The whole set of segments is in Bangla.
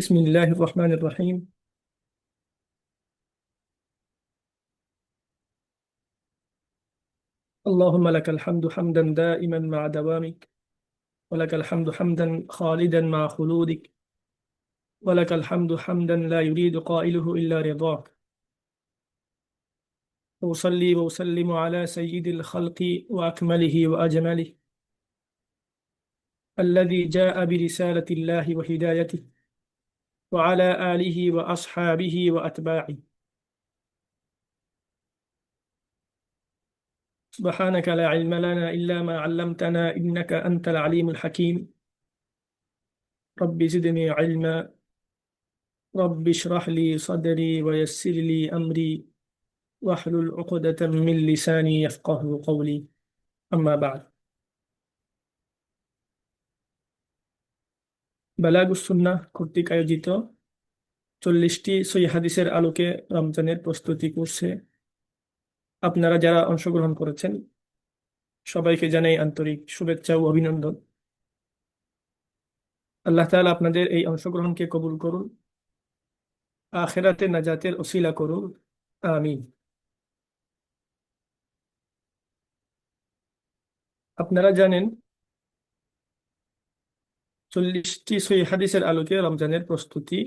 بسم الله الرحمن الرحيم. اللهم لك الحمد حمدا دائما مع دوامك، ولك الحمد حمدا خالدا مع خلودك، ولك الحمد حمدا لا يريد قائله إلا رضاك. وأصلي وأسلم على سيد الخلق وأكمله وأجمله، الذي جاء برسالة الله وهدايته، وعلى آله وأصحابه وأتباعه. سبحانك لا علم لنا إلا ما علمتنا، إنك أنت العليم الحكيم. رب زدني علما، رب اشرح لي صدري ويسر لي أمري واحلل عقدة من لساني يفقه قولي. أما بعد، বালাগুস সুন্নাহ কর্তৃক আয়োজিত 40টি সহিহ হাদিসের আলোকে রমজানের প্রস্তুতি কোর্সে আপনারা যারা অংশগ্রহণ করেছেন সবাইকে জানাই আন্তরিক শুভেচ্ছা ও অভিনন্দন। আল্লাহ তাআলা আপনাদের এই অংশগ্রহণকে কবুল করুন, আখিরাতে নাজাতের ওসিলা করুন, আমিন। আপনারা জানেন 40টি সহিহ হাদিসের আলোকে রমজানের প্রস্তুতি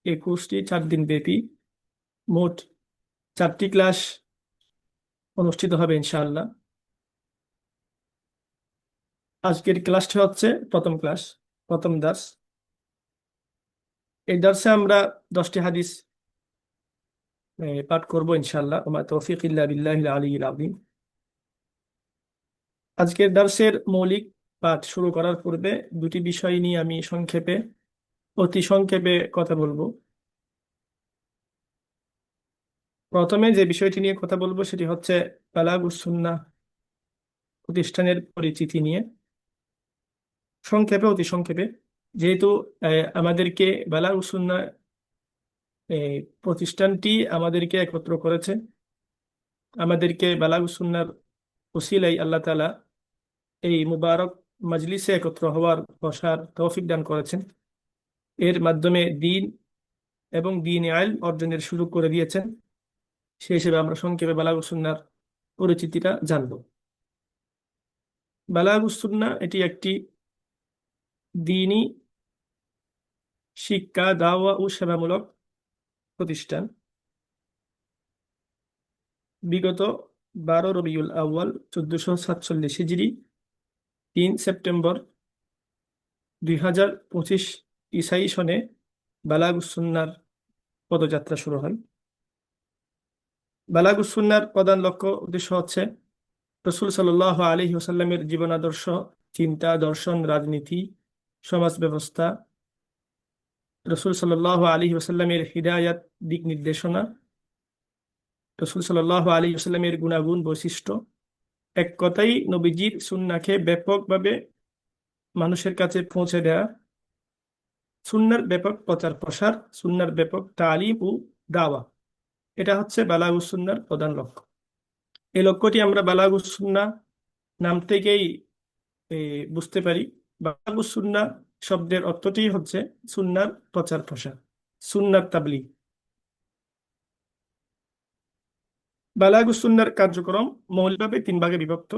21টি 4 দিন ব্যাপী মোট 4টি ক্লাস অনুষ্ঠিত হবে ইনশাআল্লাহ। আজকের ক্লাসটি হচ্ছে প্রথম ক্লাস, প্রথম দার্স। এই দার্সে আমরা 10টি হাদিস পাঠ করব ইনশাআল্লাহ। ওমা তৌফিক ইল্লা বিল্লাহিল আলিয়্যিল আযীম। আজকের দার্সের মৌলিক পাঠ শুরু করার পূর্বে দুটি বিষয় নিয়ে আমি অতি সংক্ষেপে কথা বলবো। প্রথমে যে বিষয়টি নিয়ে কথা বলবো সেটি হচ্ছে বালাগুস সুন্নাহ প্রতিষ্ঠানের পরিচিতি নিয়ে অতি সংক্ষেপে, যেহেতু আমাদেরকে বালাগুস সুন্নাহ প্রতিষ্ঠানটি আমাদেরকে একত্র করেছে, আমাদেরকে বালাগুস সুন্নাহর ওসিলাই আল্লাহ তাআলা এই মুবারক মজলিসে একত্র হওয়ার বসার তৌফিক দান করেছেন। এর মাধ্যমে দ্বীন এবং দ্বীনে ইলম অর্জনের সুযোগ করে দিয়েছেন। সেই হিসেবে আমরা সংক্ষেপে বালাগুস সুন্নাহর পরিচিতিটা জানব। বালাগুস সুন্নাহ এটি একটি দ্বীনি শিক্ষা, দাওয়া ও সেবামূলক প্রতিষ্ঠান। বিগত 12 রবিউল আউয়াল 1447 হিজরি 3 সেপ্টেম্বর 2025 ঈসাই সনে বালাগুস সুন্নাহর পদযাত্রা শুরু হয়। বালাগুস সুন্নাহর প্রধান লক্ষ্য উদ্দেশ্য হচ্ছে রাসূল সাল্লাল্লাহু আলাইহি ওয়াসাল্লামের জীবন আদর্শ, চিন্তা, দর্শন, রাজনীতি, সমাজ ব্যবস্থা, রাসূল সাল্লাল্লাহু আলাইহি ওয়াসাল্লামের হিদায়াত, দিক নির্দেশনা, রাসূল সাল্লাল্লাহু আলাইহি ওয়াসাল্লামের গুণাগুণ, বৈশিষ্ট্য, এক কথাই নবীজির সুন্নাহকে ব্যাপকভাবে মানুষের কাছে পৌঁছে দেয়া, সুন্নাহর ব্যাপক প্রচার প্রসার, সুন্নাহর ব্যাপক তালিম ও দাওয়া, এটা হচ্ছে বালাগুস সুন্নাহর প্রধান লক্ষ্য। এই লক্ষ্যটি আমরা বালাগুস সুন্নাহ নাম থেকেই বুঝতে পারি। বালাগুস সুন্নাহ শব্দের অর্থটি হচ্ছে সুন্নাহর প্রচার প্রসার, সুন্নাত তাবলীগ। বালাগুস সুন্নাহর কার্যক্রম মৌলিকভাবে 3 ভাগে বিভক্ত।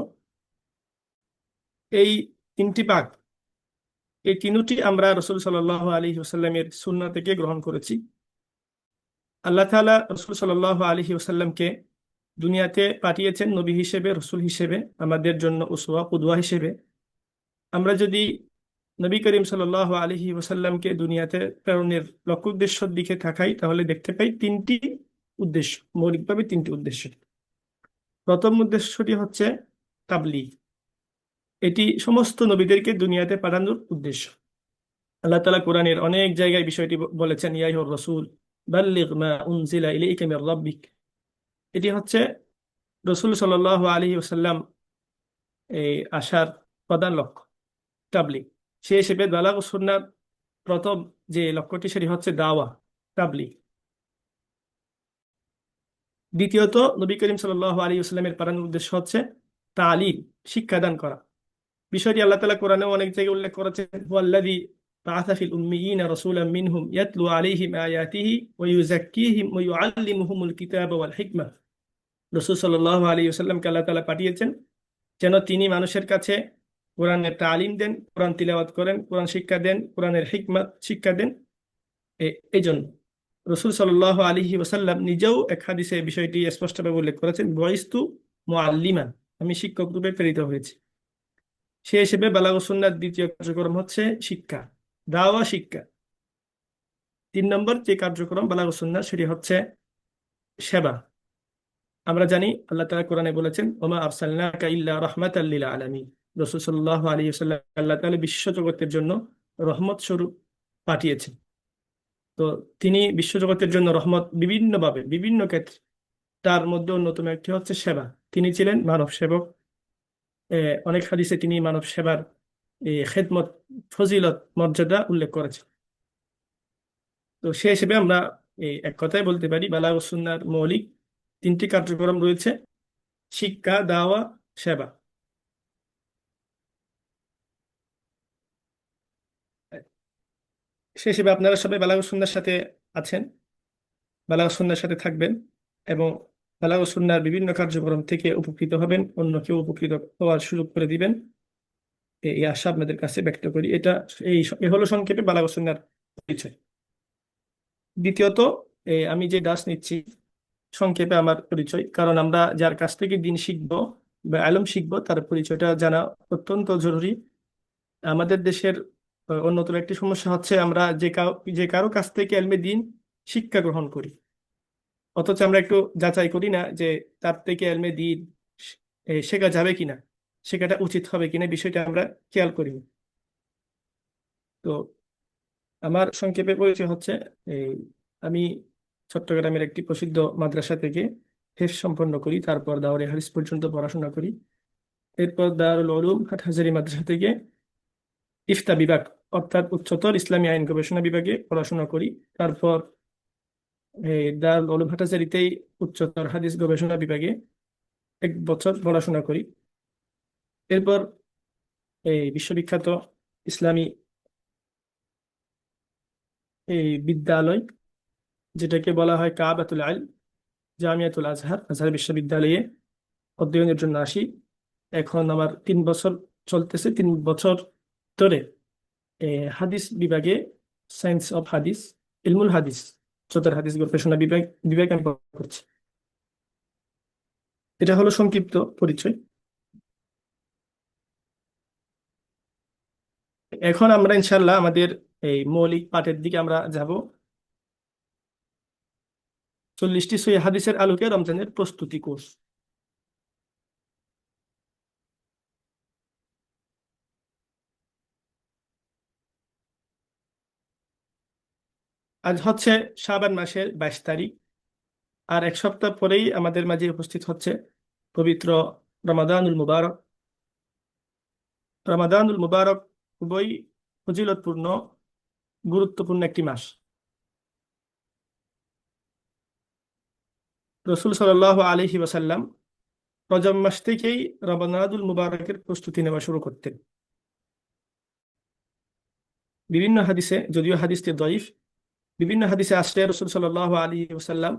এই 3টি ভাগ, এই তিনটি আমরা রাসূল সাল্লাল্লাহু আলাইহি ওয়াসাল্লামের সুন্নাহ থেকে গ্রহণ করেছি। আল্লাহ তাআলা রাসূল সাল্লাল্লাহু আলাইহি ওয়াসাল্লামকে দুনিয়াতে পাঠিয়েছেন নবী হিসেবে, রাসূল হিসেবে, আমাদের জন্য উসওয়া কুদওয়া হিসেবে। আমরা যদি নবী করিম সাল্লাল্লাহু আলাইহি ওয়াসাল্লামকে দুনিয়াতে প্রেরণের লক্ষ্য উদ্দেশ্যের দিকে তাকাই, তাহলে দেখতে পাই 3টি উদ্দেশ্য, মৌলিকভাবে 3টি উদ্দেশ্য। প্রথম উদ্দেশ্যটি হচ্ছে তাবলীগ। এটি সমস্ত নবীদেরকে দুনিয়াতে পাঠানোর উদ্দেশ্য। আল্লাহ তাআলা কোরআনের অনেক জায়গায় বিষয়টি বলেছেন, ইয়া আইয়ুহার রাসূল বাল্লিগ মা উনজিলা ইলাইকা মির রাব্বিক। এটি হচ্ছে রাসূল সাল্লাল্লাহু আলাইহি ওয়াসাল্লাম এই আসার প্রধান লক্ষ্য, তাবলীগ। সেই হিসেবে বালাগুস সুন্নাহর প্রথম যে লক্ষ্যটি সেটি হচ্ছে দাওয়া, তাবলীগ। দ্বিতীয়ত, নবী করিম সাল্লাল্লাহু আলাইহি ওয়াসাল্লামের পাঠানোর উদ্দেশ্য হচ্ছে তালিম, শিক্ষাদান করা। বিষয়টি আল্লাহ তাআলা কোরআনে অনেক জায়গায় উল্লেখ করেছেন, হুয়াল্লাযী بعث في الأميين رسولا منهم يتلو عليهم آياته ويزكيهم ويعلمهم الكتاب والحكمة। রাসূল সাল্লাল্লাহু আলাইহি ওয়াসাল্লামকে আল্লাহ তাআলা পাঠিয়েছেন যেন তিনি মানুষের কাছে কোরআনের তালিম দেন, কোরআন তিলাওয়াত করেন, কোরআন শিক্ষা দেন, কোরআনের হিকমত শিক্ষা দেন। এই জন্য রাসূল সাল্লাল্লাহু আলাইহি ওয়াসাল্লাম নিজেও এক হাদিসে এই বিষয়টি স্পষ্টভাবে উল্লেখ করেছেন, বুইসতু মুআল্লিমান, আমি শিক্ষক রূপে প্রেরিত হয়েছি। সে হিসেবে বালাগুস সুন্নাহর দ্বিতীয় কার্যক্রম হচ্ছে শিক্ষা, দাওয়া শিক্ষা। 3 নম্বর যে কার্যক্রম বালাগুস সুন্নাহ সেটি হচ্ছে সেবা। আমরা জানি আল্লাহ তাআলা কোরআনে বলেছেন, ওমা আরসালনাকা ইল্লা রাহমাতাল লিল আলামিন। রাসূল সাল্লাল্লাহু আলাইহি ওয়াসাল্লাম আল্লাহ তাআলা বিশ্ব জগতের জন্য রহমত স্বরূপ পাঠিয়েছেন। তো তিনি বিশ্বজগতের জন্য রহমত বিভিন্নভাবে বিভিন্ন ক্ষেত্রে, তার মধ্যে অন্যতম একটি হচ্ছে সেবা। তিনি ছিলেন মানব সেবক। অনেক হাদিসে তিনি মানব সেবার খেদমত, ফজিলত, মর্যাদা উল্লেখ করেছেন। তো সে হিসেবে আমরা এক কথায় বলতে পারি বালাগুস সুন্নাহর মৌলিক 3টি কার্যক্রম রয়েছে: শিক্ষা, দাওয়া, সেবা। সে হিসেবে আপনারা সবাই বালাগুস সুন্নাহর সাথে আছেন, বালাগুস সুন্নাহর সাথে থাকবেন এবং বালাগুস সুন্নাহর বিভিন্ন কার্যক্রম থেকে উপকৃত হবেন, অন্যকেও উপকৃত হওয়ার সুযোগ করে দিবেন, এই আশা আপনাদের কাছে ব্যক্ত করি। এই হলো সংক্ষেপে বালাগুস সুন্নাহর পরিচয়। দ্বিতীয়ত, আমি যে দাস নিচ্ছি সংক্ষেপে আমার পরিচয়, কারণ আমরা যার কাছ থেকে দিন শিখবো বা আলম শিখবো তার পরিচয়টা জানা অত্যন্ত জরুরি। আমাদের দেশের অন্যতম একটি সমস্যা হচ্ছে আমরা যে কারো কাছ থেকে এলমে দিন শিক্ষা গ্রহণ করি, অথচ আমরা একটু যাচাই করি না যে তার থেকে এলমে দিন শেখা যাবে কিনা, শেখাটা উচিত হবে কিনা, বিষয়টা আমরা খেয়াল করি না। তো আমার সংক্ষেপে পরিচয় হচ্ছে, এই আমি চট্টগ্রামের একটি প্রসিদ্ধ মাদ্রাসা থেকে হেফজ সম্পন্ন করি, তারপর দাওরায়ে হাদিস পর্যন্ত পড়াশোনা করি। এরপর দারুল উলুম হাটহাজারী মাদ্রাসা থেকে ইফতা বিভাগ অর্থাৎ উচ্চতর ইসলামী আইন গবেষণা বিভাগে পড়াশোনা করি। তারপর দারুল উলুম হাটহাজারীতেই উচ্চতর হাদিস গবেষণা বিভাগে 1 বছর পড়াশোনা করি। এরপর এই বিশ্ববিখ্যাত ইসলামী এই বিদ্যালয়, যেটাকে বলা হয় কাবাতুল ইলম, জামিয়াতুল আজহার, আজহার বিশ্ববিদ্যালয়ে অধ্যয়নের জন্য আসি। এখন আমার 3 বছর চলতেছে। 3 বছর ধরে হাদিস বিভাগে, সায়েন্স অফ হাদিস, ইলমুল হাদিস, উচ্চতর হাদিস গবেষণা বিভাগ আমি করছি। এটা হলো সংক্ষিপ্ত পরিচয়। এখন আমরা ইনশাল্লাহ আমাদের এই মৌলিক পাঠের দিকে আমরা যাব। 40টি সহিহ হাদিসের আলোকে রমজানের প্রস্তুতি কোর্স। আজ হচ্ছে শাবান মাসের 22 তারিখ, আর 1 সপ্তাহ পরেই আমাদের মাঝে উপস্থিত হচ্ছে পবিত্র রমাদানুল মুবারক। রমাদানুল মুবারক খুবই ফজিলতপূর্ণ, গুরুত্বপূর্ণ একটি মাস। রসুল সাল্লাল্লাহু আলাইহি ওয়াসাল্লাম রজব মাস থেকেই রমাদানুল মুবারকের প্রস্তুতি নেওয়া শুরু করতেন। বিভিন্ন হাদিসে, যদিও হাদিসটি দঈফ, বিভিন্ন হাদিসে আসলে রসুল সাল্লাল্লাহু আলাইহি ওয়াসাল্লাম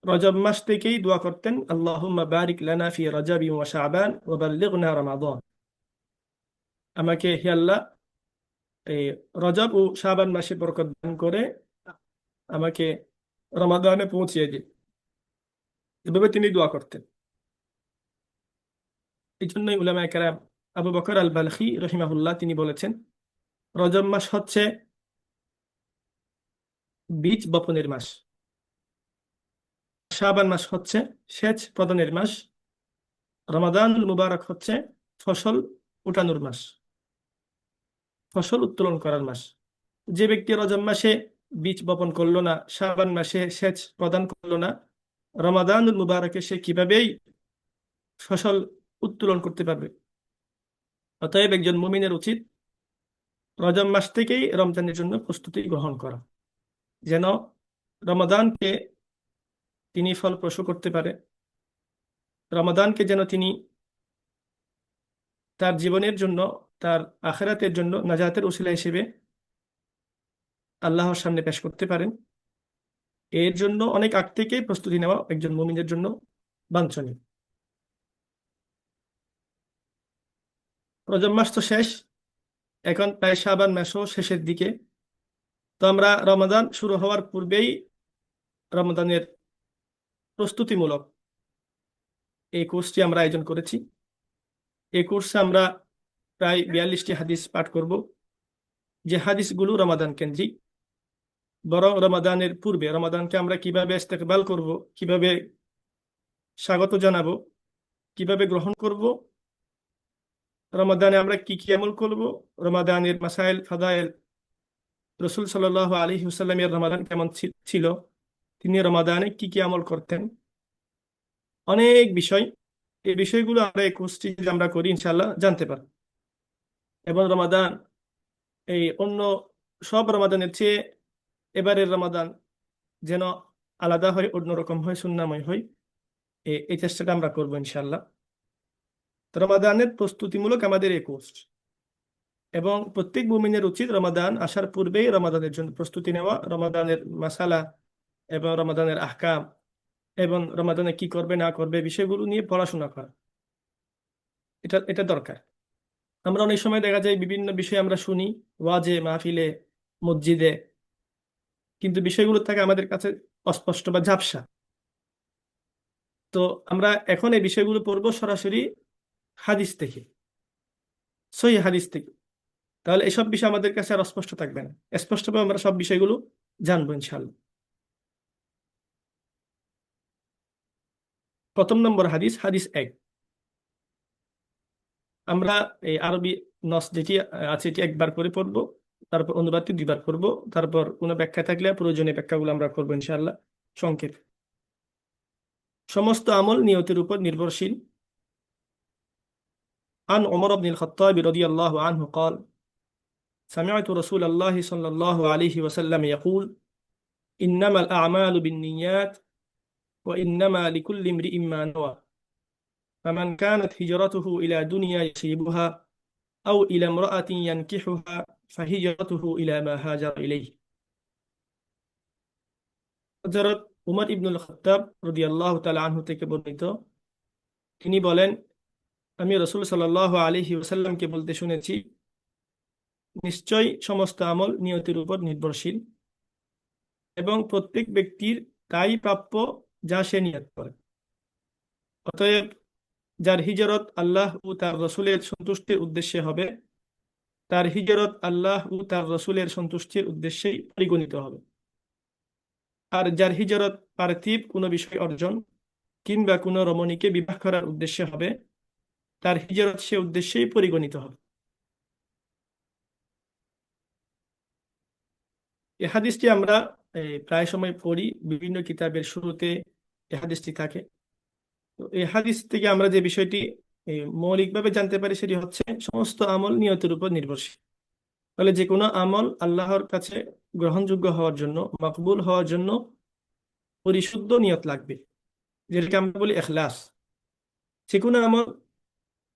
রজব মাস থেকেই দোয়া করতেন, আল্লাহুম্মা বারিক লানা ফি রজবি ওয়া শাবান ওয়া বাল্লিগনা রমাদান। আমাকে হে আল্লাহ এই রজব ও শাবান মাসে বরকত দান করে আমাকে রমাদানে পৌঁছিয়ে দিন। এভাবে তিনি দোয়া করতেন। এই জন্যই উলামায়ে কেরাম আবু বকর আল বালখি রহিমাহুল্লাহ তিনি বলেছেন, রজব মাস হচ্ছে বীজ বপনের মাস, শাবান মাস হচ্ছে সেচ প্রদানের মাস, রমাদানুল মুবারক হচ্ছে ফসল উঠানোর মাস, ফসল উত্তোলন করার মাস। যে ব্যক্তি রজব মাসে বীজ বপন করলো না, শাবান মাসে সেচ প্রদান করলো না, রমাদানুল মুবারকে সে কিভাবেই ফসল উত্তোলন করতে পারবে? অতএব একজন মুমিনের উচিত রজব মাস থেকেই রমজানের জন্য প্রস্তুতি গ্রহণ করা, যেন রমাদানকে তিনি ফলপ্রসূ করতে পারে, রমাদানকে যেন তিনি তার জীবনের জন্য, তার আখিরাতের জন্য নাজাতের ওসিলা হিসেবে আল্লাহর সামনে পেশ করতে পারেন, এর জন্য অনেক আগ থেকেই প্রস্তুতি নেওয়া একজন মুমিনের জন্য বাঞ্ছনীয়। রজব মাস তো শেষ, এখন প্রায় শাবান মাসও শেষের দিকে। তো আমরা রমাদান শুরু হওয়ার পূর্বেই রমাদানের প্রস্তুতিমূলক এই কোর্সটি আমরা আয়োজন করেছি। এই কোর্সে আমরা প্রায় 42টি হাদিস পাঠ করব, যে হাদিসগুলো রমাদান কেন্দ্রিক। বরং রমাদানের পূর্বে রমাদানকে আমরা কিভাবে ইস্তেকবাল করব, কিভাবে স্বাগত জানাবো, কিভাবে গ্রহণ করব, রমাদানে আমরা কি কি আমল করব, রমাদানের মাসাইল ফাদায়েল, রসুল সাল্লাল্লাহু আলাইহি ওয়াসাল্লামের রমাদান কেমন ছিল, তিনি রমাদানে কি কি আমল করতেন, অনেক বিষয়। এই বিষয়গুলো আমরা এই কোর্সটি যদি আমরা করি ইনশাআল্লাহ জানতে পারব। এবং রমাদান এই অন্য সব রমাদানের চেয়ে এবারের রমাদান যেন আলাদা হয়, অন্যরকম হয়, সুন্নাময় হয়, এই চেষ্টাটা আমরা করবো ইনশাআল্লাহ। তো রমাদানের প্রস্তুতিমূলক আমাদের এই কোর্স, এবং প্রত্যেক মুমিনের উচিত রমাদান আসার পূর্বেই রমাদানের জন্য প্রস্তুতি নেওয়া, রমাদানের মাসালা এবং রমাদানের আহকাম এবং রমাদানে কি করবে না করবে বিষয়গুলো নিয়ে পড়াশোনা করা, এটা এটা দরকার। আমরা অনেক সময় দেখা যায় বিভিন্ন বিষয় আমরা শুনি ওয়াজে, মাহফিলে, মসজিদে, কিন্তু বিষয়গুলো থাকে আমাদের কাছে অস্পষ্ট বা ঝাপসা। তো আমরা এখন এই বিষয়গুলো পড়বো সরাসরি হাদিস থেকে, সহিহ হাদিস থেকে। তাহলে এসব বিষয় আমাদের কাছে আর অস্পষ্ট থাকবে না, স্পষ্টভাবে আমরা সব বিষয়গুলো জানবো ইনশাআল্লাহ। প্রথম নম্বর হাদিস, হাদিস 1। আমরা এই আরবি নস যেটি আছে এটি একবার করে পড়বো, তারপর অনুবাদটি 2বার করবো, তারপর কোনো ব্যাখ্যা থাকলে প্রয়োজনীয় ব্যাখ্যাগুলো আমরা করবো ইনশাআল্লাহ সংক্ষেপে। সমস্ত আমল নিয়তের উপর নির্ভরশীল। আন ওমর ইবনুল খাত্তাব রাদিয়াল্লাহু আনহু قال سمعت رسول الله صلى الله عليه وسلم يقول إنما الأعمال بالنيات وإنما لكل امرئ ما نوى فمن كانت هجرته إلى دنيا يصيبها أو إلى امرأة ينكحها فهجرته إلى ما هاجر إليه। হযরত উমর ইবনুল খাত্তাব রাদিয়াল্লাহু তাআলা আনহু থেকে বর্ণিত, তিনি বলেন, আমি রাসূল সাল্লাল্লাহু আলাইহি ওয়াসাল্লামকে বলতে শুনেছি, নিশ্চয়ই সমস্ত আমল নিয়তের উপর নির্ভরশীল এবং প্রত্যেক ব্যক্তির তাই প্রাপ্য যা সে নিয়ত করে। অতএব যার হিজরত আল্লাহ ও তার রসুলের সন্তুষ্টির উদ্দেশ্যে হবে, তার হিজরত আল্লাহ ও তার রসুলের সন্তুষ্টির উদ্দেশ্যেই পরিগণিত হবে। আর যার হিজরত পার্থিব কোনো বিষয় অর্জন কিংবা কোনো রমণীকে বিবাহ করার উদ্দেশ্যে হবে, তার হিজরত সে উদ্দেশ্যেই পরিগণিত হবে। এই হাদিসটি আমরা প্রায় সময় পড়ি, বিভিন্ন কিতাবের শুরুতে এই হাদিসটি থাকে। তো এই হাদিস থেকে আমরা যে বিষয়টি মৌলিকভাবে জানতে পারি সেটি হচ্ছে সমস্ত আমল নিয়তের উপর নির্ভরশীল। তাহলে যে কোনো আমল আল্লাহর কাছে গ্রহণযোগ্য হওয়ার জন্য, মকবুল হওয়ার জন্য পরিশুদ্ধ নিয়ত লাগবে, যেটাকে আমরা বলি ইখলাস। যে কোনো আমল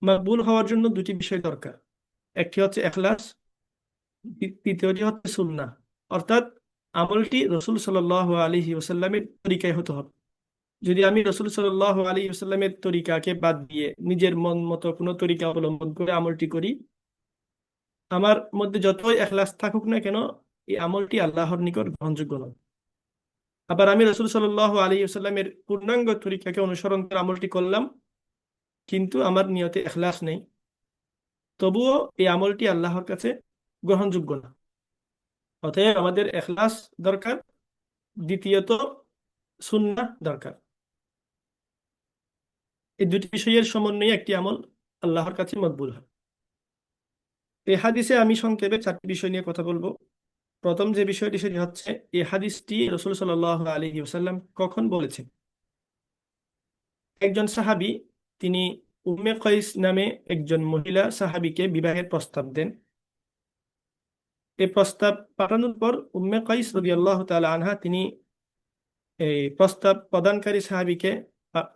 মকবুল হওয়ার জন্য দুটি বিষয় দরকার, একটি হচ্ছে ইখলাস, দ্বিতীয়টি হচ্ছে সুন্নাহ। অর্থাৎ আমলটি রসুল সাল্লাল্লাহু আলাইহি ওয়াসাল্লামের তরিকায় হতে হবে। যদি আমি রসুল সাল্লাল্লাহু আলাইহি ওয়াসাল্লামের তরিকাকে বাদ দিয়ে নিজের মন মতো কোনো তরিকা অবলম্বন করে আমলটি করি, আমার মধ্যে যতই ইখলাস থাকুক না কেন, এই আমলটি আল্লাহর নিকট গ্রহণযোগ্য নয়। আবার আমি রসুল সাল্লাল্লাহু আলাইহি ওয়াসাল্লামের পূর্ণাঙ্গ তরিকাকে অনুসরণ করে আমলটি করলাম, কিন্তু আমার নিয়তে ইখলাস নেই, তবুও এই আমলটি আল্লাহর কাছে গ্রহণযোগ্য না। অতএব আমাদের ইখলাস দরকার, দ্বিতীয়ত সুন্নাহ দরকার। এই দুটি বিষয়ের সমন্বয়ে একটি আমল আল্লাহর কাছে মকবুল হয়। এই হাদিসে আমি সংক্ষেপে 4টি বিষয় নিয়ে কথা বলবো। প্রথম যে বিষয়টি সেটি হচ্ছে এই হাদিসটি রাসূল সাল্লাল্লাহু আলাইহি ওয়াসাল্লাম কখন বলেছেন। একজন সাহাবী, তিনি উম্মে কাইস নামে একজন মহিলা সাহাবীকে বিবাহের প্রস্তাব দেন। এই প্রস্তাব পাঠানোর পর উম্মে কাইস রাদিয়াল্লাহু তাআলা আনহা তিনি এই প্রস্তাব প্রদানকারী সাহাবীকে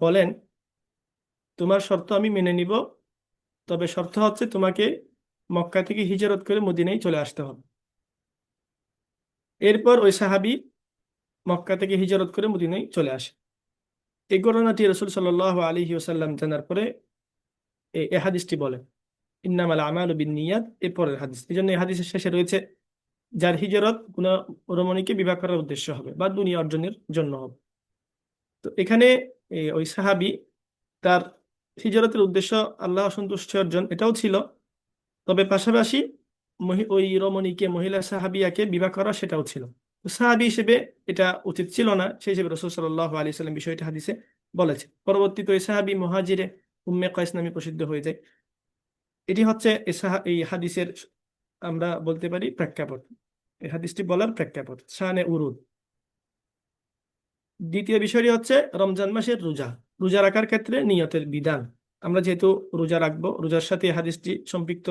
বলেন, তোমার শর্ত আমি মেনে নিব, তবে শর্ত হচ্ছে তোমাকে মক্কা থেকে হিজরত করে মদিনায় চলে আসতে হবে। এরপর ওই সাহাবী মক্কা থেকে হিজরত করে মদিনায় চলে আসে। এই ঘটনাটি রাসূল সাল্লাল্লাহু আলাইহি ওয়াসাল্লাম জানার পরে এই হাদিসটি বলেন, ইন্নামাল আমালু বিন্নিয়াত, এর পরের হাদিস। এই জন্য এই হাদিসের শেষে রয়েছে, যার হিজরত কোনো রমণীকে বিবাহ করার উদ্দেশ্য হবে বা দুনিয়া অর্জনের জন্য হবে। তো এখানে ওই সাহাবী তার হিজরতের উদ্দেশ্য আল্লাহ সন্তুষ্টি অর্জন, এটাও ছিল, তবে পাশাপাশি ওই রমণীকে, মহিলা সাহাবিয়াকে বিবাহ করা, সেটাও ছিল। তো সাহাবী হিসেবে এটা উচিত ছিল না, সেই হিসেবে রাসূল সাল্লাল্লাহু আলাইহি সাল্লাম বিষয়টা হাদিসে বলেছে। পরবর্তীতে ওই সাহাবী মুহাজিরে উম্মে কয়স নামে প্রসিদ্ধ হয়ে যায়। এটি হচ্ছে এই হাদিসের, আমরা বলতে পারি, প্রেক্ষাপট। এই হাদিসটি বলার প্রেক্ষাপট, শানে উরুদ। দ্বিতীয় বিষয়টি হচ্ছে রমজান মাসের রোজা। রোজা রাখার ক্ষেত্রে নিয়তের বিধান। আমরা যেহেতু রোজা রাখবো, রোজার সাথে এই হাদিসটি সম্পৃক্ত,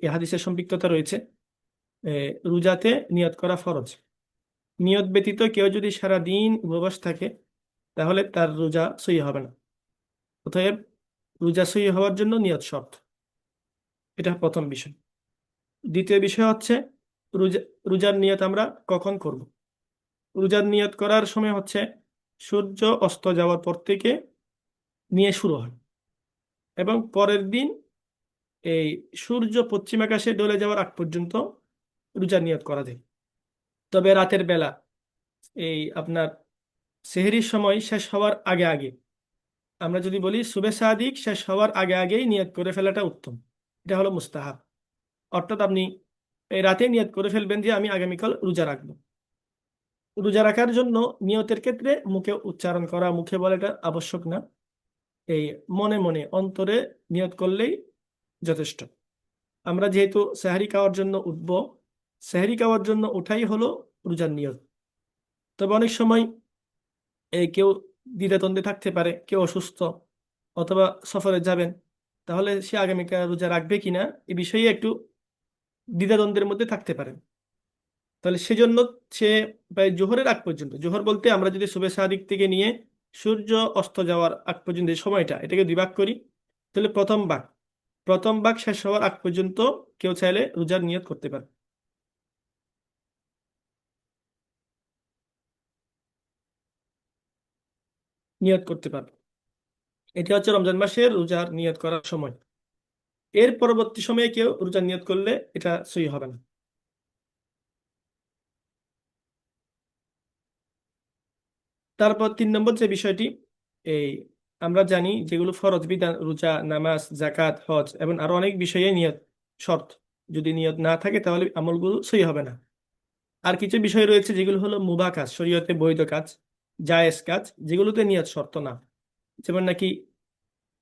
এই হাদিসের সম্পৃক্ততা রয়েছে। রোজাতে নিয়ত করা ফরজ। নিয়ত ব্যতীত কেউ যদি সারা দিন উপবাস থাকে, তাহলে তার রোজা সহি হবে না। অতএব রোজা সহি হওয়ার জন্য নিয়ত শর্ত। এটা প্রথম বিষয়। দ্বিতীয় বিষয় হচ্ছে রোজা, রোজার নিয়ত আমরা কখন করব? রোজার নিয়ত করার সময় হচ্ছে সূর্য অস্ত যাওয়ার পর থেকে নিয়ে শুরু হয়, এবং পরের দিন এই সূর্য পশ্চিম আকাশে ডলে যাওয়ার আগ পর্যন্ত রোজার নিয়ত করা যায়। তবে রাতের বেলা, এই আপনার সেহরির সময় শেষ হওয়ার আগে আগে, আমরা যদি বলি সুবে সাদিক শেষ হওয়ার আগে আগেই নিয়ত করে ফেলাটা উত্তম। এটা হলো মুস্তাহাব। অর্থাৎ আপনি এই রাতে নিয়ত করে ফেলবেন যে আমি আগামীকাল রোজা রাখবো। রোজা রাখার জন্য নিয়তের ক্ষেত্রে মুখে উচ্চারণ করা, মুখে বলাটা আবশ্যক না। এই মনে মনে অন্তরে নিয়ত করলেই যথেষ্ট। আমরা যেহেতু সেহরি খাওয়ার জন্য উঠব, সেহরি খাওয়ার জন্য ওঠাই হলো রোজার নিয়ত। তবে অনেক সময় কেউ দ্বিধাদ্বন্দ্বে থাকতে পারে, কেউ অসুস্থ অথবা সফরে যাবেন, তাহলে সে আগামীকাল রোজা রাখবে কিনা এই বিষয়ে একটু দ্বিধাদ্বন্দ্বের মধ্যে থাকতে পারেন। তাহলে সেজন্য সে প্রায় জোহরের আগ পর্যন্ত, জোহর বলতে আমরা যদি শুভে সাদিক থেকে নিয়ে সূর্য অস্ত যাওয়ার আগ পর্যন্ত এই সময়টা, এটাকে দুই ভাগ করি, তাহলে প্রথম ভাগ শেষ হওয়ার আগ পর্যন্ত কেউ চাইলে রোজার নিয়ত করতে পারে, নিয়ত করতে পারবে। এটি হচ্ছে রমজান মাসের রোজার নিয়ত করার সময়। এর পরবর্তী সময়ে কেউ রোজার নিয়ত করলে এটা সহি হবে না। তারপর 3 নম্বর যে বিষয়টি, এই আমরা জানি যেগুলো ফরজ বিধান, রোজা, নামাজ, জাকাত, হজ এবং আরো অনেক বিষয়ে নিয়ত শর্ত। যদি নিয়ত না থাকে তাহলে আমলগুলো সহি হবে না। আর কিছু বিষয় রয়েছে যেগুলো হলো মুবাহ কাজ, শরীয়তে বৈধ কাজ, জায়েজ কাজ, যেগুলোতে নিয়ত শর্ত না। যেমন নাকি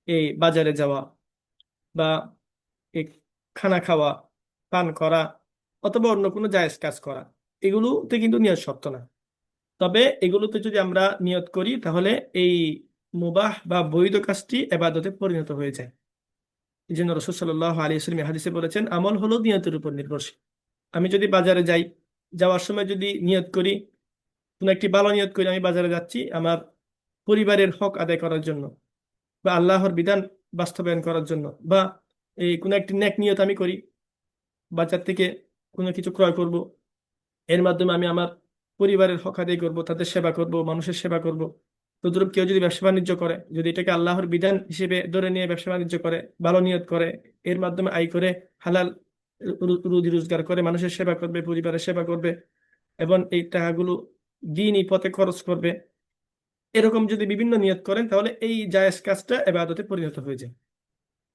এই বাজারে যাওয়া, বা এই খানা খাওয়া, পান করা, অথবা অন্য কোনো জায়েজ কাজ করা, এগুলোতে কিন্তু নিয়ত শর্ত না। তবে এগুলোতে যদি আমরা নিয়ত করি তাহলে এই মুবাহ বা বৈধ কাজটি এবাদতে পরিণত হয়ে যায়। এই জন্য রাসূল সাল্লাল্লাহু আলাইহি ওয়াসাল্লাম হাদিসে বলেছেন, আমল হলো নিয়তের উপর নির্ভরশীল। আমি যদি বাজারে যাই, যাওয়ার সময় যদি নিয়ত করি, কোনো একটি ভালো নিয়ত করি, আমি বাজারে যাচ্ছি আমার পরিবারের হক আদায় করার জন্য, বা আল্লাহর বিধান বাস্তবায়ন করার জন্য, বা এই কোনো একটি নেক নিয়ত আমি করি, বাজার থেকে কোনো কিছু ক্রয় করব, এর মাধ্যমে আমি আমার পরিবারের হক আদায় করবো, তাদের সেবা করব, মানুষের সেবা করব। তদ্রুপ কেউ যদি ব্যবসা বাণিজ্য করে, যদি এটাকে আল্লাহর বিধান হিসেবে ধরে নিয়ে ব্যবসা বাণিজ্য করে, ভালো নিয়ত করে, এর মাধ্যমে আয় করে হালাল রুজি রোজগার করে মানুষের সেবা করবে, পরিবারের সেবা করবে, এবং এই টাকাগুলো দিনই পথে খরচ করবে, এরকম যদি বিভিন্ন নিয়ত করেন, তাহলে এই জায়েজ কাজটা ইবাদতে পরিণত হয়ে যায়।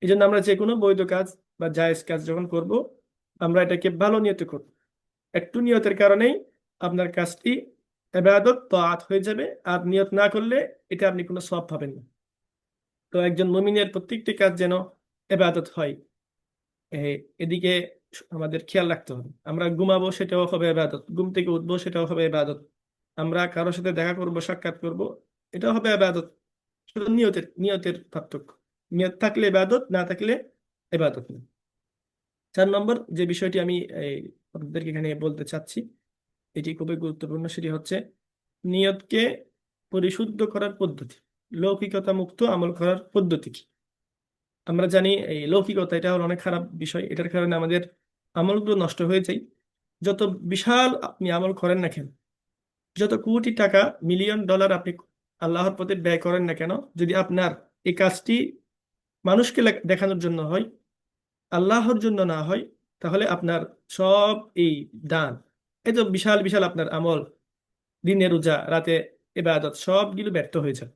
এই জন্য আমরা যে কোনো বৈধ কাজ বা জায়েজ কাজ যখন করব, আমরা এটাকে ভালো নিয়তে করব। একটু নিয়তের কারণেই আপনার কাজটি ইবাদত তাআত হয়ে যাবে। আর নিয়ত না করলে এটা আপনি কোনো সওয়াব পাবেন না। তো একজন মুমিনের প্রত্যেকটি কাজ যেন ইবাদত হয়, এদিকে আমাদের খেয়াল রাখতে হবে। আমরা ঘুমাবো, সেটাও হবে ইবাদত। ঘুম থেকে উঠবো, সেটাও হবে ইবাদত। আমরা কারোর সাথে দেখা করব, সাক্ষাৎ করব, এটাও হবে ইবাদত। শুধু নিয়তের পার্থক্য। নিয়ত থাকলে ইবাদত, না থাকলে ইবাদত না। 4 নম্বর যে বিষয়টি আমি এই আপনাদেরকে এখানে বলতে চাচ্ছি, এটি খুবই গুরুত্বপূর্ণ, সেটি হচ্ছে নিয়তকে পরিশুদ্ধ করার পদ্ধতি, লৌকিকতা মুক্ত আমল করার পদ্ধতি কি। আমরা জানি এই লৌকিকতা এটা হলো অনেক খারাপ বিষয়, এটার কারণে আমাদের আমলগুলো নষ্ট হয়ে যায়। যত বিশাল আপনি আমল করেন না কেন, যত কোটি টাকা মিলিয়ন ডলার আপনি আল্লাহর পথে ব্যয় করেন না কেন, যদি আপনার এই কাজটি মানুষকে দেখানোর জন্য হয়, আল্লাহর জন্য না হয়, তাহলে আপনার সব এই দান, এই তো বিশাল বিশাল আপনার আমল, দিনে রোজা রাতে ইবাদত, সবগুলো ব্যর্থ হয়ে যায়।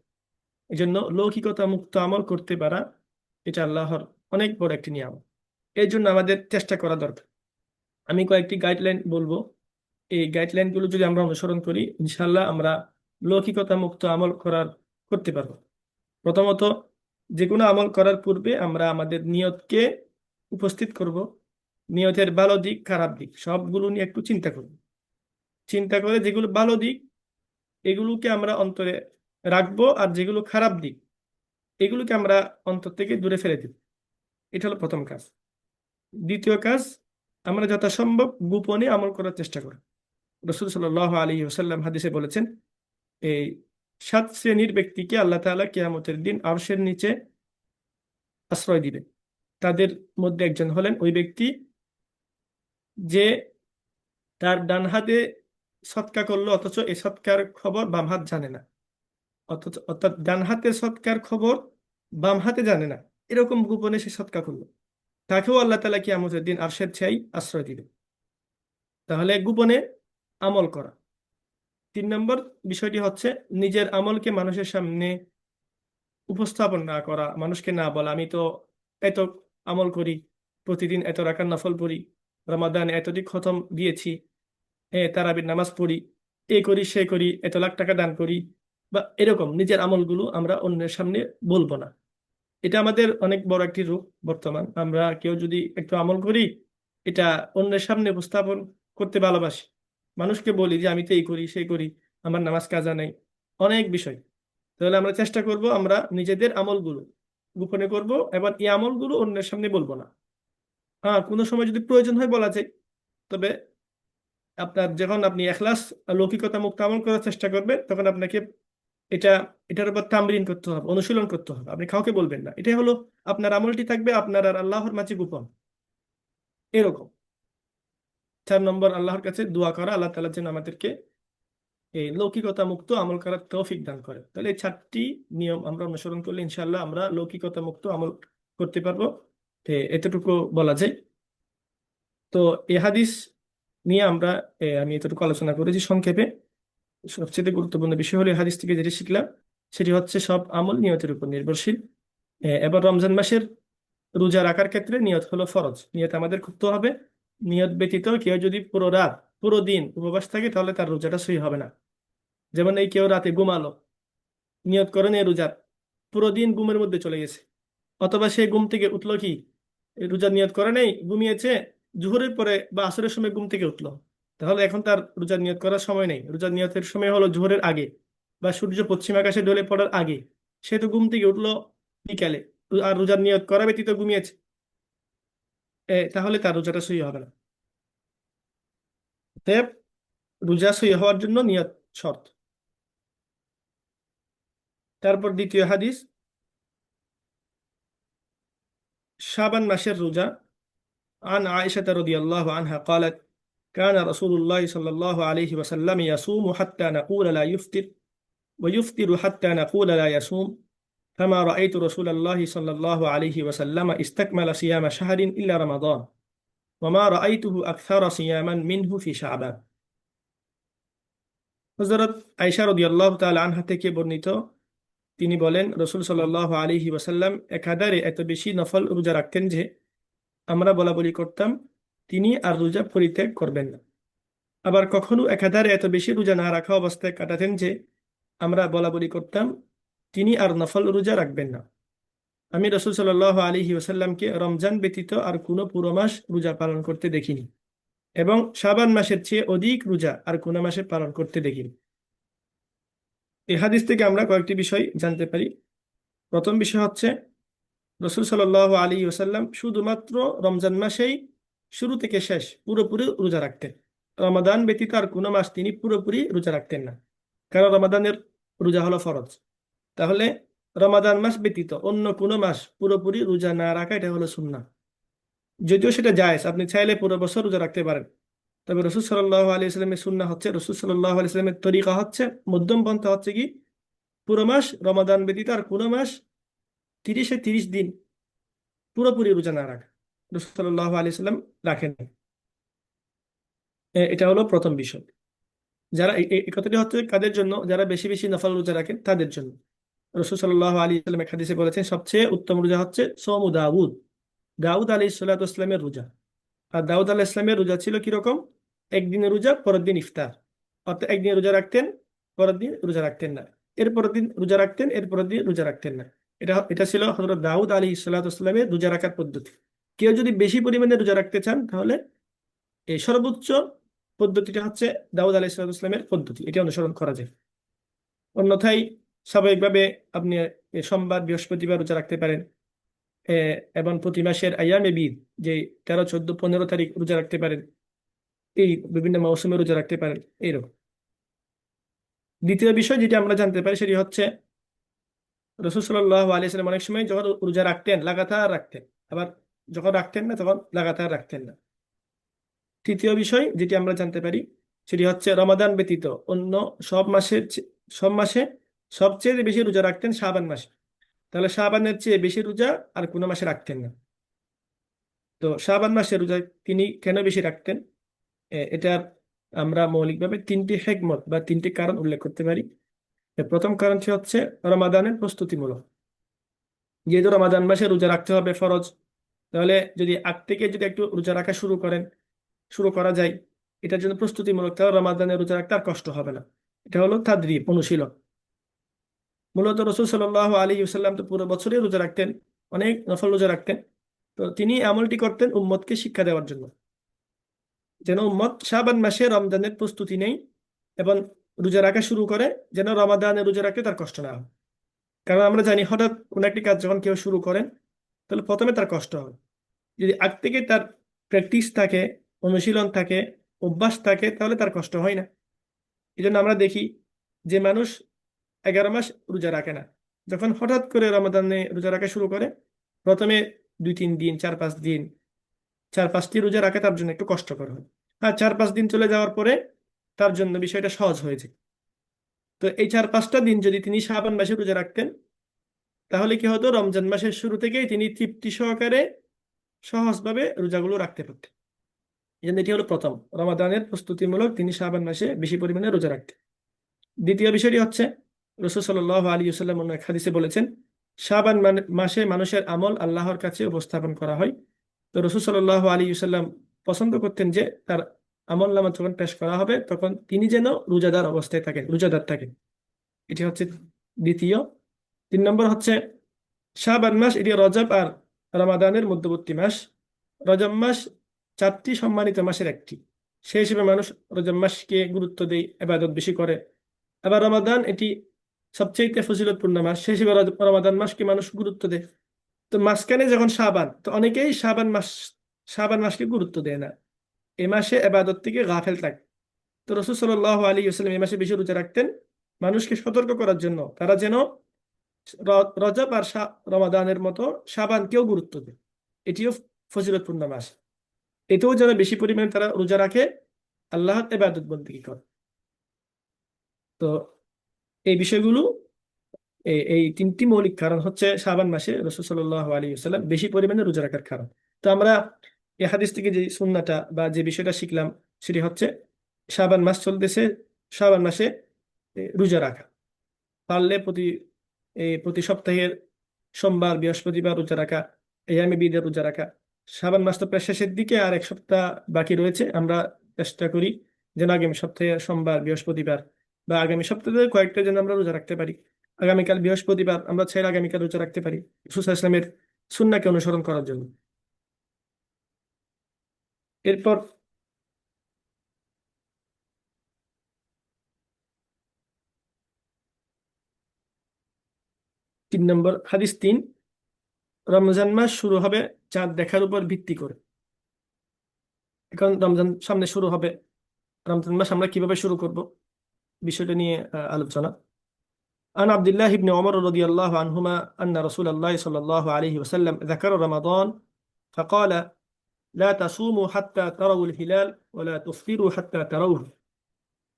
এই জন্য লৌকিকতা মুক্ত আমল করতে পারা এটা আল্লাহর অনেক বড় একটি নিয়ামত। এই জন্য আমাদের চেষ্টা করা দরকার। আমি কয়েকটি গাইডলাইন বলবো, এই গাইডলাইনগুলো যদি আমরা অনুসরণ করি, ইনশাল্লাহ আমরা লৌকিকতা মুক্ত আমল করতে পারবো। প্রথমত, যে কোনো আমল করার পূর্বে আমরা আমাদের নিয়তকে উপস্থিত করব। নিয়তের ভালো দিক খারাপ দিক সবগুলো নিয়ে একটু চিন্তা করব। চিন্তা করে যেগুলো ভালো দিক এগুলোকে আমরা অন্তরে রাখবো, আর যেগুলো খারাপ দিক এগুলোকে আমরা অন্তর থেকে দূরে ফেলে দিব। এটা হলো প্রথম কাজ। দ্বিতীয় কাজ, আমরা যথাসম্ভব গোপনে আমল করার চেষ্টা করি। রাসূল সাল্লাল্লাহু আলাইহি ওয়াসাল্লাম হাদিসে বলেছেন, এই 7 শ্রেণীর ব্যক্তিকে আল্লাহ তাআলা কিয়ামতের দিন আরশের নিচে আশ্রয় দিবে। তাদের মধ্যে একজন হলেন ওই ব্যক্তি যে তার ডান হাতে সৎকা করলো, অথচ এই সৎকার খবর বাম হাত জানে না। অর্থাৎ ডান হাতের সৎকার খবর বাম হাতে জানে না, এরকম গোপনে সে সৎকা করলো, তাকেও আল্লাহ তাআলা কিয়ামতের দিন আরশের ছায়ায় আশ্রয় দিবে। তাহলে গোপনে আমল করা। 3 নম্বর বিষয়টি হচ্ছে নিজের আমলকে মানুষের সামনে উপস্থাপন না করা, মানুষকে না বলা আমি তো এত আমল করি, প্রতিদিন এত রাকাত নফল পড়ি, রমাদানে এতটি খতম দিয়েছি, তারাবির নামাজ পড়ি, এ করি সে করি, এত লাখ টাকা দান করি, বা এরকম নিজের আমলগুলো আমরা অন্যের সামনে বলবো না। এটা আমাদের অনেক বড় একটি রূপ বর্তমান। আমরা কেউ যদি একটু আমল করি, এটা অন্যের সামনে উপস্থাপন করতে ভালোবাসি, মানুষকে বলি যে আমি তো এই করি সেই করি, আমার নামাজ কাজা নেই, অনেক বিষয়। তাহলে আমরা চেষ্টা করব আমরা নিজেদের আমলগুলো গোপনে করব, এবার এই আমলগুলো অন্যের সামনে বলবো না। হ্যাঁ, কোনো সময় যদি প্রয়োজন হয় বলা যায়, তবে আপনার যখন আপনি ইখলাস লৌকিকতা মুক্ত আমল করার চেষ্টা করবেন, তখন আপনাকে এটা এটার উপর তামরিন করতে হবে, অনুশীলন করতে হবে। আপনি কাউকে বলবেন না, এটাই হলো আপনার আমলটি থাকবে আপনার আর আল্লাহর মাঝে গোপন, এরকম। 4 নম্বর, আল্লাহর কাছে দোয়া করা, আল্লাহ তাআলা যেন আমাদেরকে এই লৌকিকতা মুক্ত আমল করার তৌফিক দান করে। তাহলে এই 4টি নিয়ম আমরা অনুসরণ করলে ইনশাআল্লাহ আমরা লৌকিকতা মুক্ত আমল করতে পারবো। এতটুকু বলা যায়। তো এই হাদিস নিয়ে আমি এতটুকু আলোচনা করেছি সংক্ষেপে। সবচেয়ে গুরুত্বপূর্ণ বিষয় হলো এই হাদিস থেকে যেটি শিখলাম, সেটি হচ্ছে সব আমল নিয়তের উপর নির্ভরশীল। এবার রমজান মাসের রোজা রাখার ক্ষেত্রে নিয়ত হলো ফরজ, নিয়ত আমাদের করতে হবে। নিয়ত ব্যতীত কেউ যদি পুরো রাত পুরো দিন উপবাস থাকে, তাহলে তার রোজাটা সহি হবে না। যেমন এই কেউ রাতে ঘুমালো, নিয়ত করেন এই রোজার, পুরো দিন ঘুমের মধ্যে চলে গেছে, অথবা সে ঘুম থেকে উঠলো কি, এই রোজার নিয়ত করে নেই, ঘুমিয়েছে, জোহরের পরে বা আসরের সময় ঘুম থেকে উঠলো, তাহলে এখন তার রোজার নিয়ত করার সময় নেই। রোজার নিয়তের সময় হলো জোহরের আগে বা সূর্য পশ্চিম আকাশে ঢলে পড়ার আগে। সে তো ঘুম থেকে উঠলো বিকালে, আর রোজার নিয়ত করা ব্যতীত ঘুমিয়েছে, তাহলে তার রোজাটা সহি হবে না। অতএব রোজা সহি হওয়ার জন্য নিয়ত শর্ত। তারপর দ্বিতীয় হাদিস, শাবান মাসের রোজা। عن عائشة رضي الله عنها قالت كان رسول الله صلى الله عليه وسلم يصوم حتى نقول لا يفطر ويفطر حتى نقول لا يصوم فما رأيت رسول الله صلى الله عليه وسلم استكمل صيام شهر إلا رمضان وما رأيته أكثر صياما منه في شعبان। হযরত আয়েশা রাদিয়াল্লাহু তাআলা আনহা থেকে বর্ণিত, তিনি বলেন রাসূল সাল্লাল্লাহু আলাইহি ওয়াসাল্লাম একাধারে এত বেশি নফল রোজা রাখতেন যে আমরা বলা বলি করতাম তিনি আর রোজা পরিত্যাগ করবেন না। আবার কখনো একাধারে এত বেশি রোজা না রাখা অবস্থায় কাটাতেন যে আমরা বলা বলি করতাম তিনি আর নফল রোজা রাখবেন না। আমি রাসূল সাল্লাল্লাহু আলাইহি ওয়াসাল্লামকে রমজান ব্যতীত আর কোনো পুরো মাস রোজা পালন করতে দেখিনি, এবং শাবান মাসের চেয়ে অধিক রোজা আর কোনো মাসে পালন করতে দেখিনি। এই হাদিস থেকে আমরা কয়েকটি বিষয় জানতে পারি। প্রথম বিষয় হচ্ছে রাসূল সাল্লাল্লাহু আলাইহি ওয়াসাল্লাম শুধুমাত্র রমজান মাসেই শুরু থেকে শেষ পুরোপুরি রোজা রাখতেন। রমাদান ব্যতীত আর কোনো মাস তিনি পুরোপুরি রোজা রাখতেন না, কারণ রমাদানের রোজা হলো ফরজ। তাহলে রমাদান মাস ব্যতীত অন্য কোনো মাস পুরোপুরি রোজা না রাখা, এটা হলো সুন্নাহ। যদিও সেটা জায়েজ, আপনি চাইলে পুরো বছর রোজা রাখতে পারেন। তবে রসুল সাল্লাল্লাহু আলাইহি ওয়াসাল্লামের সুন্নাহ হচ্ছে, রসুল সাল্লাল্লাহু আলাইহি ওয়াসাল্লামের তরিকা হচ্ছে, মধ্যম পন্থা হচ্ছে কি, পুরো মাস রমাদান ব্যতীত আর কোনো মাস 30 দিন পুরোপুরি রোজা না রাখা। রসুল সাল্লাল্লাহু আলাইহি ওয়াসাল্লাম রাখেন। এটা হলো প্রথম বিষয়। যারা এই কথাটি হচ্ছে কাদের জন্য? যারা বেশি বেশি নফল রোজা রাখেন তাদের জন্য। রসুল সাল্লাল্লাহু আলাইহি ওয়াসাল্লাম এক হাদিসে বলেছেন, সবচেয়ে উত্তম রোজা হচ্ছে সওমু দাউদ, দাউদ আলাইহিস সালাতু ওয়াস সালামের রোজা। আর দাউদ আলাইহিস সালামের রোজা ছিল কিরকম? একদিনের রোজা, পরের দিন ইফতার। অর্থাৎ একদিন রোজা রাখতেন, পরের দিন রোজা রাখতেন না, এর পরের দিন রোজা রাখতেন, এর পরের দিন রোজা রাখতেন না। এটা ছিল হযরত দাউদ আলাইহিস সালাতু ওয়াস সালামের রোজা রাখার পদ্ধতি। কেউ যদি বেশি পরিমাণে রোজা রাখতে চান, তাহলে এই সর্বোচ্চ পদ্ধতিটা হচ্ছে দাউদ আলাইহিস সালাতু ওয়াস সালামের পদ্ধতি, এটি অনুসরণ করা যায়। অন্যথায় স্বাভাবিকভাবে আপনি সোমবার বৃহস্পতিবার রোজা রাখতে পারেন, এবং প্রতি মাসের আইয়ামে বীর, যে 13, 14, 15 তারিখ রোজা রাখতে পারেন, এই বিভিন্ন মৌসুমে রোজা রাখতে পারেন, এইরকম। দ্বিতীয় বিষয় যেটি আমরা জানতে পারি সেটি হচ্ছে, রসুল সাল্লাল্লাহু আলাইহি ওয়াসাল্লাম অনেক সময় যখন রোজা রাখতেন লাগাতার রাখতেন, আবার যখন রাখতেন না তখন লাগাতার রাখতেন না। তৃতীয় বিষয় যেটি আমরা জানতে পারি সেটি হচ্ছে, রমাদান ব্যতীত অন্য সব মাসের সব মাসে সবচেয়ে বেশি রোজা রাখতেন শাবান মাসে। তাহলে শাবানের চেয়ে বেশি রোজা আর কোনো মাসে রাখতেন না। তো শাবান মাসে রোজা তিনি কেন বেশি রাখতেন? এটার আমরা মৌলিকভাবে 3টি হিকমত বা 3টি কারণ উল্লেখ করতে পারি। প্রথম কারণটি হচ্ছে রমাদানের প্রস্তুতিমূলক। যেহেতু রমাদান মাসে রোজা রাখতে হবে ফরজ, তাহলে যদি আগ থেকে যদি একটু রোজা রাখা শুরু করা যায় এটার জন্য প্রস্তুতিমূলক, তাহলে রমাদানের রোজা রাখতে আর কষ্ট হবে না। এটা হলো তাদরিব, অনুশীলন। মূলত রসুল সাল্লাল্লাহু আলাইহি ওয়াসাল্লাম তো পুরো বছরই রোজা রাখতেন, অনেক নফল রোজা রাখতেন। তো তিনি আমলটি করতেন উম্মতকে শিক্ষা দেওয়ার জন্য, যেন উম্মত শাবান মাসে রমজানের প্রস্তুতি নেই এবং রোজা রাখা শুরু করে, যেন রমাদানে রোজা রাখতে তার কষ্ট না হয়। কারণ আমরা জানি হঠাৎ কোনো একটি কাজ যখন কেউ শুরু করেন, তাহলে প্রথমে তার কষ্ট হয়। যদি আগ থেকে তার প্র্যাকটিস থাকে, অনুশীলন থাকে, অভ্যাস থাকে, তাহলে তার কষ্ট হয় না। এই জন্য আমরা দেখি যে মানুষ 11 মাস রোজা রাখে না, যখন হঠাৎ করে রমাদানে রোজা রাখা শুরু করে, প্রথমে 2-3 দিন, 4-5 দিন, 4-5টি রোজা রাখে তার জন্য একটু কষ্টকর হয়। আর 4-5 দিন চলে যাওয়ার পরে তার জন্য বিষয়টা সহজ হয়েছে। তো এই 4-5টা দিন যদি তিনি শাবান মাসে রোজা রাখতেন, তাহলে কি হতো? রমজান মাসের শুরু থেকেই তিনি তৃপ্তি সহকারে সহজভাবে রোজাগুলো রাখতে পারতেন। এই জন্য এটি হলো প্রথম, রমাদানের প্রস্তুতিমূলক তিনি শাবান মাসে বেশি পরিমাণে রোজা রাখতেন। দ্বিতীয় বিষয়টি হচ্ছে, রাসূল সাল্লাল্লাহু আলাইহি ওয়াসাল্লাম অন্য এক হাদিসে বলেছেন, শাবান মাসে মানুষের আমল আল্লাহর কাছে উপস্থাপন করা হয়। তো রাসূল সাল্লাল্লাহু আলাইহি ওয়াসাল্লাম পছন্দ করতেন যে তার আমল নামা যখন পেশ করা হবে তখন তিনি যেন রোজাদার অবস্থায় থাকেন, রোজাদার থাকেন। এটি হচ্ছে দ্বিতীয়। 3 নম্বর হচ্ছে, শাবান মাস এটি রজব আর রমাদানের মধ্যবর্তী মাস। রজব মাস 4টি সম্মানিত মাসের একটি, সেই হিসেবে মানুষ রজব মাসকে গুরুত্ব দেয়, ইবাদত বেশি করে। আবার রমাদান এটি সবচেয়ে ফজিলতপূর্ণ মাস, সেই হিসেবে রমাদান মাসকে মানুষ গুরুত্ব দেয়। তো মাঝখানে যখন শাবান, তো অনেকেই শাবান মাসকে গুরুত্ব দেয় না, এই মাসে ইবাদত থেকে গাফেল থাকে। তো রাসূল সাল্লাল্লাহু আলাইহি ওয়াসাল্লাম এই মাসে বেশি রোজা রাখতেন মানুষকে সতর্ক করার জন্য, তারা যেন রজব আর রমাদানের মতো শাবানকেও গুরুত্ব দেয়, এটিও ফজিলতপূর্ণ মাস, এতেও যেন বেশি পরিমাণে তারা রোজা রাখে, আল্লাহর ইবাদত বন্দেগী করে। তো এই বিষয়গুলো, এই 3টি মৌলিক কারণ হচ্ছে শাবান মাসে রাসূল সাল্লাল্লাহু আলাইহি ওয়াসাল্লাম বেশি পরিমাণে রোজা রাখার কারণ। তো আমরা এই হাদিস থেকে যে সুন্নাহটা বা যে বিষয়টা শিখলাম সেটি হচ্ছে, শাবান মাস চলতেছে, শাবান মাসে রোজা রাখা, পারলে প্রতি সপ্তাহের সোমবার বৃহস্পতিবার রোজা রাখা, আইয়ামে বীদের রোজা রাখা। শাবান মাস তো প্রায় শেষের দিকে, আর 1 সপ্তাহ বাকি রয়েছে। আমরা চেষ্টা করি যেন আগামী সপ্তাহে সোমবার বৃহস্পতিবার বা আগামী সপ্তাহে কয়েকটা যেন আমরা রোজা রাখতে পারি। আগামীকাল বৃহস্পতিবার, আমরা চাইলে আগামীকাল রোজা রাখতে পারি, রাসূল সাল্লাল্লাহু আলাইহি ওয়াসাল্লামের সুন্নাহকে অনুসরণ করার জন্য। এরপর 3 নম্বর, হাদিস 3, রমজান মাস শুরু হবে চাঁদ দেখার উপর ভিত্তি করে। এখন রমজান সামনে শুরু হবে, রমজান মাস আমরা কিভাবে শুরু করব বিষয়টা নিয়ে আলোচনা। عن عبد الله بن عمر رضي الله عنهما أن رسول الله صلى الله عليه وسلم ذكر رمضان فقال لا تصوموا حتى تروا الهلال ولا تفطروا حتى تروه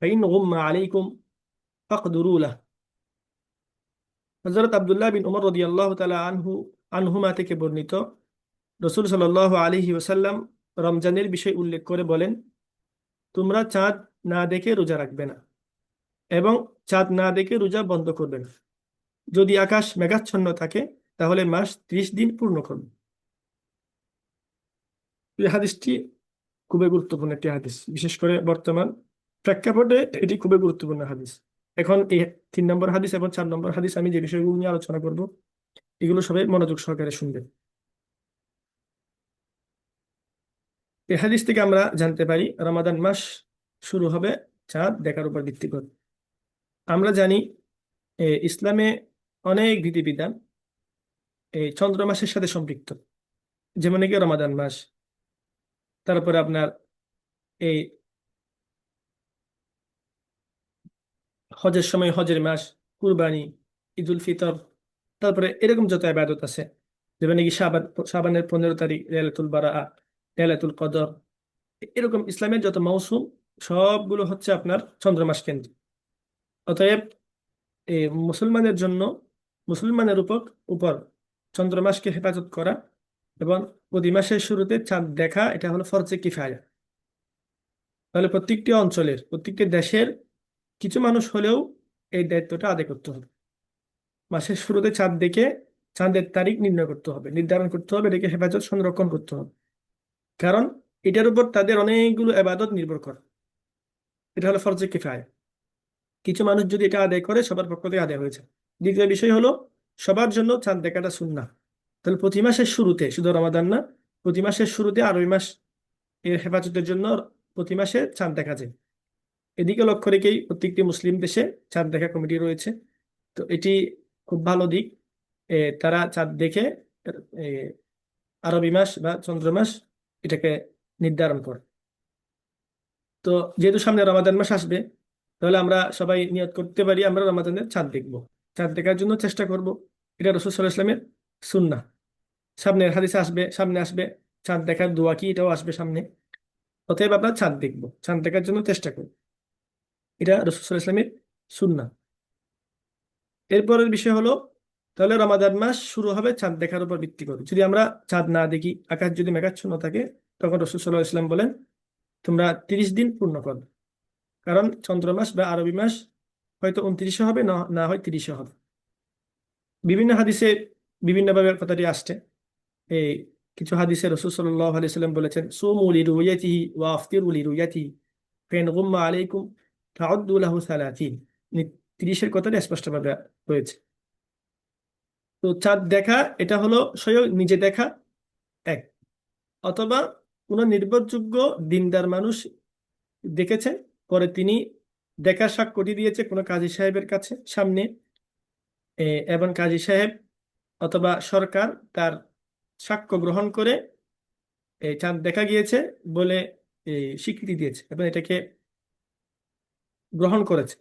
فإن غم عليكم فاقدروا له। হযরত আব্দুল্লাহ বিন উমর রাদিয়াল্লাহু তাআলা আনহুমা থেকে বর্ণিত, রাসূল সাল্লাল্লাহু আলাইহি ওয়াসাল্লাম রমজানের বিষয় উল্লেখ করে বলেন, তোমরা চাঁদ না দেখে রোজা রাখবে না এবং চাঁদ না দেখে রোজা বন্ধ করবে না। যদি আকাশ মেঘাচ্ছন্ন থাকে তাহলে মাস 30 দিন পূর্ণ করবে। এই হাদিসটি খুবই গুরুত্বপূর্ণ একটি হাদিস, বিশেষ করে বর্তমান প্রেক্ষাপটে এটি খুবই গুরুত্বপূর্ণ হাদিস। এখন এই 3 নম্বর হাদিস এবং 4 নম্বর হাদিস আমি যে বিষয়গুলো নিয়ে আলোচনা করব এগুলো সবাই মনোযোগ সহকারে শুনবেন। এই হাদিস থেকে আমরা জানতে পারি রমাদান মাস শুরু হবে চাঁদ দেখার উপর ভিত্তি করে। আমরা জানি ইসলামে অনেক বিধিবিধান এই চন্দ্র মাসের সাথে সম্পৃক্ত, যেমন কি রমাদান মাস, তারপরে আপনার এই হজের সময় হজের মাস, কুরবানি, ঈদুল ফিতর, তারপরে এরকম যত ইবাদত আছে, যেমন কি শাবানের 15 তারিখ লাইলাতুল বারাআ, লাইলাতুল কদর, এরকম ইসলামের যত মৌসুম সবগুলো হচ্ছে আপনার চন্দ্রমাস কেন্দ্রিক। অতএব এই মুসলমানের জন্য, মুসলমানের উপর চন্দ্রমাসকে হেফাজত করা এবং প্রতি মাসের শুরুতে চাঁদ দেখা, এটা হলো ফরজে কিফায়া। তাহলে প্রত্যেকটি অঞ্চলের, প্রত্যেকটি দেশের কিছু মানুষ হলেও এই দায়িত্বটা আদায় করতে হবে। মাসের শুরুতে চাঁদ দেখে চাঁদের তারিখ নির্ণয় করতে হবে, নির্ধারণ করতে হবে, এটাকে হেফাজত সংরক্ষণ করতে হবে, কারণ এটার উপর তাদের অনেকগুলো ইবাদত নির্ভর করে। এটা হলো ফরজে কিফায়া। কিছু মানুষ যদি এটা আদায় করে সবার পক্ষ থেকে আদায় হয়েছে। দ্বিতীয় বিষয় হলো সবার জন্য চাঁদ দেখাটা সুন্নাহ। তাহলে প্রতি মাসের শুরুতে, শুধু রমাদান না, প্রতি মাসের শুরুতে আরবি মাস এর হেফাজতের জন্য প্রতি মাসে চাঁদ দেখা যায়। এদিকে লক্ষ্য রেখেই প্রত্যেকটি মুসলিম দেশে চাঁদ দেখা কমিটি রয়েছে। তো এটি খুব ভালো দিক। তারা চাঁদ দেখে এ, আরবি মাস বা চন্দ্র মাস এটাকে নির্ধারণ করে। তো যেহেতু সামনে রমাদান মাস আসবে, তাহলে আমরা সবাই নিয়ত করতে পারি আমরা রমাদানের চাঁদ দেখব, চাঁদ দেখার জন্য চেষ্টা করব। এটা রাসূল সাল্লাল্লাহু আলাইহি ওয়াসাল্লামের সুন্নাহ। সামনের হাদিসে আসবে, সামনে আসবে চাঁদ দেখার দোয়া কি, এটাও আসবে সামনে। অতএব আমরা চাঁদ দেখব, চাঁদ দেখার জন্য চেষ্টা করব, এটা রাসূল সাল্লাল্লাহু আলাইহি ওয়াসাল্লামের সুন্নাহ। এরপরের বিষয় হলো, তাহলে রমাদান মাস শুরু হবে চাঁদ দেখার উপর ভিত্তি করে। যদি আমরা চাঁদ না দেখি, আকাশ যদি মেঘাচ্ছন্ন থাকে, তখন রাসূল সাল্লাল্লাহু আলাইহি ওয়াসাল্লাম বলেন তোমরা 30 দিন পূর্ণ করবে, কারণ চন্দ্র মাস বা আরবি মাস হয়তো 29 হবে, না না হয় 30 হবে। বিভিন্ন হাদিসে বিভিন্নভাবে কথাটি আসছে। এই কিছু হাদিসে রাসূল সাল্লাল্লাহু আলাইহি ওয়াসাল্লাম বলেছেন সুমু লিরুয়াতিহি ওয়া আফতিরু লিরুয়াতিহি ফাইন গুম্মা আলাইকুম ফাউদ্দু লাহু 30। 30-এর কথাটি স্পষ্টভাবে রয়েছে। তো চাঁদ দেখা এটা হলো স্বয়ং নিজে দেখা এক, অথবা কোনো নির্ভরযোগ্য দিনদার মানুষ দেখেছে, পরে তিনি দেখার সাক্ষ্যটি দিয়েছে কোনো কাজী সাহেবের কাছে সামনে, এবং কাজী সাহেব অথবা সরকার তার সাক্ষ্য গ্রহণ করে এই চাঁদ দেখা গিয়েছে বলে স্বীকৃতি দিয়েছে এবং এটাকে গ্রহণ করেছে।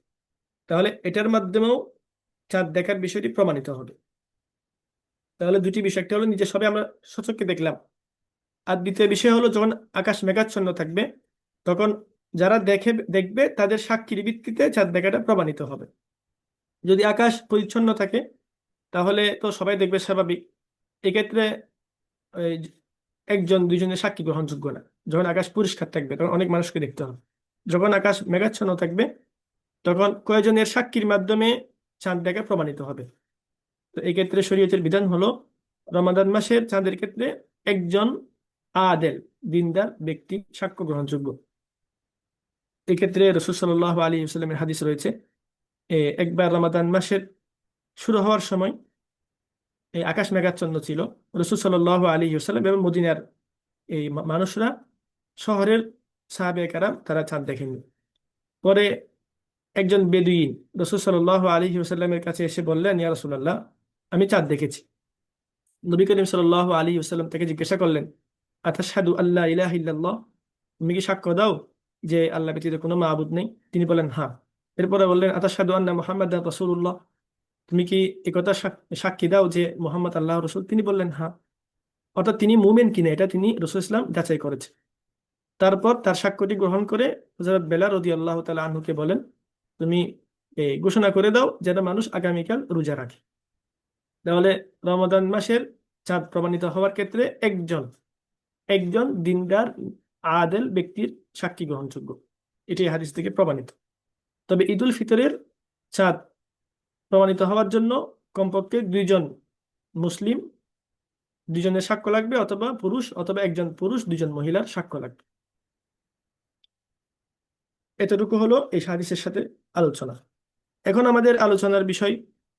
তাহলে এটার মাধ্যমেও চাঁদ দেখার বিষয়টি প্রমাণিত হবে। তাহলে দুটি বিষয়, একটা হলো নিজে সবে আমরা সচক্ষে দেখলাম, আর দ্বিতীয় বিষয় হলো যখন আকাশ মেঘাচ্ছন্ন থাকবে তখন যারা দেখবে তাদের সাক্ষীর ভিত্তিতে চাঁদ দেখাটা প্রমাণিত হবে। যদি আকাশ পরিচ্ছন্ন থাকে তাহলে তো সবাই দেখবে স্বাভাবিক, এক্ষেত্রে ওই একজন দুইজনের সাক্ষী গ্রহণযোগ্য না। যখন আকাশ পরিষ্কার থাকবে তখন অনেক মানুষকে দেখতে হবে। যখন আকাশ মেঘাচ্ছন্ন থাকবে তখন কয়েকজনের সাক্ষীর মাধ্যমে চাঁদ দেখা প্রমাণিত হবে। তো এই ক্ষেত্রে শরীয়তের বিধান হলো রমাদান মাসের চাঁদের ক্ষেত্রে একজন আদেল দিনদার ব্যক্তি সাক্ষ্য গ্রহণযোগ্য। এক্ষেত্রে রাসূল সাল্লাল্লাহু আলাইহি ওয়াসাল্লামের হাদিস রয়েছে, একবার রমাদান মাসের শুরু হওয়ার সময় এই আকাশ মেঘাচ্ছন্ন ছিল, রাসূল সাল্লাল্লাহু আলাইহি ওয়াসাল্লাম এবং মদিনার এই মানুষরা, শহরের সাহাবে কেরাম তারা চাঁদ দেখেননি। পরে একজন বেদুইন রাসূল সাল্লাল্লাহু আলাইহি ওয়াসাল্লামের কাছে এসে বললেন, ইয়া রাসূলুল্লাহ, আমি চাঁদ দেখেছি। নবী করিম সাল্লাল্লাহু আলাইহি ওয়াসাল্লাম তাকে জিজ্ঞাসা করলেন, আতাশহাদু আল্লা ইলাহা ইল্লাল্লাহ, তুমি কি সাক্ষ্য দাও যে আল্লাহ ব্যতীত কোনো মাবুদ নেই? তিনি বলেন হ্যাঁ। এরপরে বললেন, আতাশহাদু আন্না মুহাম্মাদান রাসূলুল্লাহ, তুমি কি একথা সাক্ষী দাও যে মোহাম্মদ আল্লাহ রসুল? তিনি বললেন হ্যাঁ। অর্থাৎ তিনি মুমিন কিনা এটা তিনি রসুল ইসলাম যাচাই করেছে। তারপর তার সাক্ষ্যটি গ্রহণ করে হযরত বেলাল রাদিয়াল্লাহু তাআলা আনহুকে বলেন, তুমি ঘোষণা করে দাও যেন মানুষ আগামীকাল রোজা রাখে। তাহলে রমাদান মাসের চাঁদ প্রমাণিত হওয়ার ক্ষেত্রে একজন একজন দিনদার আদেল ব্যক্তির সাক্ষী গ্রহণযোগ্য, এটি হাদিস থেকে প্রমাণিত। তবে ঈদুল ফিতরের চাঁদ প্রমাণিত হওয়ার জন্য কমপক্ষে মুসলিম দুজনের সাক্ষ্য লাগবে, অথবা একজন পুরুষ দুজন মহিলার সাক্ষ্য লাগবে। এতটুকু হলো এই হাদিসের সাথে আলোচনা। এখন আমাদের আলোচনার বিষয়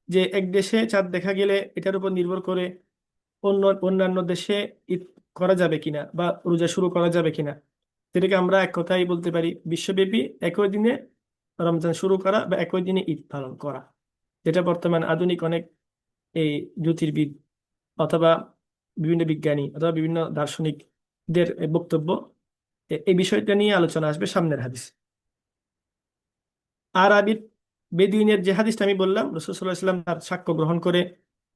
যে এক দেশে চাঁদ দেখা গেলে এটার উপর নির্ভর করে অন্যান্য দেশে ঈদ করা যাবে কিনা বা রোজা শুরু করা যাবে কিনা। সেটাকে আমরা এক কথাই বলতে পারি বিশ্বব্যাপী একই দিনে রমজান শুরু করা বা একই দিনে ঈদ পালন করা, যেটা বর্তমান আধুনিক অনেক এই জ্যোতির্বিদ অথবা বিভিন্ন বিজ্ঞানী অথবা বিভিন্ন দার্শনিকদের বক্তব্য। এই বিষয়টা নিয়ে আলোচনা আসবে সামনের হাদিস। আরবির বেদুইনের যে হাদিসটা আমি বললাম, রাসূল সাল্লাল্লাহু আলাইহি ওয়াসাল্লাম তার সাক্ষ্য গ্রহণ করে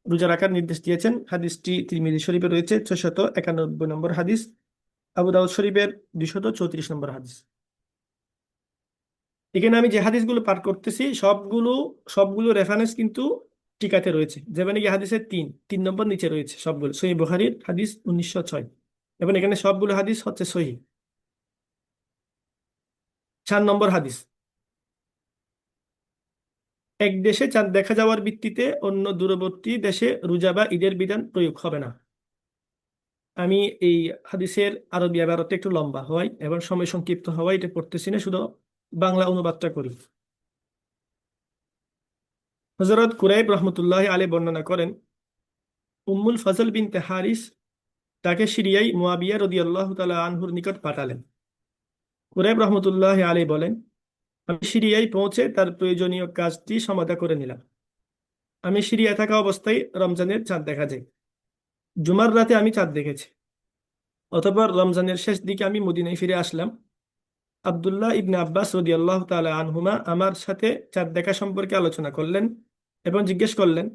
রোজা রাখার নির্দেশ দিয়েছেন। হাদিসটি তিরমিজি শরীফে রয়েছে 691 নম্বর হাদিস, আবু দাউদ শরীফের 234 নম্বর হাদিস। এখানে আমি যে হাদিসগুলো পাঠ করতেছি সবগুলো সবগুলো রেফারেন্স কিন্তু টিকাতে রয়েছে, যেমন এই হাদিসের তিন নম্বর নিচে রয়েছে সবগুলো। সহিহ বুখারীর হাদিস 1906, এবং এখানে সবগুলো হাদিস হচ্ছে সহিহ। 4 নম্বর হাদিস, এক দেশে চাঁদ দেখা যাওয়ার ভিত্তিতে অন্য দূরবর্তী দেশে রোজা বা ঈদের বিধান প্রয়োগ হবে না। আমি এই হাদিসের আরবি ইবারতটা একটু লম্বা হওয়ায় এবং সময় সংক্ষিপ্ত হওয়ায় এটা পড়তেছি না, শুধু বাংলা অনুবাদটা করি। হযরত কুরাইব রহমতুল্লাহ আলাইহি বর্ণনা করেন, উম্মুল ফজল বিনতে হারিস তাকে সিরিয়ায় মুয়াবিয়া রাদিয়াল্লাহু তাআলা আনহুর নিকট পাঠালেন। কুরাইব রহমতুল্লাহ আলাইহি বলেন, আমি সিরিয়ায় পৌঁছে তার প্রয়োজনীয় কাজটি সমাধা করে নিলাম। আমি সিরিয়ায় থাকা অবস্থায় রমজানের চাঁদ দেখা যায়। জুমার রাতে আমি চাঁদ দেখেছি। অতঃপর রমজানের শেষ দিকে আমি মদিনায় ফিরে আসলাম। আব্দুল্লাহ ইবনে আব্বাস রাদিয়াল্লাহু তাআলা আনহুমা আমার সাথে চাঁদ দেখা সম্পর্কে আলোচনা করলেন এবং জিজ্ঞেস করলেন,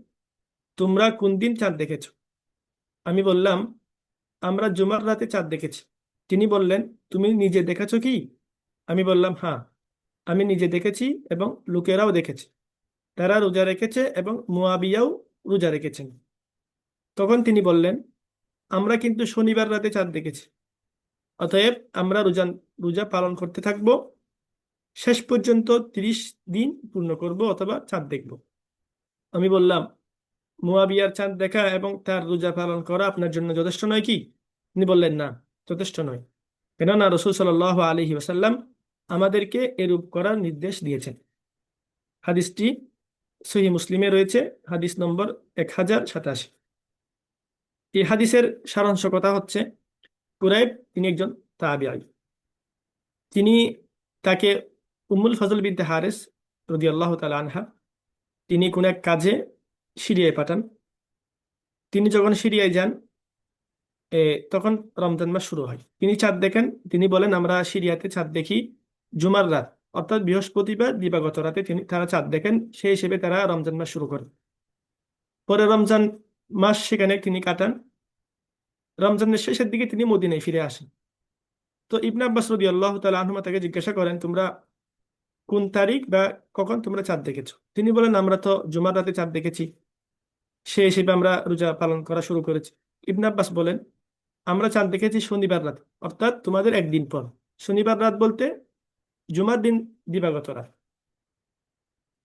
তোমরা কোন দিন চাঁদ দেখেছো? আমি বললাম, আমরা জুমার রাতে চাঁদ দেখেছি। তিনি বললেন, তুমি নিজে দেখেছো কি? আমি বললাম, হ্যাঁ, আমি নিজে দেখেছি এবং লোকেরাও দেখেছে। তারা রোজা রেখেছে এবং মুয়াবিয়াও রোজা রেখেছেন। তখন তিনি বললেন, আমরা কিন্তু শনিবার রাতে চাঁদ দেখেছি। অতএব আমরা রোজা রোজা পালন করতে থাকব, শেষ পর্যন্ত 30 দিন পূর্ণ করব অথবা চাঁদ দেখব। আমি বললাম, মুয়াবিয়ার চাঁদ দেখা এবং তার রোজা পালন করা আপনার জন্য যথেষ্ট নয় কি? তিনি বললেন, না, যথেষ্ট নয়, কেননা রাসূল সাল্লাল্লাহু আলাইহি ওয়াসাল্লাম আমাদেরকে এরূপ করার নির্দেশ দিয়েছেন। হাদিসটি সহিহ মুসলিমে রয়েছে, হাদিস নম্বর 1087। এই হাদিসের সারাংশ কথা হচ্ছে, কুরাইব তিনি একজন তাবিঈ। তিনি তাকে উম্মুল ফজল বিনতে হারিস রাদিয়াল্লাহু তাআলা আনহা তিনি কোন এক কাজে সিরিয়ায় পাঠান। তিনি যখন সিরিয়ায় যান এ, তখন রমজান মাস শুরু হয়। তিনি চাঁদ দেখেন। তিনি বলেন, আমরা সিরিয়াতে চাঁদ দেখি জুমার রাত, অর্থাৎ বৃহস্পতিবার দিবাগত রাতে তারা চাঁদ দেখেন। সেই হিসেবে তারা রমজান মাস শুরু করেন। পরে রমজান মাস সেখানে তিনি কাটান। রমজানের শেষের দিকে তিনি মদিনায় ফিরে আসেন। তো ইবনে আব্বাস রাদিয়াল্লাহু তাআলা আনহুমা তাকে জিজ্ঞাসা করেন, তোমরা কোন তারিখ বা কখন তোমরা চাঁদ দেখেছো? তিনি বলেন, আমরা তো জুমার রাতে চাঁদ দেখেছি, সেই হিসেবে আমরা রোজা পালন করা শুরু করেছি। ইবনে আব্বাস বলেন, আমরা চাঁদ দেখেছি শনিবার রাত, অর্থাৎ তোমাদের একদিন পর। শনিবার রাত বলতে জুমার দিন দিবাগত রাত।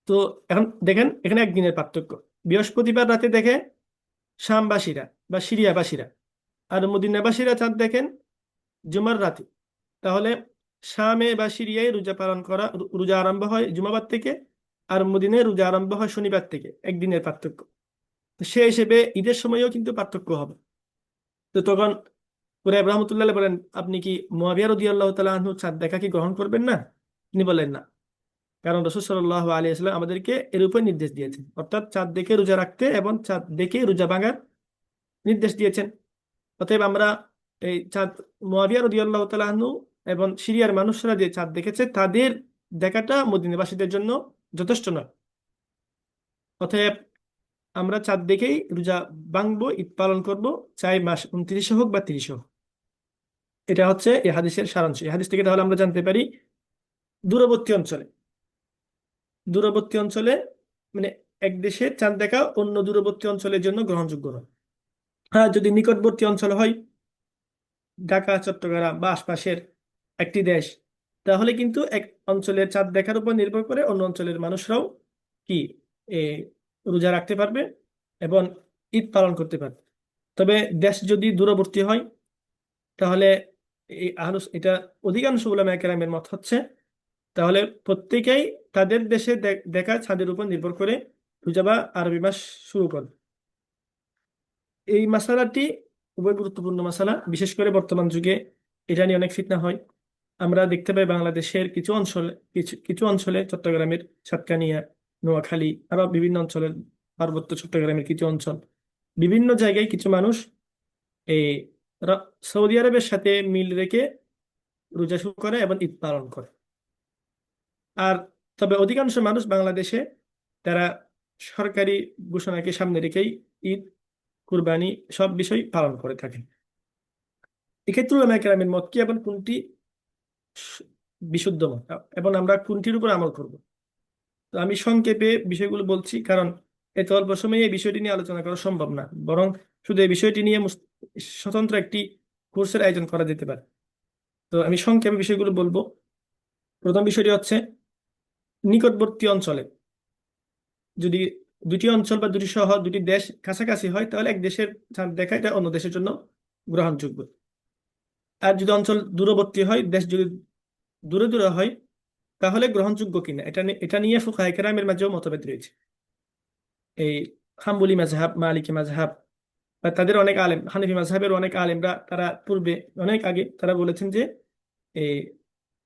তো এখন দেখেন এখানে একদিনের পার্থক্য। বৃহস্পতিবার রাতে দেখে শামবাসীরা বা সিরিয়াবাসীরা, আর মদিনাবাসীরা চাঁদ দেখেন জুমার রাতে। তাহলে শামে বা সিরিয়ায় রোজা পালন করা রোজা আরম্ভ হয় জুমাবার থেকে, আর মদিনায় রোজা আরম্ভ হয় শনিবার থেকে, একদিনের পার্থক্য। তো সে হিসেবে ঈদের সময়ও কিন্তু পার্থক্য হবে। তো তখন কুরাইব রাহমাতুল্লাহ বলেন, আপনি কি মুয়াবিয়া রাদিয়াল্লাহু তাআলা আনহু চাঁদ দেখা কি গ্রহণ করবেন না? তিনি বলেন, না, কারণ রাসূল সাল্লাল্লাহু আলাইহি ওয়াসাল্লাম আমাদেরকে এর উপর নির্দেশ দিয়েছেন, অর্থাৎ চাঁদ দেখে রোজা রাখতে এবং চাঁদ দেখে রোজা ভাঙার নির্দেশ দিয়েছেন। অতএব আমরা এই চাঁদ মুয়াবিয়া রাদিয়াল্লাহু তাআলা আনহু এবং সিরিয়ার মানুষরা যে চাঁদ দেখেছে তাদের দেখাটা মদিনাবাসীদের জন্য যথেষ্ট নয়। অতএব আমরা চাঁদ দেখেই রোজা ভাঙবো, ঈদ পালন করব, চাই মাস 29 হোক বা 30 হোক। এটা হচ্ছে এই হাদিসের সারাংশ। এই হাদিস থেকে তাহলে আমরা জানতে পারি দূরবর্তী অঞ্চলে দূরবর্তী অঞ্চলে মানে এক দেশে চাঁদ দেখা অন্য দূরবর্তী অঞ্চলের জন্য গ্রহণযোগ্য নয়। হ্যাঁ, যদি নিকটবর্তী অঞ্চল হয়, ঢাকা, চট্টগ্রাম বা আশপাশের একটি দেশ, তাহলে কিন্তু এক অঞ্চলের চাঁদ দেখার উপর নির্ভর করে অন্য অঞ্চলের মানুষরাও কি এ, রোজা রাখতে পারবে এবং ঈদ পালন করতে পারবে। তবে দেশ যদি দূরবর্তী হয়, তাহলে এটা অধিকাংশ উলামায়ে কেরামের মত হচ্ছে, তাহলে প্রত্যেকেই তাদের দেশে দেখা চাঁদের উপর নির্ভর করে রোজা বা আরবি মাস শুরু করবে। এই মাসালাটি খুবই গুরুত্বপূর্ণ মাসালা, বিশেষ করে বর্তমান যুগে এটা নিয়ে অনেক ফিতনা হয়। আমরা দেখতে পাই বাংলাদেশের কিছু অঞ্চলে, কিছু কিছু অঞ্চলে, চট্টগ্রামের সাতকানিয়া, নোয়াখালী, আরো বিভিন্ন অঞ্চলের, পার্বত্য চট্টগ্রামের কিছু অঞ্চল, বিভিন্ন জায়গায় কিছু মানুষ এই সৌদি আরবের সাথে মিল রেখে রোজা শুরু করে এবং ঈদ পালন করে। আর তবে অধিকাংশ মানুষ বাংলাদেশে তারা সরকারি ঘোষণাকে সামনে রেখেই ঈদ, কুরবানি সব বিষয় পালন করে থাকে। এক্ষেত্রে উলামায়ে কেরামের মত কি এবং কোনটি স- বিশুদ্ধ মত, এবং আমরা কোনটির উপর আমল করব? তো আমি সংক্ষেপে বিষয়গুলো বলছি, কারণ এত অল্প সময়ে এই বিষয়টি নিয়ে আলোচনা করা সম্ভব না, বরং শুধু এই বিষয়টি নিয়ে স্বতন্ত্র একটি কোর্সের আয়োজন করা যেতে পারে। তো আমি সংক্ষেপে বিষয়গুলো বলবো। প্রথম বিষয়টি হচ্ছে, নিকটবর্তী অঞ্চলে যদি দুটি অঞ্চল বা দুটি শহর, দুটি দেশ কাছাকাছি হয়, তাহলে এক দেশের চাঁদ দেখা এটা অন্য দেশের জন্য গ্রহণযোগ্য। আর যদি অঞ্চল দূরবর্তী হয়, দেশ যদি দূরে দূরে হয়, তাহলে গ্রহণযোগ্য কিনা এটা নিয়ে ফুকাহে কেরামের মাঝেও মতভেদ রয়েছে। এই হাম্বলি মাযহাব, মালিকি মাযহাব বা তাদের অনেক আলেম, হানাফি মাযহাবের অনেক আলেমরা, তারা পূর্বে অনেক আগে তারা বলেছেন যে এই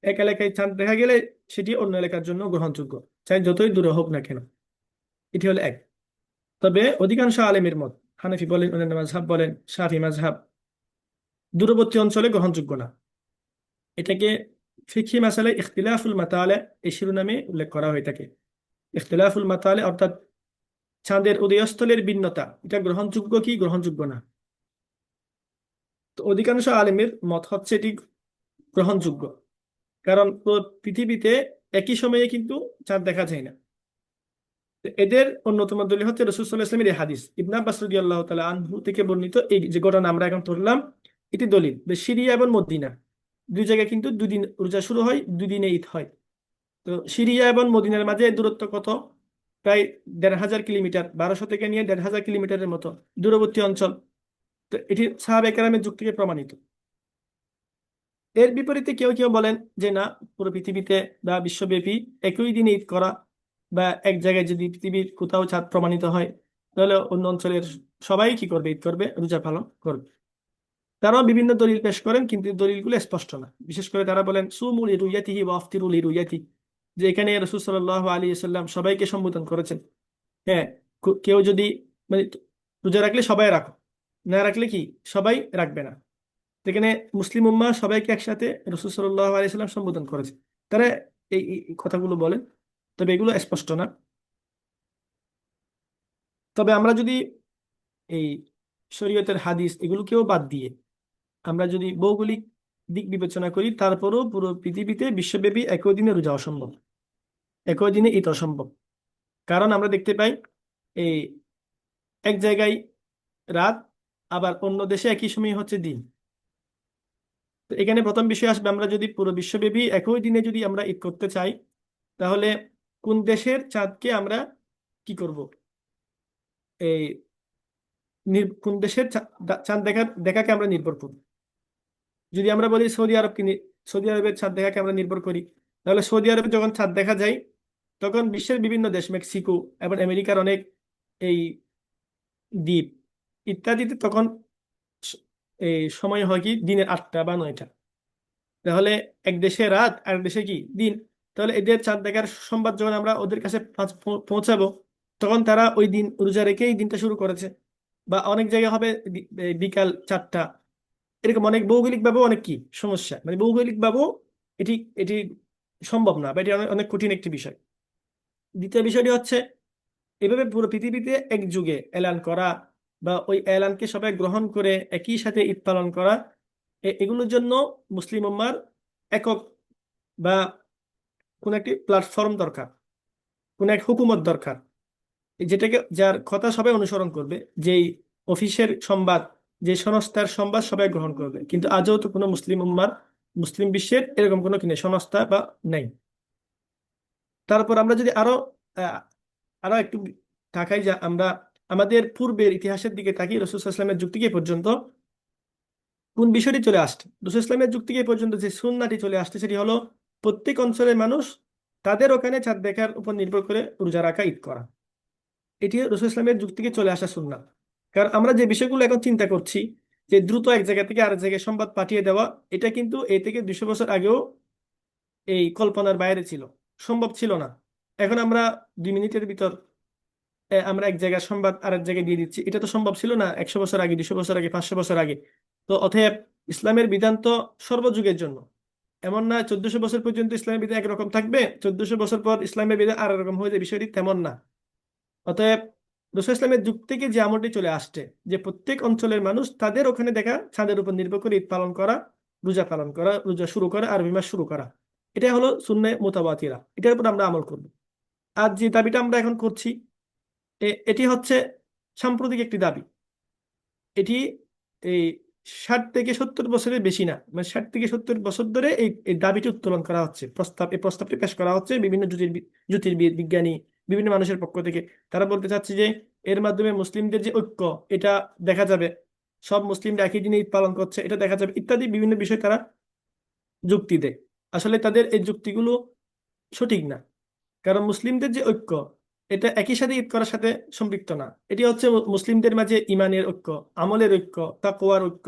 এক এলাকায় চাঁদ দেখা গেলে সেটি অন্য এলাকার জন্য গ্রহণযোগ্য, চাই যতই দূরে হোক না কেন। এটি হলো এক। তবে অধিকাংশ আলেমের মত, হানাফি বলেন, অন্যান্য মাযহাব বলেন, শাফি মাযহাব, দূরবর্তী অঞ্চলে গ্রহণযোগ্য না। এটাকে ফিকহি মাসালায় ইখতিলাফুল মাতালে এই শিরোনামে উল্লেখ করা হয়ে থাকে। ইখতিলাফুল মাতালে অর্থাৎ চাঁদের উদয়স্থলের ভিন্নতা, এটা গ্রহণযোগ্য কি গ্রহণযোগ্য না। তো অধিকাংশ আলেমের মত হচ্ছে এটি গ্রহণযোগ্য, কারণ পৃথিবীতে একই সময়ে কিন্তু চাঁদ দেখা যায় না। তো এদের অন্যতম দলিল হচ্ছে রাসূল সাল্লাল্লাহু আলাইহি ওয়াসাল্লামের এই হাদিস, ইবনে আব্বাস রাদিয়াল্লাহু তাআলা আনহু থেকে বর্ণিত এই যে ঘটনা আমরা এখন ধরলাম, এটি দলিল যে সিরিয়া এবং মদিনা দুই জায়গায় কিন্তু দুদিন রোজা শুরু হয়, দুদিনে ঈদ হয়। তো সিরিয়া এবং মদিনার মাঝে দূরত্ব কত? প্রায় ১,৫০০ কিলোমিটার, ১২০০ থেকে নিয়ে ১,৫০০ কিলোমিটারের মতো দূরবর্তী অঞ্চল। তো এটি সাহাবায়ে কেরামের যুগ থেকে প্রমাণিত। এর বিপরীতে কেউ কেউ বলেন যে না, পুরো পৃথিবীতে বা বিশ্বব্যাপী একই দিনে ঈদ করা, বা এক জায়গায় যদি পৃথিবীর কোথাও চাঁদ প্রমাণিত হয়, তাহলে অন্য অঞ্চলের সবাই কি করবে? ঈদ করবে, রোজা পালন করবে। তারাও বিভিন্ন দলিল পেশ করেন, কিন্তু দলিলগুলো স্পষ্ট না। বিশেষ করে তারা বলেন সুমু লিরুইয়াতিহি ওয়া আফতিরু লিরুইয়াতি, যে এখানে রাসূল সাল্লাল্লাহু আলাইহি ওয়াসাল্লাম সবাইকে সম্বোধন করেছেন। হ্যাঁ, কেউ যদি মানে রোজা রাখলে সবাই রাখো, না রাখলে কি সবাই রাখবে না। যেখানে মুসলিম উম্মাহ সবাইকে একসাথে রাসূল সাল্লাল্লাহু আলাইহি ওয়াসাল্লাম সম্বোধন করেছে। তারা এই কথাগুলো বলেন, তবে এগুলো স্পষ্ট না। তবে আমরা যদি এই শরীয়তের হাদিস এগুলোকেও বাদ দিয়ে আমরা যদি ভৌগোলিক দিক বিবেচনা করি, তারপরেও পুরো পৃথিবীতে বিশ্বব্যাপী একই দিনে রোজা অসম্ভব, একই দিনে ঈদ অসম্ভব। কারণ আমরা দেখতে পাই এই এক জায়গায় রাত, আবার অন্য দেশে একই সময় হচ্ছে দিন। তো এখানে প্রথম বিষয় আসবে, আমরা যদি পুরো বিশ্বব্যাপী একই দিনে যদি আমরা ঈদ করতে চাই, তাহলে কোন দেশের চাঁদকে আমরা কি করব? এই কোন দেশের চাঁদ দেখাকে আমরা নির্ভর করব? যদি আমরা বলি সৌদি আরবের চাঁদ দেখাকে আমরা নির্ভর করি, তাহলে সৌদি আরবে যখন চাঁদ দেখা যায়, তখন বিশ্বের বিভিন্ন দেশ, মেক্সিকো এবং আমেরিকার অনেক এই দ্বীপ ইত্যাদিতে তখন স- এই সময় হয় কি দিনের 8টা বা 9টা। তাহলে এক দেশে রাত আর এক দেশে কি দিন। তাহলে এদের চাঁদ দেখার সংবাদ যখন আমরা ওদের কাছে পৌঁছাবো, তখন তারা ওই দিন রোজা রেখেই দিনটা শুরু করেছে। বা অনেক জায়গায় হবে বিকাল 4টা। এরকম অনেক ভৌগোলিক ভাবেও অনেক কি সমস্যা, মানে ভৌগোলিক ভাবেও এটি এটি সম্ভব না, বা এটি অনেক অনেক কঠিন একটি বিষয়। দ্বিতীয় বিষয়টি হচ্ছে এভাবে পুরো পৃথিবীতে একযুগে এলান করা বা ওই এলানকে সবাই গ্রহণ করে একই সাথে ঈদ পালন করা, এগুলোর জন্য মুসলিম উম্মার একক বা কোন একটি প্ল্যাটফর্ম দরকার, কোন এক হুকুমত দরকার, যেটাকে যার কথা সবাই অনুসরণ করবে, যেই অফিসের সংবাদ, যে সংস্থার সংবাদ সবাই গ্রহণ করবে। কিন্তু আজও তো কোনো মুসলিম উম্মার, মুসলিম বিশ্বের এরকম কোনো কিনে সংস্থা বা নেই। তারপর আমরা যদি আরো একটু তাকাই, যা আমরা আমাদের পূর্বের ইতিহাসের দিকে তাকি, রাসূল সাল্লাল্লাহু আলাইহি ওয়াসাল্লামের যুগ থেকে পর্যন্ত কোন বিষয়টি চলে আসছে। রাসূল ইসলামের যুগ থেকে পর্যন্ত যে সুন্নাহটি চলে আসছে সেটি হলো প্রত্যেক অঞ্চলের মানুষ তাদের ওখানে চাঁদ দেখার উপর নির্ভর করে রোজা রাখা, ঈদ করা। এটি রাসূল ইসলামের যুগ থেকে চলে আসা সুন্নাহ। কারণ আমরা যে বিষয়গুলো এখন চিন্তা করছি, যে দ্রুত এক জায়গা থেকে আরেক জায়গায় সংবাদ পাঠিয়ে দেওয়া, এটা কিন্তু এই থেকে 200 বছর আগেও এই কল্পনার বাইরে ছিল, সম্ভব ছিল না। এখন আমরা 2 মিনিটের ভিতর আমরা এক জায়গায় সংবাদ আরেক জায়গায় দিয়ে দিচ্ছি, এটা তো সম্ভব ছিল না 100 বছর আগে, 200 বছর আগে, 500 বছর আগে। তো অতএব ইসলামের বিধান তো সর্বযুগের জন্য। এমন না 1400 বছর পর্যন্ত ইসলামের বিধান একরকম থাকবে, 1400 বছর পর ইসলামের বিধান আর এরকম হয়ে যাবে, বিষয়টি তেমন না। অতএব রাসূল ইসলামের যুগ থেকে যে আমলটি চলে আসছে, যে প্রত্যেক অঞ্চলের মানুষ তাদের ওখানে দেখা চাঁদের উপর নির্ভর করে ঈদ পালন করা, রোজা পালন করা, রোজা শুরু করা, আরবি মাস শুরু করা, এটা হলো সুন্নাহ মুতাওয়াতিরা। এটার উপর আমরা আমল করব। আর যে দাবিটা আমরা এখন করছি, এটি হচ্ছে সাম্প্রতিক একটি দাবি। এটি এই 60 থেকে 70 বছরের বেশি না, মানে 60 থেকে 70 বছর ধরে এই দাবিটি উত্তোলন করা হচ্ছে, এই প্রস্তাবটি পেশ করা হচ্ছে বিভিন্ন জ্যোতির্বিদ, বিজ্ঞানী, বিভিন্ন মানুষের পক্ষ থেকে। তারা বলতে চাচ্ছে যে এর মাধ্যমে মুসলিমদের যে ঐক্য, এটা দেখা যাবে, সব মুসলিমরা একই দিনে ঈদ পালন করছে, এটা দেখা যাবে, ইত্যাদি বিভিন্ন বিষয় তারা যুক্তি দেয়। আসলে তাদের এই যুক্তিগুলো সঠিক না। কারণ মুসলিমদের যে ঐক্য, এটা একই সাথে ঈদ করার সাথে সম্পৃক্ত না। এটি হচ্ছে মুসলিমদের মাঝে ইমানের ঐক্য, আমলের ঐক্য, তাকওয়ার ঐক্য,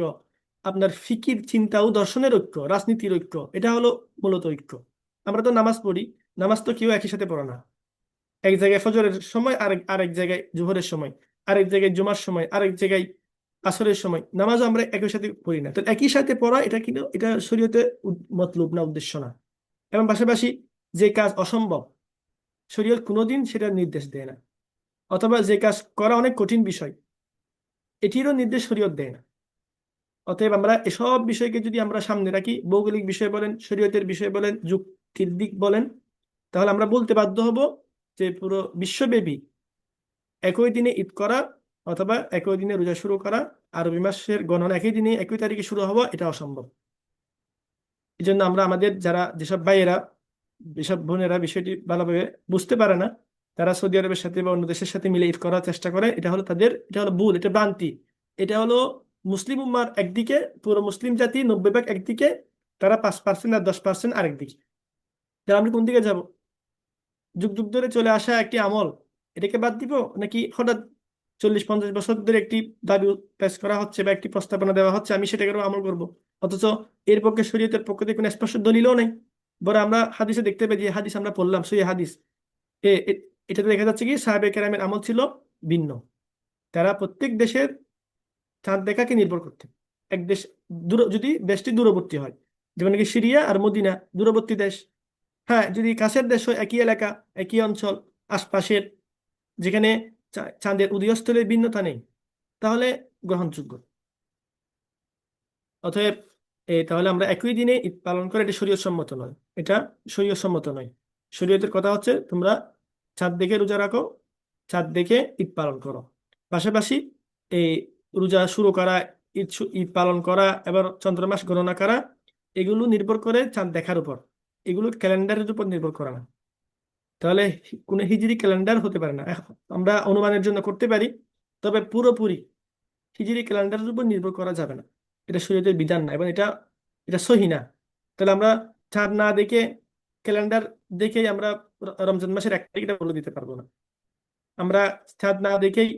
আপনার ফিকির, চিন্তা ও দর্শনের ঐক্য, রাজনীতির ঐক্য, এটা হলো মূলত ঐক্য। আমরা তো নামাজ পড়ি, নামাজ তো কেউ একই সাথে পড়ে না। এক জায়গায় ফজরের সময়, আরেক আরেক জায়গায় জোহরের সময়, আরেক জায়গায় জুমার সময়, আরেক জায়গায় আসরের সময়, নামাজও আমরা একই সাথে পড়ি না। তো একই সাথে পড়া, এটা কিন্তু এটা শরীয়তে মতলুব না, উদ্দেশ্য না। এবং পাশাপাশি যে কাজ অসম্ভব, শরীয়ত কোনোদিন সেটা নির্দেশ দেয় না। অথবা যে কাজ করা অনেক কঠিন বিষয়, এটিরও নির্দেশ শরীয়ত দেয় না। অতএব আমরা এসব বিষয়কে যদি আমরা সামনে রাখি, ভৌগোলিক বিষয় বলেন, শরীয়তের বিষয় বলেন, যুক্তির দিক বলেন, তাহলে আমরা বলতে বাধ্য হব যে পুরো বিশ্বব্যাপী একই দিনে ঈদ করা অথবা একই দিনে রোজা শুরু করা, আরবি মাসের গণনা একই দিনে একই তারিখে শুরু হওয়া, এটা অসম্ভব। এই জন্য আমরা আমাদের যারা, যেসব ভাইয়েরা, যেসব বোনেরা বিষয়টি ভালোভাবে বুঝতে পারে না, তারা সৌদি আরবের সাথে বা অন্য দেশের সাথে মিলে ঈদ করার চেষ্টা করে, এটা হলো তাদের, এটা হলো ভুল, এটা ভ্রান্তি। এটা হলো মুসলিম উম্মার একদিকে, পুরো মুসলিম জাতি 90 ভাগ একদিকে, তারা 5% আর 10% আরেকদিকে। তাহলে আমরা কোন দিকে যাব? যুগ যুগ ধরে চলে আসা একটি আমল, এটাকে বাদ দিব, নাকি হঠাৎ 40-50 বছর ধরে একটি দাবি পেশ করা হচ্ছে বা একটি প্রস্তাবনা দেওয়া হচ্ছে, আমি সেটাকে আমল করব, অথচ এর পক্ষে শরীয়তের পক্ষ থেকে কোনো স্পষ্ট দলিলও নেই। বরং আমরা হাদিসে দেখতে পাই, যে হাদিস আমরা পড়লাম, সেই হাদিস এটাতে দেখা যাচ্ছে কি সাহাবে কেরামের আমল ছিল ভিন্ন। তারা প্রত্যেক দেশের চাঁদ দেখাকে নির্ভর করতেন। এক দেশ যদি দেশটি দূরবর্তী হয়, যেমন নাকি সিরিয়া আর মদিনা দূরবর্তী দেশ, হ্যাঁ, যদি কাছের দেশ হয়, একই এলাকা, একই অঞ্চল, আশপাশের, যেখানে চাঁদের উদয়স্থলের ভিন্নতা নেই, তাহলে গ্রহণযোগ্য। অতএব তাহলে আমরা একই দিনে ঈদ পালন করে, এটা শরীয়ত সম্মত নয়, এটা শরীয়ত সম্মত নয়। শরীয়তের কথা হচ্ছে তোমরা চাঁদ দেখে রোজা রাখো, চাঁদ দেখে ঈদ পালন করো। পাশাপাশি এই রোজা শুরু করা, ঈদ পালন করা, এবার চন্দ্রমাস গণনা করা, এগুলো নির্ভর করে চাঁদ দেখার উপর, এগুলো ক্যালেন্ডারের উপর নির্ভর করে না। তাহলে কোনো হিজরি ক্যালেন্ডার হতে পারে না। আমরা অনুমানের জন্য করতে পারি, তবে পুরোপুরি হিজরি ক্যালেন্ডারের উপর নির্ভর করা যাবে না। এটা শরীয়তের বিধান না, এবং এটা এটা সহি না। তাহলে আমরা চাঁদ না দেখে, ক্যালেন্ডার দেখেই আমরা রমজান মাসের 1 তারিখটা বলে দিতে পারবো না। আমরা চাঁদ না দেখেই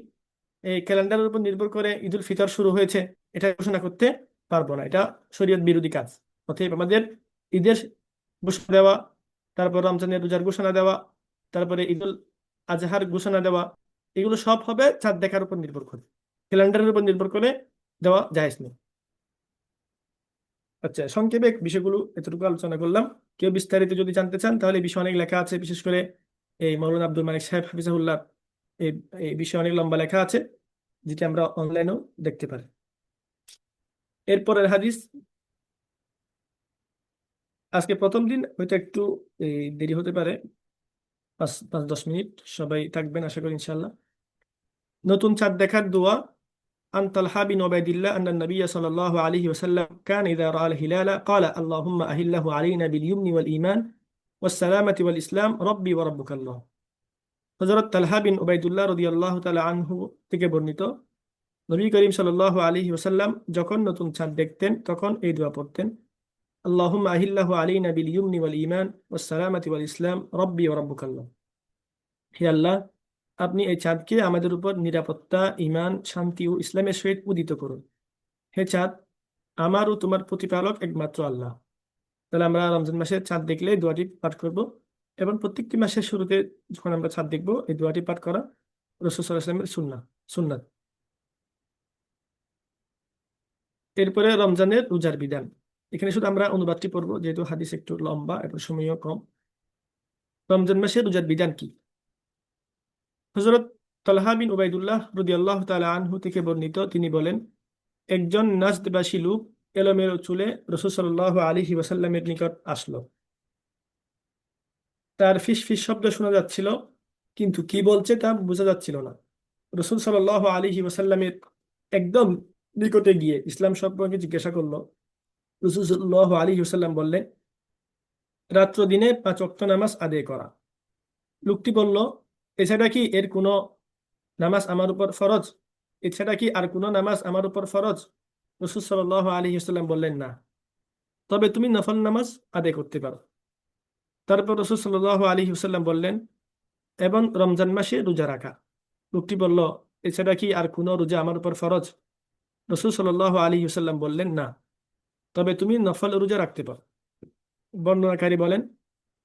এই ক্যালেন্ডারের উপর নির্ভর করে ঈদুল ফিতর শুরু হয়েছে, এটা ঘোষণা করতে পারবো না। এটা শরীয়ত বিরোধী কাজ। অতএব আমাদের ঈদের ঘোষণা দেওয়া, তারপর রমজানের রোজার ঘোষণা দেওয়া, তারপরে ঈদুল আজহার ঘোষণা দেওয়া, এগুলো সব হবে চাঁদ দেখার উপর নির্ভর করে, ক্যালেন্ডারের উপর নির্ভর করে দেওয়া জায়েজ নেই। আচ্ছা, সংক্ষেপে বিষয়গুলো এতটুকু আলোচনা করলাম। কেউ বিস্তারিত যদি জানতে চান, তাহলে এই বিষয়ে অনেক লেখা আছে, বিশেষ করে এই মৌলানা আব্দুল মালিক সাহেব হাফিজাহুল্লাহ এই এই বিষয়ে অনেক লম্বা লেখা আছে, যেটি আমরা অনলাইনেও দেখতে পারি। এরপরের হাদিস, আজকে প্রথম দিন হয়তো একটু দেরি হতে পারে, 5-10 মিনিট সবাই থাকবেন আশা করি ইনশাল্লাহ। নতুন চাঁদ দেখার দোয়া। عن طلحة بن عبيد الله أن النبي صلى الله عليه وسلم كان إذا رأى الهلال قال اللهم أهله علينا باليمن والإيمان والسلامة والإسلام ربي وربك الله। হযরত তালহা বিন উবাইদুল্লাহ রাদিয়াল্লাহু তাআলা আনহু থেকে বর্ণিত, নবী করিম সাল্লাল্লাহু আলাইহি ওয়াসাল্লাম যখন নতুন চাঁদ দেখতেন তখন এই দোয়া পড়তেন, আল্লাহুম্মা আহিল্লাহু আলাইনা বিল ইয়ুমনি ওয়াল ঈমান ওয়াস সালামাতি ওয়াল ইসলাম রব্বি ওয়া রাব্বুকাল্লাহ। হে আল্লাহ, আপনি এই চাঁদকে আমাদের উপর নিরাপত্তা, ঈমান, শান্তি ও ইসলামের সহিত উদিত করুন। হে চাঁদ, আমার ও তোমার প্রতিপালক একমাত্র আল্লাহ। তাহলে আমরা রমজান মাসে চাঁদ দেখলে এই দোয়াটি পাঠ করব, এবং প্রত্যেকটি মাসের শুরুতে যখন আমরা চাঁদ দেখব এই দোয়াটি পাঠ করা রাসূল সাল্লাল্লাহু আলাইহি ওয়াসাল্লামের সুন্নাত। এরপরে রমজানের রোজার বিধান। এখানে শুধু আমরা অনুবাদটি পড়বো, যেহেতু হাদিস একটু লম্বা এবং সময়ও কম। রমজান মাসের রোজার বিধান কি? হযরত তালহা বিন উবাইদুল্লাহ রাদিয়াল্লাহু তাআলা আনহু থেকে বর্ণিত, তিনি বলেন, একজন নাজদবাসী লোক এলোমেলো চুলে রাসূল সাল্লাল্লাহু আলাইহি ওয়াসাল্লামের নিকট আসলো। তার ফিস ফিস শব্দ শোনা যাচ্ছিল, কিন্তু কি বলছে তা বোঝা যাচ্ছিল না। রাসূল সাল্লাল্লাহু আলাইহি ওয়াসাল্লামের একদম নিকটে গিয়ে ইসলাম সম্পর্কে জিজ্ঞাসা করলো। রাসূল সাল্লাল্লাহু আলাইহি ওয়াসাল্লাম বললেন, রাত্র দিনে 5 ওয়াক্ত নামাজ আদায় করা। লোকটি বলল, এছাড়া কি এর কোনো নামাজ আমার উপর ফরজ? এছাড়া কি আর কোনো নামাজ আমার উপর ফরজ? রাসূল সাল্লাল্লাহু আলাইহি ওয়াসাল্লাম বললেন, না, তবে তুমি নফল নামাজ আদায় করতে পারো। তারপর রাসূল সাল্লাল্লাহু আলাইহি ওয়াসাল্লাম বললেন, এবং রমজান মাসে রোজা রাখা। লোকটি বলল, এছাড়া কি আর কোনো রোজা আমার উপর ফরজ? রাসূল সাল্লাল্লাহু আলাইহি ওয়াসাল্লাম বললেন, না, তবে তুমি নফল রোজা রাখতে পারো। বর্ণনাকারী বলেন,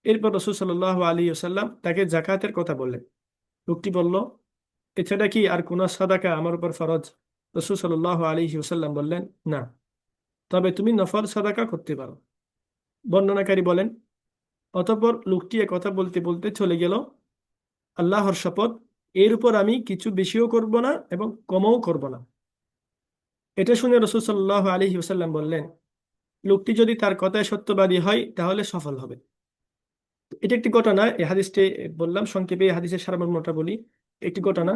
এরপর রাসূল সাল্লাল্লাহু আলাইহি ওয়াসাল্লাম তাকে যাকাতের কথা বললেন। লোকটি বলল, এছাড়া কি আর কোনো সাদাকা আমার উপর ফরজ? রাসূল সাল্লাল্লাহু আলাইহি ওয়াসাল্লাম বললেন, না, তবে তুমি নফল সাদাকা করতে পারো। বর্ণনাকারী বলেন, অতঃপর লোকটি কথা বলতে বলতে চলে গেল। আল্লাহর শপথ, এর উপর আমি কিছু বেশিও করব না এবং কমও করব না। এটা শুনে রাসূল সাল্লাল্লাহু আলাইহি ওয়াসাল্লাম বললেন, লোকটি যদি তার কথায় সত্যবাদী হয় তাহলে সফল হবে। এটা একটি ঘটনা, এই হাদিসটি বললাম সংক্ষেপে, এই হাদিসের সারমর্মটা বলি। একটি ঘটনা,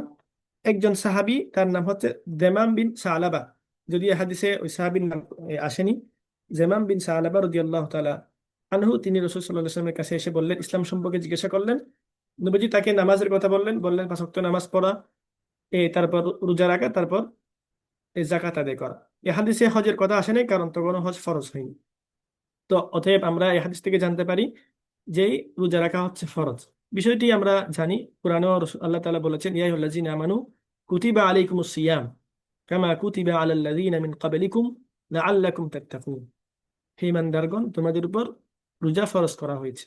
একজন সাহাবী, তার নাম হচ্ছে জেমাম বিন সালাবা। যদি এই হাদিসে ওই সাহাবীর নাম আসেনি, জেমাম বিন সালাবা রাদিয়াল্লাহু তাআলা আনহু, তিনি রাসূল সাল্লাল্লাহু আলাইহি ওয়াসাল্লামের কাছে এসে বললেন, ইসলাম সম্পর্কে জিজ্ঞাসা করলেন। নবীজি তাকে নামাজের কথা বললেন, 5 ওয়াক্ত নামাজ পড়া, তারপর রোজা রাখা, তারপর যাকাত আদায় করা। এই হাদিসে হজের কথা আসে নাই, কারণ তখন হজ ফরজ হয়নি। তো অতএব আমরা এই হাদিস থেকে জানতে পারি যে রোজা রাখা হচ্ছে ফরজ। বিষয়টি আমরা জানি, কোরআনে আল্লাহ তাআলা বলেছেন, ইয়া আইয়ুহাল্লাযীনা আমানু কুতিবা আলাইকুমুস সিয়াম কামা কুতিবা আলাল্লাযীনা মিন ক্বাবলিকুম লাআল্লাকুম তাত্তাকুন। হে ঈমানদারগণ, তোমাদের উপর রোজা ফরজ করা হয়েছে।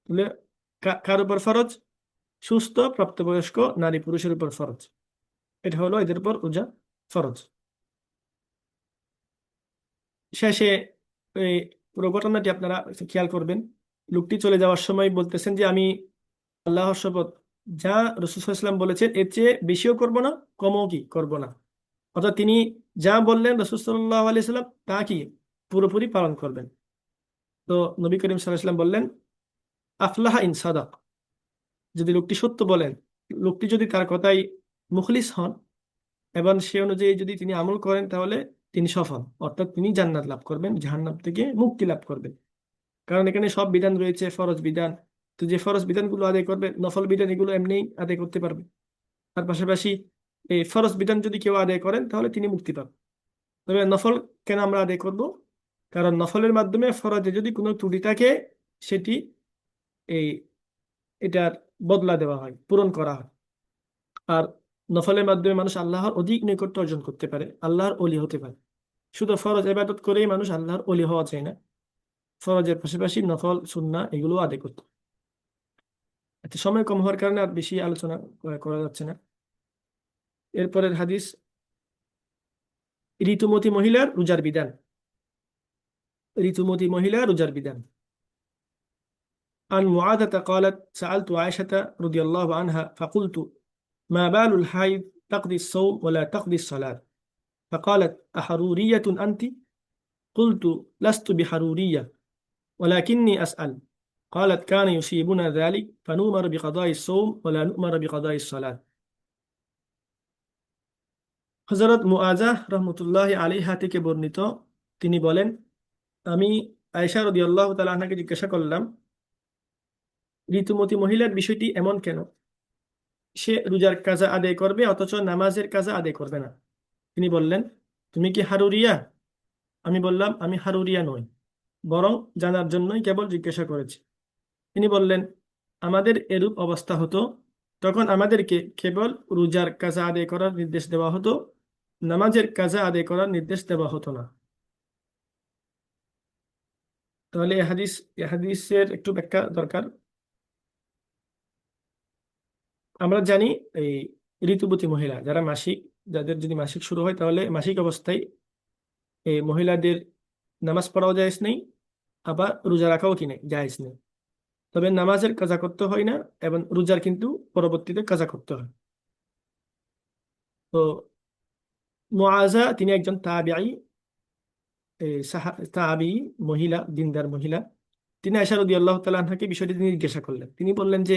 তাহলে কার উপর ফরজ? সুস্থ প্রাপ্তবয়স্ক নারী পুরুষের উপর ফরজ। এটা হলো এদের উপর রোজা ফরজ। শেষে এই পুরো ঘটনাটি আপনারা খেয়াল করবেন। লোকটি চলে যাওয়ার সময় বলতেছেন যে, আমি আল্লাহর শপথ, যা রাসূল সাল্লাল্লাহু আলাইহি ওয়াসাল্লাম বলেছেন এর চেয়ে বেশিও করব না, কমও কি করব না। অর্থাৎ তিনি যা বললেন রাসূল সাল্লাল্লাহু আলাইহি ওয়াসাল্লাম তা কি পুরোপুরি পালন করবেন। তো নবী করিম সাল্লাল্লাহু আলাইহি ওয়াসাল্লাম বললেন, আফলাহা ইন সাদাক, যদি লোকটি সত্য বলেন, লোকটি যদি তার কথাই মুখলিস হন এবং সে অনুযায়ী যদি তিনি আমল করেন, তাহলে তিনি সফল, অর্থাৎ তিনি জান্নাত লাভ করবেন, জাহান্নাম থেকে মুক্তি লাভ করবেন। কারণ এখানে সব বিধান রয়েছে, ফরজ বিধান। তো যে ফরজ বিধানগুলো আদায় করবে, নফল বিধান এগুলো এমনি আদায় করতে পারবে। তার পাশাপাশি এই ফরজ বিধান যদি কেউ আদায় করেন তাহলে তিনি মুক্তি পাবেন। তবে নফল কেন আমরা আদায় করব? কারণ নফলের মাধ্যমে ফরজে যদি কোনো ত্রুটি থাকে, সেটি এই এটার বদলা দেওয়া হয়, পূরণ করা হয়। আর নফলের মাধ্যমে মানুষ আল্লাহর অধিক নৈকট্য অর্জন করতে পারে, আল্লাহর ওলি হতে পারে। শুধু ফরজ ইবাদত করেই মানুষ আল্লাহর ওলি হওয়া যায় না, ফরজের পাশাপাশি নফল সুন্নাহ এগুলো আদায় করতে। আচ্ছা, সময় কম হওয়ার কারণে আর বেশি আলোচনা করা যাচ্ছে না। এরপরের হাদিস, ঋতুমতী মহিলার রোজার বিধান। ঋতুমতী মহিলা রোজার বিধান। عن معاذة قالت سألت عائشة رضي الله عنها فقلت মা বালুল হাইদ তাকদি الصوم ولا تقضي الصلاة فقالت أحرورية أنت قلت لست بحرورية ولكني أسأل قالت كان يصيبنا ذلك فنؤمر بقضاء الصوم ولا نؤمر بقضاء الصلاة হযরত মুআজাহ রাহমাতুল্লাহি আলাইহা থেকে বর্ণিত, তিনি বলেন, আমি আয়েশা রাদিয়াল্লাহু তাআলা আনহাকে জিজ্ঞাসা করলাম, ঋতুমতী মহিলার বিষয়টি এমন কেন? সে রোজার কাজা আদায় করবে অথচ নামাজের কাজা আদায় করবে না। তিনি বললেন, তুমি কি হারুরিয়া? আমি বললাম, আমি হারুরিয়া নই, বরং জানার জন্যই কেবল জিজ্ঞাসা করেছি। তিনি বললেন, আমাদের এরূপ অবস্থা হতো, তখন আমাদেরকে কেবল রোজার কাজা আদায় করার নির্দেশ দেওয়া হতো, নামাজের কাজা আদায় করার নির্দেশ দেওয়া হতো না। তাহলে এই হাদিসের একটু ব্যাখ্যা দরকার। আমরা জানি এই ঋতুবতী মহিলা যারা মাসিক, যাদের যদি মাসিক শুরু হয়, তাহলে মাসিক অবস্থায় এই মহিলাদের নামাজ পড়াও জায়েজ নেই, আবার রোজা রাখাও কি নেই, জায়েজ নেই। তবে নামাজের কাজা করতে হয় না, এবং রোজার কিন্তু পরবর্তীতে কাজা করতে হয়। তো মুআজা তিনি একজন তাবিঈ, তাবিঈ মহিলা, দিনদার মহিলা। তিনি আয়েশা রাদিয়াল্লাহু তাআলা আনহাকে বিষয়টি তিনি জিজ্ঞাসা করলেন। তিনি বললেন যে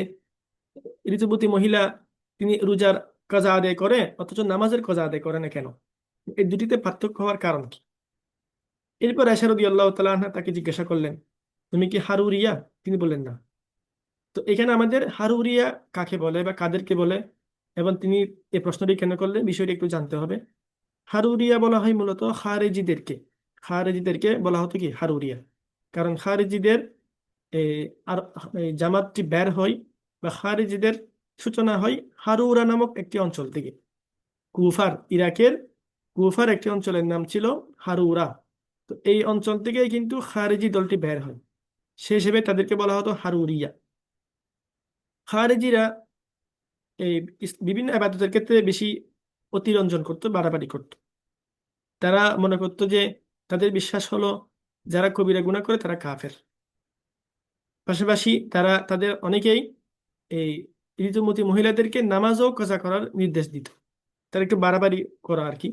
ঋতুবতী মহিলা তিনি রোজার কাজা আদায় করে অথচ নামাজের কাজা আদায় করে না কেন? এই দুটিতে পার্থক্য হওয়ার কারণ কি? এরপর আয়েশা রাদিয়াল্লাহু তাআলা আনহা তাকে জিজ্ঞাসা করলেন, তুমি কি হারুরিয়া? তিনি বললেন, না। তো এখানে আমাদের হারুরিয়া কাকে বলে বা কাদেরকে বলে, এবং তিনি এই প্রশ্নটি কেন করলেন, বিষয়টি একটু জানতে হবে। হারুরিয়া বলা হয় মূলত খারেজিদেরকে। খারেজিদেরকে বলা হতো কি হারুরিয়া, কারণ খারেজিদের এই আর এই জামাতটি বের হয় বা খারেজিদের সূচনা হয় হারুরা নামক একটি অঞ্চল থেকে। কুফার, ইরাকের কুফার একটি অঞ্চলের নাম ছিল হারুরা। তো এই অঞ্চল থেকেই কিন্তু খারেজি দলটি বের হয়, সে হিসেবে তাদেরকে বলা হতো হারুরিয়া। খারেজিরা এই বিভিন্ন আবাদতের ক্ষেত্রে বেশি অতিরঞ্জন করতো, বাড়াবাড়ি করতো। তারা মনে করতো যে তাদের বিশ্বাস হলো যারা কবিরা গুনাহ করে তারা কাফের। পাশাপাশি তারা তাদের অনেকেই এই ঋতুমতী মহিলাদেরকে নামাজও কাজা করার নির্দেশ দিত। তারা একটু বাড়াবাড়ি করা আর কি।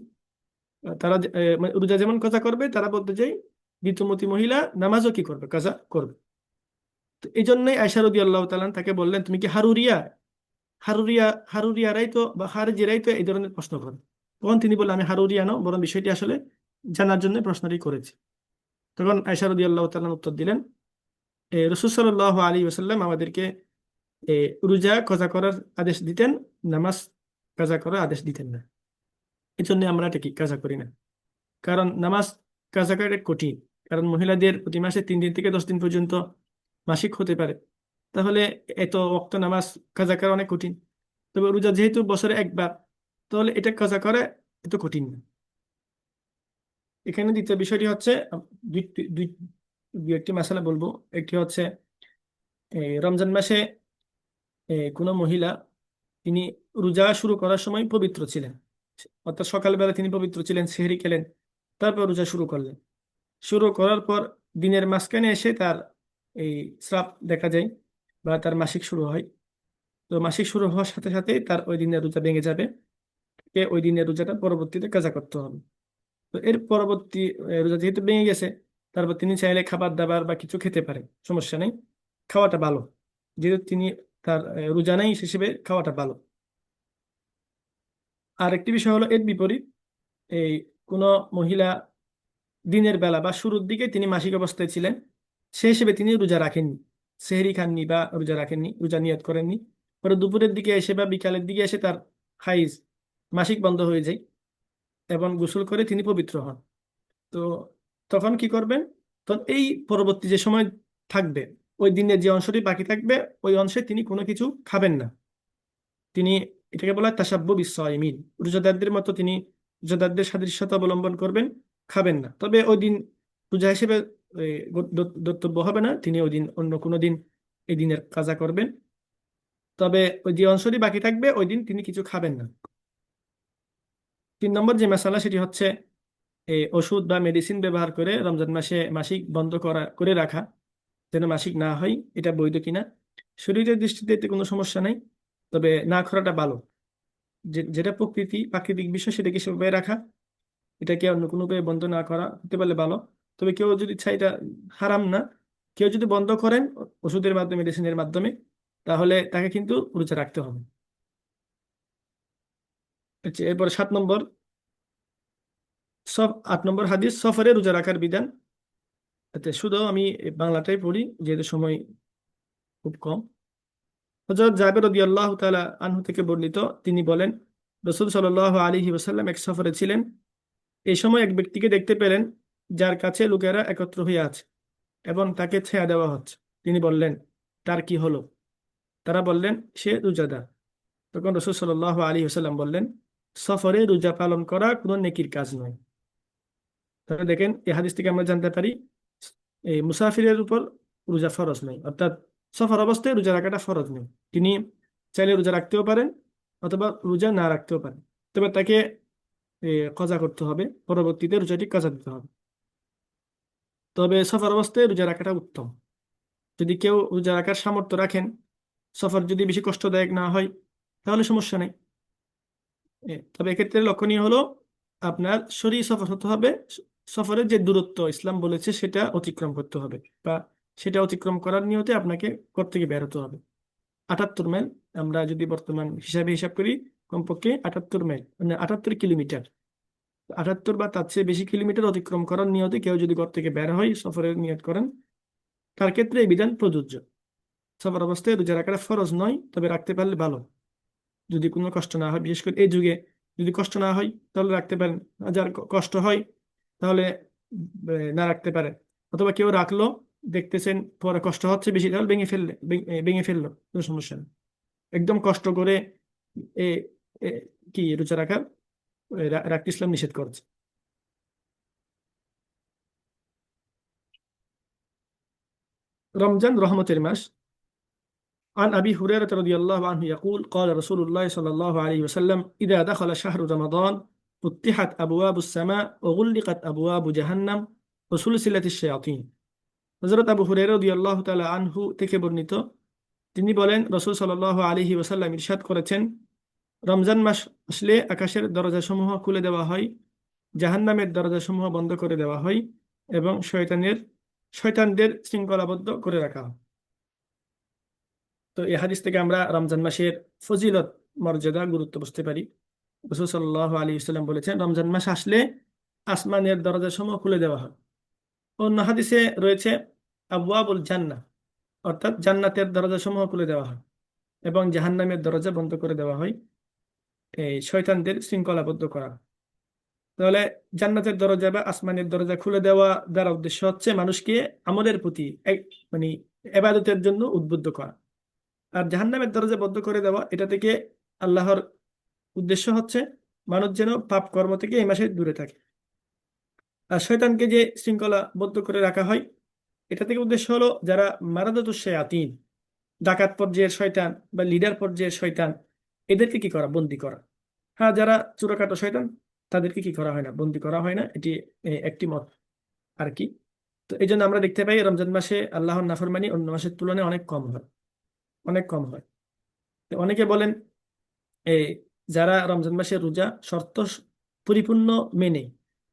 তারা মানে রোজা যেমন কাজা করবে, তারা বলতে চাই ঋতুমতী মহিলা নামাজও কি করবে, কাজা করবে। তো এই জন্যই আয়েশা রাদিয়াল্লাহু তাআলা তাকে বললেন, তুমি কি হারুরিয়া? হারুরিয়া হারুরিয়ারাই তো বা খারেজিরাই তো এই ধরনের প্রশ্ন করে। তখন তিনি বললেন, আমি হারুরিয়া নও, বরং বিষয়টি আসলে জানার জন্য প্রশ্নটি করেছি। তখন আয়েশা রাদিয়াল্লাহু তাআলা উত্তর দিলেন, রাসূল সাল্লাল্লাহু আলাইহি ওয়াসাল্লাম আমাদেরকে এ, রোজা কাজা করার আদেশ দিতেন, নামাজ কাজা করার আদেশ দিতেন না। এই জন্য আমরা এটা কি কাজা করি না, কারণ নামাজ কাজা করা কঠিন। কারণ মহিলাদের প্রতি মাসে 3 দিন থেকে 10 দিন পর্যন্ত মাসিক হতে পারে। তাহলে এত ওয়াক্ত নামাজ কাজা করা অনেক কঠিন। তবে রোজা যেহেতু বছরে একবার, তাহলে এটা কাজা করা এত কঠিন না। এখানে দ্বিতীয় বিষয়টি হচ্ছে, দুই দুই দুই একটি মাসালা বলবো। একটি হচ্ছে রমজান মাসে কোনো মহিলা তিনি রোজা শুরু করার সময় পবিত্র ছিলেন, অর্থাৎ সকালবেলা তিনি পবিত্র ছিলেন, সেহরি খেলেন, তারপর রোজা শুরু করলেন। শুরু করার পর দিনের মাঝখানে এসে তার এই স্রাব দেখা যায় বা তার মাসিক শুরু হয়। তো মাসিক শুরু হওয়ার সাথে সাথে তার ওই দিনের রোজা ভেঙে যাবে। ওই দিনের রোজাটা পরবর্তীতে কাজা করতে হবে। তো এর পরবর্তী রোজা যেহেতু ভেঙে গেছে, তারপর তিনি চাইলে খাবার দাবার বা কিছু খেতে পারে, সমস্যা নেই, খাওয়াটা ভালো। যেহেতু তিনি তার রোজা নেই, সে হিসেবে খাওয়াটা ভালো। আর একটি বিষয় হলো এর বিপরীত, এই কোনো মহিলা দিনের বেলা বা শুরুর দিকে তিনি মাসিক অবস্থায় ছিলেন, সেই হিসেবে তিনি রোজা রাখেননি, সেহরি খাননি বা রোজা রাখেননি, রোজা নিয়ত করেননি। পরে দুপুরের দিকে এসে বা বিকালের দিকে এসে তার হাইজ, মাসিক বন্ধ হয়ে যায় এবং গোসল করে তিনি পবিত্র হন। তো তখন কি করবেন? তখন এই পরবর্তী যে সময় থাকবে, ওই দিনের যে অংশটি বাকি থাকবে, ওই অংশে তিনি কোনো কিছু খাবেন না। তিনি, এটাকে বলা হয় তাসাব্বু বিস-সাইমিন, রোজাদারদের মতো তিনি রোজাদারদের সাদৃশ্যতা অবলম্বন করবেন, খাবেন না। তবে ওই দিন রোজা হিসেবে ধর্তব্য হবে না, তিনি ওই দিন অন্য কোনো দিন এই দিনের কাজা করবেন। তবে ওই যে অংশটি বাকি থাকবে, ওই দিন তিনি কিছু খাবেন না। 3 নম্বর যে মশালা, সেটি হচ্ছে এই ওষুধ বা মেডিসিন ব্যবহার করে রমজান মাসে মাসিক বন্ধ করে রাখা, যেন মাসিক না হয়, এটা বৈধ কিনা। শরীরের দৃষ্টিতে এতে কোনো সমস্যা নাই, তবে না করাটা ভালো। যেটা প্রাকৃতিক বিষয় সেটাকে সেভাবে রাখা, এটাকে অন্য কোনো উপায়ে বন্ধ না করা হতে পারলে ভালো। তবে কেউ যদি চায়, এটা হারাম না, কেউ যদি বন্ধ করেন ওষুধের মাধ্যমে, মেডিসিনের মাধ্যমে, তাহলে তাকে কিন্তু রোজা রাখতে হবে। আচ্ছা, এরপর 7 নম্বর, 8 নম্বর হাদিস, সফরে রোজা রাখার বিধান। শুধু আমি বাংলাটাই পড়ি যেহেতু সময় খুব কম। হযরত জাবের রাদিয়াল্লাহু তাআলা আনহু থেকে বর্ণিত, তিনি বলেন, রাসূল সাল্লাল্লাহু আলাইহি ওয়াসাল্লাম এক সফরে ছিলেন। এই সময় এক ব্যক্তিকে দেখতে পেলেন যার কাছে লোকেরা একত্র হয়ে আছে এবং তাকে ছায়া দেওয়া হচ্ছে। তিনি বললেন, তার কি হলো? তারা বললেন, সে রোজাদার। তখন রাসূল সাল্লাল্লাহু আলাইহি ওয়াসাল্লাম বললেন, সফরে রোজা পালন করা কোনো নেকির কাজ নয়। তাহলে দেখেন, এই হাদিস থেকে আমরা জানতে পারি এই মুসাফিরের উপর রোজা ফরজ নয়, অর্থাৎ সফর অবস্থায় রোজা রাখাটা ফরজ নেই। তিনি চাইলে রোজা রাখতেও পারেন অথবা রোজা না রাখতেও পারেন, তবে তাকে কজা করতে হবে, পরবর্তীতে রোজাটি কাজা দিতে হবে। তবে সফর অবস্থায় রোজা রাখাটা উত্তম। যদি কেউ রোজা রাখার সামর্থ্য রাখেন, সফর যদি বেশি কষ্টদায়ক না হয়, তাহলে সমস্যা নেই। তবে এক্ষেত্রে লক্ষণীয় হলো আপনার শরীর সফর হতে হবে, সফরের যে দূরত্ব ইসলাম বলেছে সেটা অতিক্রম করতে হবে, বা সেটা অতিক্রম করার নিয়তে আপনাকে ঘর থেকে বের হতে হবে। 78 মাইল, আমরা যদি বর্তমান হিসাব করি, কমপক্ষে 78 মাইল, মানে 78 কিলোমিটার। 78 বা তার চেয়ে বেশি কিলোমিটার অতিক্রম করার নিয়তে কেউ যদি ঘর থেকে বের হয়, সফরের নিয়ত করেন, তার ক্ষেত্রে এই বিধান প্রযোজ্য। সফর অবস্থায় রোজা রাখাটা ফরজ নয়, তবে রাখতে পারলে ভালো, যদি কোনো কষ্ট না হয়। বিশেষ করে এই যুগে যদি কষ্ট না হয় তাহলে রাখতে পারেন, আর যার কষ্ট হয় তাহলে না রাখতে পারে। অথবা কেউ রাখলো, দেখতেছেন পরে কষ্ট হচ্ছে বেশি, তাহলে ভেঙে ফেললো, কোনো সমস্যা নেই। একদম কষ্ট করে এ এ, কি রোজা রাখার রাখতে ইসলাম নিষেধ করছে। রমজান রহমতের মাস। عن أبي هريرة رضي الله عنه يقول قال رسول الله صلى الله عليه وسلم إذا دخل شهر رمضان فتحت أبواب السماء وغلقت أبواب جهنم وسلسلة الشياطين। হযরত আবু হুরায়রা রাদিয়াল্লাহু তাআলা আনহু থেকে বর্ণিত, তিনি বলেন, রাসূল সাল্লাল্লাহু আলাইহি ওয়াসাল্লাম ইরশাদ করেছেন, রমজান মাস আসলে আকাশের দরজাসমূহ খুলে দেওয়া হয়, জাহান্নামের দরজাসমূহ বন্ধ করে দেওয়া হয় এবং শয়তানদের শৃঙ্খলাবদ্ধ করে রাখা হয়। তো এই হাদিস থেকে আমরা রমজান মাসের ফজিলত, মর্যাদা, গুরুত্ব বুঝতে পারি। রাসূল সাল্লাল্লাহু আলাইহি ওয়াসাল্লাম বলেছেন, রমজান মাস আসলে আসমানের দরজাসমূহ খুলে দেওয়া হয়। অন্য হাদিসে রয়েছে আবওয়াবুল জান্নাহ, অর্থাৎ জান্নাতের দরজাসমূহ খুলে দেওয়া হয় এবং জাহান্নামের দরজা বন্ধ করে দেওয়া হয়, এই শয়তানদের শৃঙ্খলাবদ্ধ করা। তাহলে জান্নাতের দরজা বা আসমানের দরজা খুলে দেওয়া দ্বারা উদ্দেশ্য হচ্ছে মানুষকে আমলের প্রতি মানে ইবাদতের জন্য উদ্বুদ্ধ করা। আর জাহান্নামের দরজা বন্ধ করে দেওয়া, এটা থেকে আল্লাহর উদ্দেশ্য হচ্ছে মানুষ যেন পাপ কর্ম থেকে এই মাসে দূরে থাকে। আর শয়তানকে যে শৃঙ্খলাবদ্ধ করে রাখা হয়, এটা থেকে উদ্দেশ্য হলো যারা মারাদাতুশ শায়াতিন, ডাকাত পর্যায়ের শয়তান বা লিডার পর্যায়ের শয়তান, এদেরকে কি করা? বন্দি করা। হ্যাঁ, যারা চোরাকাটা শয়তান তাদেরকে কি করা হয় না, বন্দি করা হয় না। এটি একটি মত আর কি। তো এই জন্য আমরা দেখতে পাই রমজান মাসে আল্লাহর নাফরমানি অন্য মাসের তুলনায় অনেক কম হয়, অনেক কম হয়। তো অনেকে বলেন, এই যারা রমজান মাসে রোজা শর্ত পরিপূর্ণ মেনে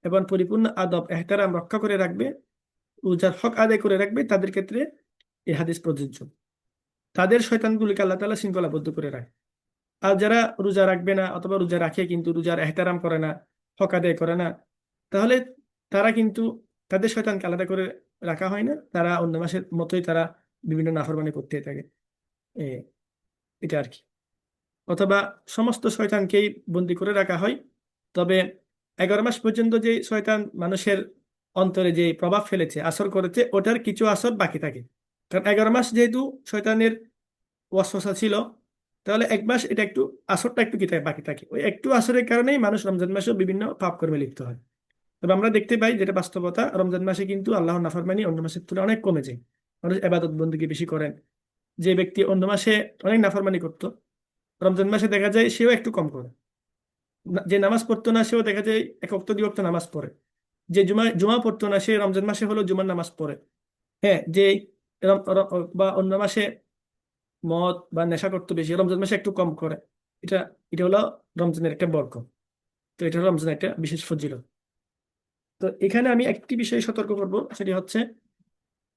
এবং পরিপূর্ণ আদব এহতারাম রক্ষা করে রাখবে, রোজার হক আদায় করে রাখবে, তাদের ক্ষেত্রে এই হাদিস প্রযোজ্য। তাদের শয়তানগুলিকে আল্লাহ তাআলা শৃঙ্খলাবদ্ধ করে রাখে। আর যারা রোজা রাখবে না অথবা রোজা রাখে কিন্তু রোজার এহতারাম করে না, হক আদায় করে না, তাহলে তারা কিন্তু, তাদের শয়তানকে আলাদা করে রাখা হয় না, তারা অন্য মাসের মতোই তারা বিভিন্ন নাফরমানি করতে থাকে। এ, এটা আর কি। অথবা সমস্ত শয়তানকেই বন্দি করে রাখা হয়, তবে 11 মাস পর্যন্ত যে শয়তান মানুষের অন্তরে যে প্রভাব ফেলেছে, আসর করেছে, ওটার কিছু আসর বাকি থাকে। কারণ 11 মাস যেহেতু শয়তানের ওয়াসওয়াসা ছিল, তাহলে 1 মাস এটা একটু, আসরটা একটু কি থাকে, বাকি থাকে। ওই একটু আসরের কারণেই মানুষ রমজান মাসেও বিভিন্ন পাপ কর্মে লিপ্ত হয়। তবে আমরা দেখতে পাই, যেটা বাস্তবতা, রমজান মাসে কিন্তু আল্লাহর নাফরমানি অন্য মাসের তুলনায় অনেক কমেছে। মানুষ ইবাদত বন্দেগী বেশি করেন। যে ব্যক্তি অন্য মাসে অনেক নাফরমানি করতো, রমজান মাসে দেখা যায় সেও একটু কম করে। যে নামাজ পড়তো না সেও দেখা যায় 1 ওয়াক্ত 2 ওয়াক্ত নামাজ পড়ে। যে জুমা জুমা পড়তো না সে রমজান মাসে হলো জুমার নামাজ পড়ে। হ্যাঁ, যে বা অন্য মাসে মদ বা নেশা করতো বেশি, রমজান মাসে একটু কম করে। এটা এটা হলো রমজানের একটা বরকত। তো এটা হলো রমজানের একটা বিশেষ ফজিলত। তো এখানে আমি একটি বিষয়ে সতর্ক করব, সেটি হচ্ছে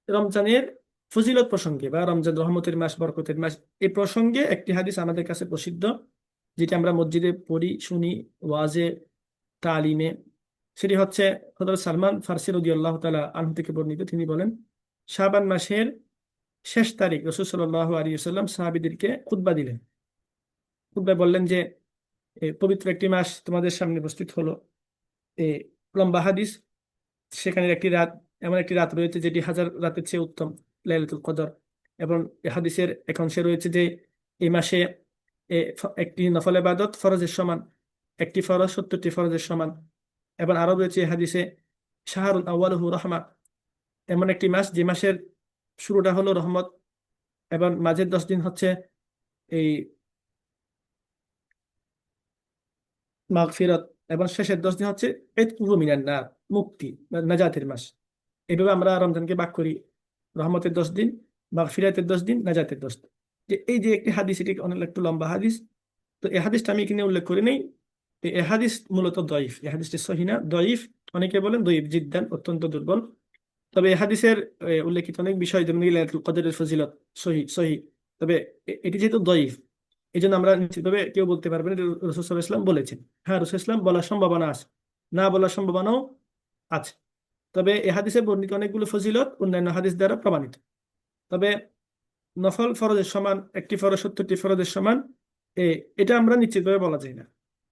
রমজানের ফজিলত প্রসঙ্গে বা রমজান রহমতের মাস, বরকতের মাস, এই প্রসঙ্গে একটি হাদিস আমাদের কাছে প্রসিদ্ধ, যেটা আমরা মসজিদে পড়ি, শুনি, ওয়াজে, তালিমে। সেটি হচ্ছে হযরত সালমান ফারসি রাদিয়াল্লাহু তাআলা আনহু থেকে বর্ণিত। তিনি বলেন, শাবান মাসের শেষ তারিখ রাসূল সাল্লাল্লাহু আলাইহি ওয়াসাল্লাম সাহাবীদেরকে খুতবা দিলেন। খুতবায় বললেন যে, পবিত্র একটি মাস তোমাদের সামনে উপস্থিত হলো। এ লম্বা হাদিস। সেখানে একটি রাত, এমন একটি রাত রয়েছে যেটি হাজার রাতের চেয়ে উত্তম, লাইলাতুল কদর। এবং এই হাদিসের এক অংশে রয়েছে যে এই মাসে একটি নফল ইবাদত ফরজের সমান, একটি ফরজ 70টি ফরজের সমান। এবং আরো রয়েছে এই হাদিসে, শাহরুল আউয়ালুহু রহমা, এমন একটি মাস যে মাসের শুরুটা হলো রহমত, এবং মাঝের 10 দিন হচ্ছে এই মাগফিরাত, এবং শেষের 10 দিন হচ্ছে ইতকুহু মিনান নার, মুক্তি বা নাজাতের মাস। এইভাবে আমরা রমজানকে ভাগ করি, রহমতের 10 দিন, মাগফিরাতের 10 দিন, নাজাতের 10 দিন। যে এই যে একটি হাদিস, এটি অনেক একটু লম্বা হাদিস। তো এই হাদিসটা আমি এখানে উল্লেখ করি নাই। তো এই হাদিস মূলত দঈফ, এই হাদিসটি সহিহ না, দঈফ। অনেকে বলেন দঈফ জিদ্দান, অত্যন্ত দুর্বল। তবে এই হাদিসের উল্লেখিত অনেক বিষয়, যেমন লাইলাতুল কদরের ফজিলত সহি সহি। তবে এটি যেহেতু দঈফ, এই জন্য আমরা নিশ্চিতভাবে কেউ বলতে পারবেন না রাসূল সাল্লাল্লাহু আলাইহি ওয়াসাল্লাম বলেছেন। হ্যাঁ, রাসূল ইসলাম বলার সম্ভাবনা আছে, না বলার সম্ভাবনাও আছে। তবে এই হাদিসে বর্ণিত অনেকগুলো ফজিলত অন্যান্য হাদিস দ্বারা প্রমাণিত। তবে নফল ফরজের সমান, একটি ফরজ 70টি ফরজের সমান, এটা আমরা নিশ্চিতভাবে বলা যায় না।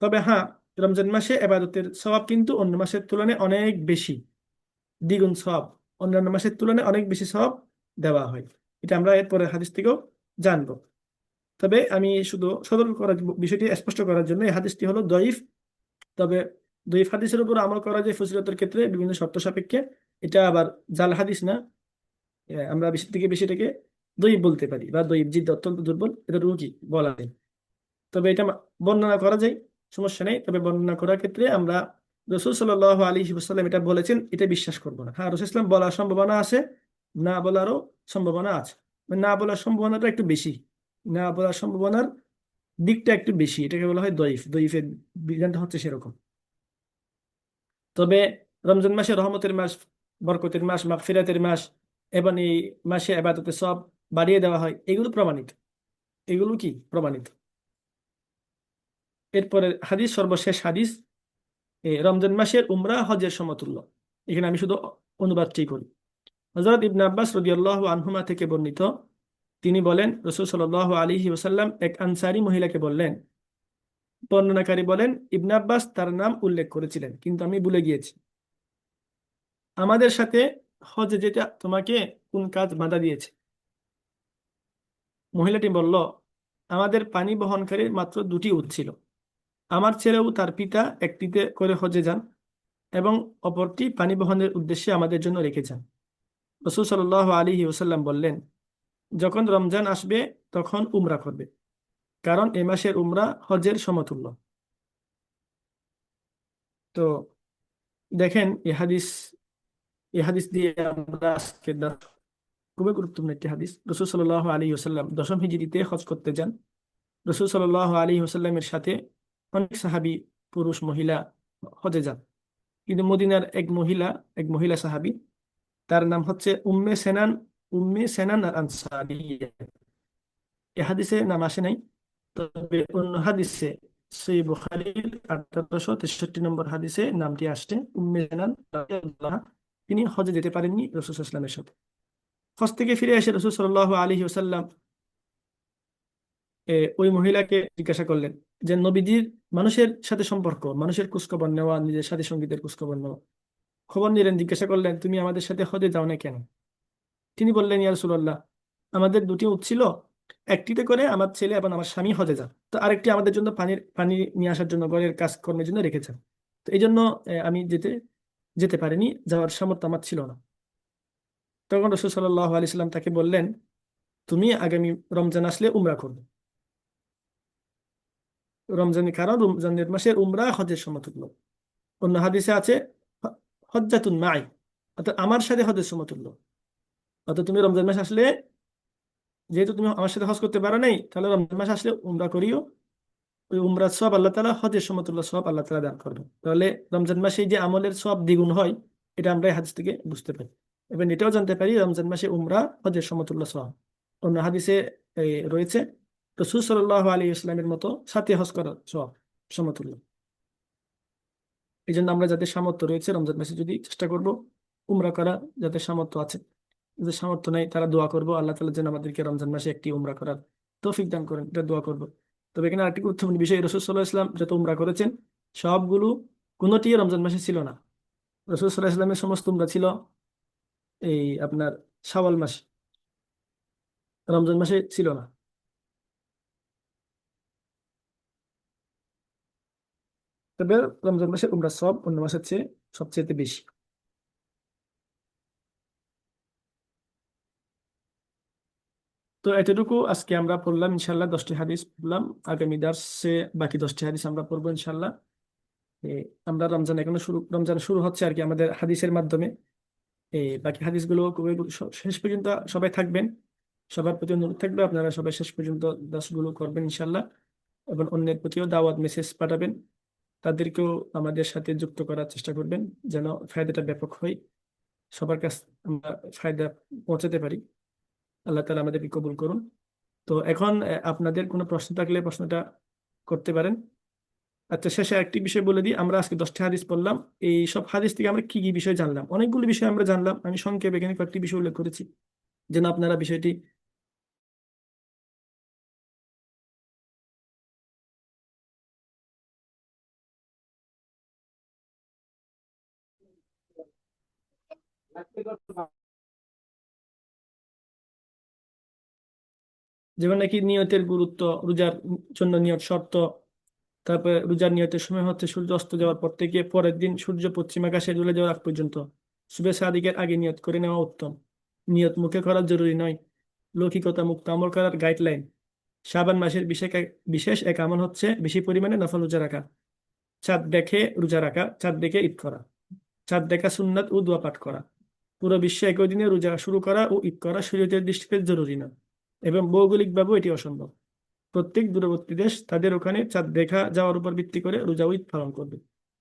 তবে হ্যাঁ, রমজান মাসে ইবাদতের সওয়াব কিন্তু অন্য মাসের তুলনায় অনেক বেশি, দ্বিগুণ সওয়াব, অন্যান্য মাসের তুলনায় অনেক বেশি সওয়াব দেওয়া হয়। এটা আমরা এর পরের হাদিস থেকেও জানবো। তবে আমি শুধু সতর্ক করার বিষয়টি স্পষ্ট করার জন্য, এই হাদিসটি হলো দঈফ। তবে দঈফ হাদিসের উপর আমল করা যায় ফজিলতের ক্ষেত্রে বিভিন্ন শর্ত সাপেক্ষে। এটা আবার জাল হাদিস না। আমরা বেশি থেকে বেশি এটাকে দঈফ বলতে পারি, বা দঈফ জিদ্দ, অত্যন্ত দুর্বল, এটা রুগী বলা যায়। তবে এটা বর্ণনা করা যায়, সমস্যা নেই। তবে বর্ণনা করার ক্ষেত্রে আমরা রাসূল সাল্লাল্লাহু আলাইহি ওয়াসাল্লাম এটা বলেছেন এটা বিশ্বাস করবো না। হ্যাঁ, রাসূল ইসলাম বলার সম্ভাবনা আছে, না বলারও সম্ভাবনা আছে। মানে না বলার সম্ভাবনাটা একটু বেশি, না বলার সম্ভাবনার দিকটা একটু বেশি, এটাকে বলা হয় দঈফ। দঈফের বিধানটা হচ্ছে সেরকম। তবে রমজান মাসে রহমতের মাস, বরকতের মাস, মাগফিরাতের মাস, এবং এই মাসে ইবাদতের সব বাড়িয়ে দেওয়া হয়, এগুলো প্রমাণিত। এগুলো কি প্রমাণিত? এরপরে হাদিস, সর্বশেষ হাদিস, রমজান মাসের উমরা হজের সমতুল্য। এখানে আমি শুধু অনুবাদটি করি। হযরত ইবনে আব্বাস রাদিয়াল্লাহু আনহুমা থেকে বর্ণিত, তিনি বলেন, রাসূল সাল্লাল্লাহু আলাইহি ওয়াসাল্লাম এক আনসারী মহিলাকে বললেন, বর্ণনাকারী বলেন ইবনে আব্বাস তার নাম উল্লেখ করেছিলেন কিন্তু আমি ভুলে গিয়েছি, আমাদের সাথে হজে যেতে তোমাকে কোন কাজ বাধা দিয়েছে? মহিলাটি বলল, আমাদের পানি বহনকারী মাত্র 2টি উট ছিল। আমার ছেলেও তার পিতা একটিতে করে হজে যান এবং অপরটি পানি বহনের উদ্দেশ্যে আমাদের জন্য রেখে যান। রাসূল সাল্লাল্লাহু আলাইহি ওয়াসাল্লাম বললেন, যখন রমজান আসবে তখন উমরা করবে, কারণ এ মাসের উমরা হজের সমতুল্য। তো দেখেন, এই হাদিস দিয়ে আমরা আজকে খুবই গুরুত্বপূর্ণ একটি হাদিস। রাসূল সাল্লাল্লাহু আলাইহি ওয়াসাল্লাম 10ম হিজরিতে হজ করতে যান। রাসূল সাল্লাল্লাহু আলাইহি ওয়াসাল্লামের সাথে অনেক সাহাবী, পুরুষ মহিলা হজে যান। কিন্তু মদিনার এক মহিলা সাহাবী, তার নাম হচ্ছে উম্মে সেনান আল আনসারিয়া। এই হাদিসে নাম আসে নাই। তবে অন্য হাদিসে, সহিহ বুখারীর 1863 নম্বর হাদিসে নামটি আসছে, উম্মে সেনান রাদিয়াল্লাহু আনহা। তিনি হজে যেতে পারেননি রাসূল সাল্লাল্লাহু আলাইহি ওয়াসাল্লামের সাথে। হজ থেকে ফিরে এসে রাসূল সাল্লাল্লাহু আলাইহি ওয়াসাল্লাম ওই মহিলাকে জিজ্ঞাসা করলেন যে, নবীজির মানুষের সাথে সম্পর্ক, মানুষের খোঁজখবর নেওয়া, নিজের সাথী সঙ্গীদের খোঁজখবর নেওয়া, খবর নিলেন। জিজ্ঞাসা করলেন, তুমি আমাদের সাথে হজে যাও না কেন? তিনি বললেন, ইয়া রাসূলুল্লাহ, আমাদের 2টি উট ছিল, একটিতে করে আমার ছেলে এবং আমার স্বামী হজে যান, তো আরেকটি আমাদের জন্য পানি নিয়ে আসার জন্য, ঘরের কাজকর্মের জন্য রেখেছেন। তো এই জন্য আমি যেতে পারিনি, যাওয়ার সামর্থ্য আমার ছিল না। তখন রাসূল সাল্লাল্লাহু আলাইহি সাল্লাম তাকে বললেন, তুমি আগামী রমজান আসলে উমরা করবে। কারণ রমজানের মাসের উমরা হজের সমতুল্য। অন্য হাদিসে আছে, হজ্জাতুন মাই, অর্থাৎ আমার সাথে হজের সমতুল্য। অর্থাৎ তুমি রমজান মাস আসলে, যেহেতু তুমি আমার সাথে হজ করতে পারো নাই, তাহলে রমজান মাস আসলে উমরা করিও। ওই উমরার সব আল্লাহ তাআলা হজের সমতুল্য সব আল্লাহ তাআলা দান করবেন। তাহলে রমজান মাসে যে আমলের সব দ্বিগুণ হয়, এটা আমরা এই হাদিস থেকে বুঝতে পারি। এবং এটাও জানতে পারি রমজান মাসে উমরা হজের সমতুল্য সব। অন্য হাদিসে রয়েছে রাসূল সাল্লাল্লাহু আলাইহি ওয়াসাল্লামের মতো সাথে হজ করার সব সমতুল্য। এই জন্য আমরা যাদের সামর্থ্য রয়েছে রমজান মাসে যদি চেষ্টা করব উমরা করা, যাদের সামর্থ্য আছে। যাদের সামর্থ্য নেই তারা দোয়া করবো আল্লাহ তাআলা যেন আমাদেরকে রমজান মাসে একটি উমরা করার তৌফিক দান করেন, এটা দোয়া করবো। তবে এখানে আরেকটি গুরুত্বপূর্ণ বিষয়, রাসূল সাল্লাল্লাহু আলাইহি ওয়াসাল্লাম যত উমরা করেছেন সবগুলো কোনোটি রমজান মাসে ছিল না। রাসূল সাল্লাল্লাহু আলাইহি ওয়াসাল্লামের সমস্ত উমরা ছিল এই আপনার শাওয়াল মাসে, রমজান মাসে ছিল না। তবে রমজান মাসে উমরা সব অন্য মাসের চেয়ে সবচেয়ে বেশি। তো এতটুকু আজকে আমরা পড়লাম ইনশাল্লাহ, 10টি হাদিস পড়লাম। আগামী দার্সে বাকি 10টি হাদিস আমরা পড়বো ইনশাল্লাহ। আমরা রমজান শুরু হচ্ছে আর কি আমাদের হাদিসের মাধ্যমে। বাকি হাদিসগুলো শেষ পর্যন্ত সবাই থাকবেন। সবার প্রতি অনুরোধ থাকবে আপনারা সবাই শেষ পর্যন্ত দাসগুলো করবেন ইনশাল্লাহ। এবং অন্যের প্রতিও দাওয়াত মেসেজ পাঠাবেন, তাদেরকেও আমাদের সাথে যুক্ত করার চেষ্টা করবেন যেন ফায়দাটা ব্যাপক হয়, সবার কাছে আমরা ফায়দা পৌঁছাতে পারি। আল্লাহ তাআলা আমাদেরকে কবুল করুন। তো এখন আপনাদের কোনো প্রশ্ন থাকলে প্রশ্নটা করতে পারেন। আচ্ছা, শেষে একটি বিষয় বলে দিই, আমরা আজকে 10টি হাদিস পড়লাম। এই সব হাদিস থেকে আমরা কি কি বিষয় জানলাম? অনেকগুলো বিষয় আমরা জানলাম, আমি সংক্ষেপে এখানে কয়েকটি বিষয় উল্লেখ করেছি যেন আপনারা বিষয়টি যেমন নাকি নিয়তের গুরুত্ব, রোজার জন্য নিয়ত শর্ত। তারপরে রোজার নিয়তের সময় হচ্ছে সূর্য অস্ত যাওয়ার পর থেকে পরের দিন সূর্য পশ্চিম আকাশে চলে যাওয়ার আগ পর্যন্ত। শুভে সাদিকের আগে নিয়ত করে নেওয়া উত্তম। নিয়ত মুখে করা জরুরি নয়। লৌকিকতা মুক্ত আমল করার গাইডলাইন। শাবান মাসের বিশেষ এক আমল হচ্ছে বেশি পরিমাণে নফল রোজা রাখা। চাঁদ দেখে রোজা রাখা, চাঁদ দেখে ঈদ করা। চাঁদ দেখা সুন্নাত ও দোয়া পাঠ করা। পুরো বিশ্বে একই দিনে রোজা শুরু করা ও ঈদ করা শরীয়তের দৃষ্টিতে জরুরি না, এবং ভৌগোলিকভাবেও এটি অসম্ভব। প্রত্যেক দূরবর্তী দেশ তাদের ওখানে চাঁদ দেখা যাওয়ার উপর ভিত্তি করে রোজা ও ঈদ পালন করবে।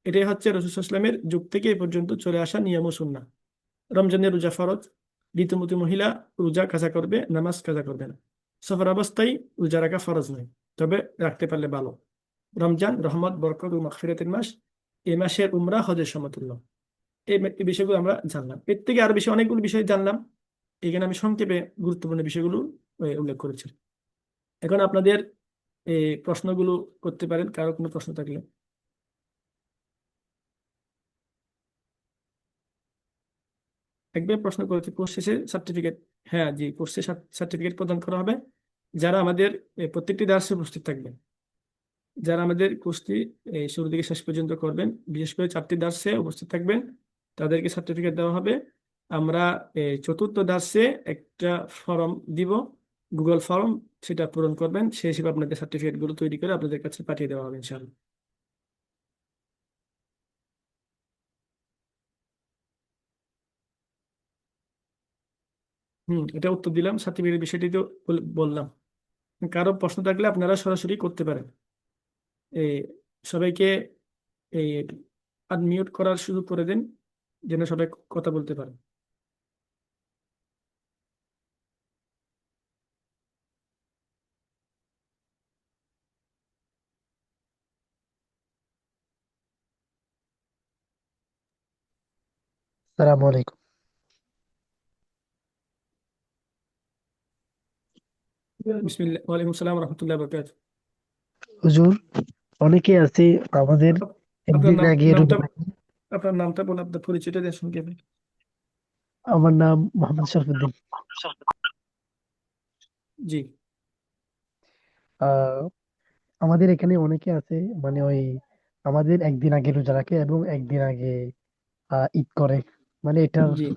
এটাই হচ্ছে রাসূল সাল্লাল্লাহু আলাইহি ওয়াসাল্লামের যুগ থেকে এই পর্যন্ত চলে আসা নিয়ম ও সুন্নাহ। রমজানের রোজা ফরজ। ঋতুমতী মহিলা রোজা কাজা করবে, নামাজ কাজা করবে না। সফর অবস্থায় রোজা রাখা ফরজ নয়, তবে রাখতে পারলে ভালো। রমজান রহমত, বরকত ও মাগফিরাতের মাস। এই মাসের উমরা হজের সমতুল্য। এই বিষয়গুলো আমরা জানলাম। এর থেকে আরো বেশি অনেকগুলো বিষয় জানলাম, এখানে আমি সংক্ষেপে গুরুত্বপূর্ণ বিষয়গুলো উল্লেখ করেছি। এখন আপনাদের এই প্রশ্নগুলো করতে পারেন, কারো কোনো প্রশ্ন থাকলে। একবার প্রশ্ন করেছি কোর্স শেষে সার্টিফিকেট। হ্যাঁ জি, কোর্সে সার্টিফিকেট প্রদান করা হবে যারা আমাদের প্রত্যেকটি দার্সে উপস্থিত থাকবেন। যারা আমাদের কোর্সটি শুরু থেকে শেষ পর্যন্ত করবেন, বিশেষ করে 4টি দার্সে উপস্থিত থাকবেন, তাদেরকে সার্টিফিকেট দেওয়া হবে। আমরা চতুর্থ দার্সে একটা ফর্ম দিব, গুগল ফর্ম, সেটা পূরণ করবেন, সেই হিসেবে আপনাদের সার্টিফিকেট গুলো তৈরি করে আপনাদের কাছে পাঠিয়ে দেওয়া হবে ইনশাআল্লাহ। এটা উত্তর দিলাম, সার্টিফিকেটের বিষয়টি তো বললাম। কারো প্রশ্ন থাকলে আপনারা সরাসরি করতে পারেন। এই সবাইকে এই আনমিউট করার সুযোগ করে দেন যেন সবাই কথা বলতে পারে। সালামু আলাইকুম। বিসমিল্লাহ, ওয়ালাইকুম সালাম রহমতুল্লাহ বরকাত। হুজুর, অনেকে আছে আমাদের আপনার একদিন নাম আগে নামটা রোজা রাখি। আপনার নামটা বলে আপনার পরিচয়টা দিয়ে সংক্ষেপে। আমার নাম মোহাম্মদ শরফুদ্দিন। জি। আহ আমাদের এখানে অনেকে আছে, মানে ওই আমাদের একদিন আগে রোজা রাখে এবং একদিন আগে ঈদ করে। মানে এটার জি,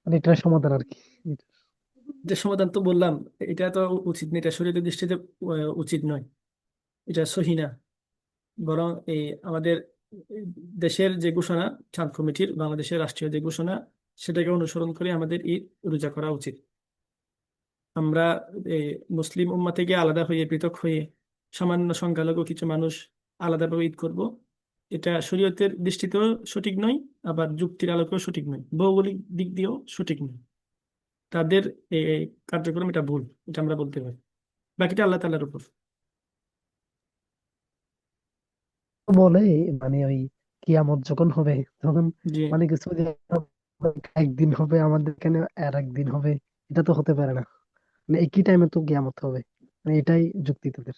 মানে এটার সমাধান আর কি। যে সমাধান তো বললাম, এটা তো উচিত না, এটা শরীয়তের দৃষ্টিতে উচিত নয়, এটা সহি না। বরং আমাদের এই দেশের যে ঘোষণা, চাঁদ কমিটির বাংলাদেশের রাষ্ট্রীয় যে ঘোষণা, সেটাকে অনুসরণ করে আমাদের ঈদ রোজা করা উচিত। আমরা এই মুসলিম উম্মাহ থেকে আলাদা হয়ে, পৃথক হয়ে সামান্য সংখ্যালঘু কিছু মানুষ আলাদাভাবে ঈদ করব, এটা শরীয়তের দৃষ্টিতেও সঠিক নয়, আবার যুক্তির আলোকেও সঠিক নয়, ভৌগোলিক দিক দিয়েও সঠিক নয়। তাদের এই এই কার্যক্রম এটা ভুল, এটা আমরা বলতে পারি। বাকিটা আল্লাহ তাআলার উপর। বলে মানে ওই কিয়ামত যখন হবে তখন জি মানে কিছু যে একদিন হবে আমাদের এখানে আর একদিন হবে, এটা তো হতে পারে না। মানে একই টাইমে তো কিয়ামত হবে, মানে এটাই যুক্তি তাদের।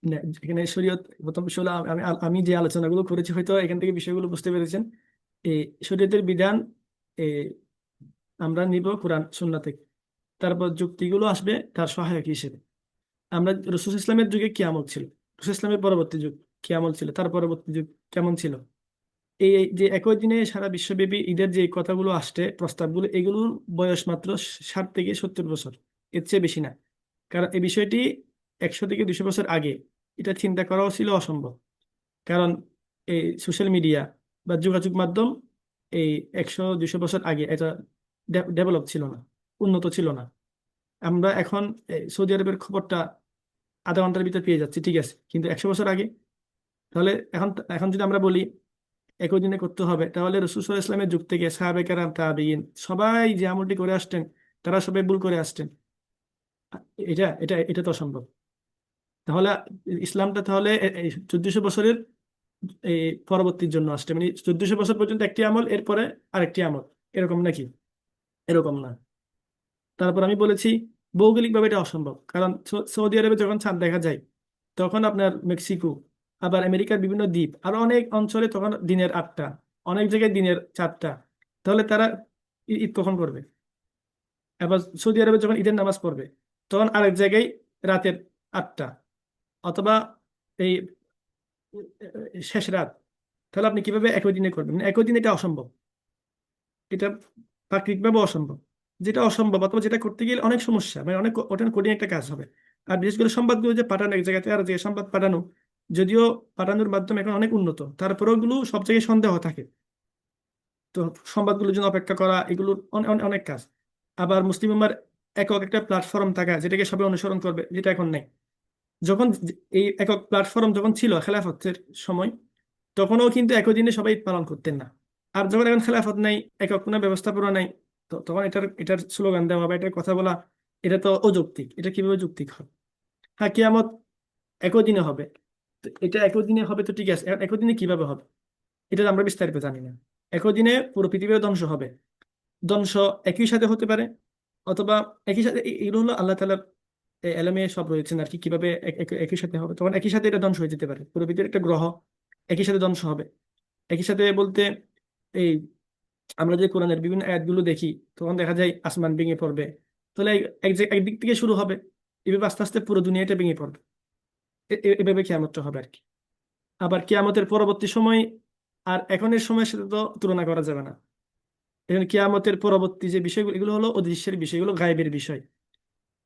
না, এখানে শরীয়ত প্রথম বিষয় হলো, আমি আমি আমি যে আলোচনাগুলো করেছি হয়তো এখান থেকে বিষয়গুলো বুঝতে পেরেছেন। এই শরীয়তের বিধান এই আমরা নিব কোরআন সুন্নাহ থেকে, তারপর যুক্তিগুলো আসবে তার সহায়ক হিসেবে। আমরা রসুল ইসলামের যুগে কিয়ামত ছিল, রসুল ইসলামের পরবর্তী যুগ কিয়ামত ছিল, তার পরবর্তী যুগ কেমন ছিল, এই এই যে একই দিনে সারা বিশ্বব্যাপী ঈদের যে কথাগুলো আসছে, প্রস্তাবগুলো, এগুলোর বয়স মাত্র 60 থেকে 70 বছর, এর চেয়ে বেশি না। কারণ এই বিষয়টি 100 থেকে 200 বছর আগে এটা চিন্তা করাও ছিল অসম্ভব। কারণ এই সোশ্যাল মিডিয়া বা যোগাযোগ মাধ্যম এই 100-200 বছর আগে এটা ডেভেলপ ছিল না, উন্নত ছিল না। আমরা এখন সৌদি আরবের খবরটা আধা ঘন্টার ভিতর পেয়ে যাচ্ছি, ঠিক আছে, কিন্তু 100 বছর আগে? তাহলে এখন এখন যদি আমরা বলি একই দিনে করতে হবে, তাহলে রসুল সাল্লাল্লাহু আলাইহি ওয়াসাল্লামের যুগ থেকে সাহাবে কেরাম, তাবেঈন সবাই যে আমলটি করে আসতেন, তারা সবাই ভুল করে আসতেন। এটা এটা এটা তো অসম্ভব। তাহলে ইসলামটা তাহলে 1400 বছরের এই পরবর্তীর জন্য আসছে, মানে 1400 বছর পর্যন্ত একটি আমল, এরপরে আরেকটি আমল, এরকম নাকি? এরকম না। তারপর আমি বলেছি ভৌগোলিকভাবে এটা অসম্ভব, কারণ সৌদি আরবে যখন চাঁদ দেখা যায়, তখন আপনার মেক্সিকো, আবার আমেরিকার বিভিন্ন দ্বীপ, আরো অনেক অঞ্চলে তখন দিনের 8টা, অনেক জায়গায় দিনের 4টা। তাহলে তারা ঈদ কখন করবে? আবার সৌদি আরবে যখন ঈদের নামাজ পড়বে, তখন আরেক জায়গায় রাতের 8টা, অথবা এই শেষ রাত। তাহলে আপনি কিভাবে একই দিনে করবেন? মানে একই দিনে এটা অসম্ভব, এটা প্রাকৃতিকভাবে অসম্ভব। যেটা অসম্ভব অথবা যেটা করতে গেলে অনেক সমস্যা, মানে অনেক ওটা কঠিন একটা কাজ হবে। আর বিশেষ করে সংবাদগুলো যে পাঠানো এক জায়গাতে আর যে সংবাদ পাঠানো, যদিও পাঠানোর মাধ্যমে এখন অনেক উন্নত, তারপরেও ওগুলো সব জায়গায় সন্দেহ থাকে। তো সংবাদগুলোর জন্য অপেক্ষা করা, এগুলোর অনেক অনেক অনেক কাজ। আবার মুসলিম উম্মার একক একটা প্ল্যাটফর্ম থাকা, যেটাকে সবাই অনুসরণ করবে, যেটা এখন নেই। যখন এই একক প্ল্যাটফর্ম যখন ছিল খেলাফতের সময়, তখনও কিন্তু একই দিনে সবাই ঈদ পালন করতেন না। আর যখন এখন খেলাফত নাই, একক কোনো ব্যবস্থাপনা নাই, তো তখন এটার এটার স্লোগান দেওয়া বা এটার কথা বলা, এটা তো অযৌক্তিক। এটা কিভাবে যৌক্তিক হয়? হ্যাঁ, কিয়ামত একই দিনে হবে, তো এটা একই দিনে হবে তো ঠিক আছে, এখন একই দিনে কিভাবে হবে এটা আমরা বিস্তারিত জানি না। একই দিনে পুরো পৃথিবীর ধ্বংস হবে। ধ্বংস একই সাথে হতে পারে, অথবা একই সাথে, এগুলো হলো আল্লাহ তাআলার এলেমে সব রয়েছেন আর কি, কিভাবে একই সাথে হবে। তখন একই সাথে এটা ধ্বংস হয়ে যেতে পারে, পুরো পৃথিবীর একটা গ্রহ একই সাথে ধ্বংস হবে। একই সাথে বলতে এই আমরা যে কোরআনের বিভিন্ন আয়াতগুলো দেখি, তখন দেখা যায় আসমান ভেঙে পড়বে। তাহলে একদিক থেকে শুরু হবে, এভাবে আস্তে আস্তে পুরো দুনিয়াটা ভেঙে পড়বে। এভাবে কিয়ামতটা হবে আর কি। আবার কিয়ামতের পরবর্তী সময় আর এখনের সময়ের সাথে তো তুলনা করা যাবে না। এখন কিয়ামতের পরবর্তী যে বিষয়গুলো, এগুলো হলো অদৃশ্যের বিষয়গুলো, গায়েবের বিষয়।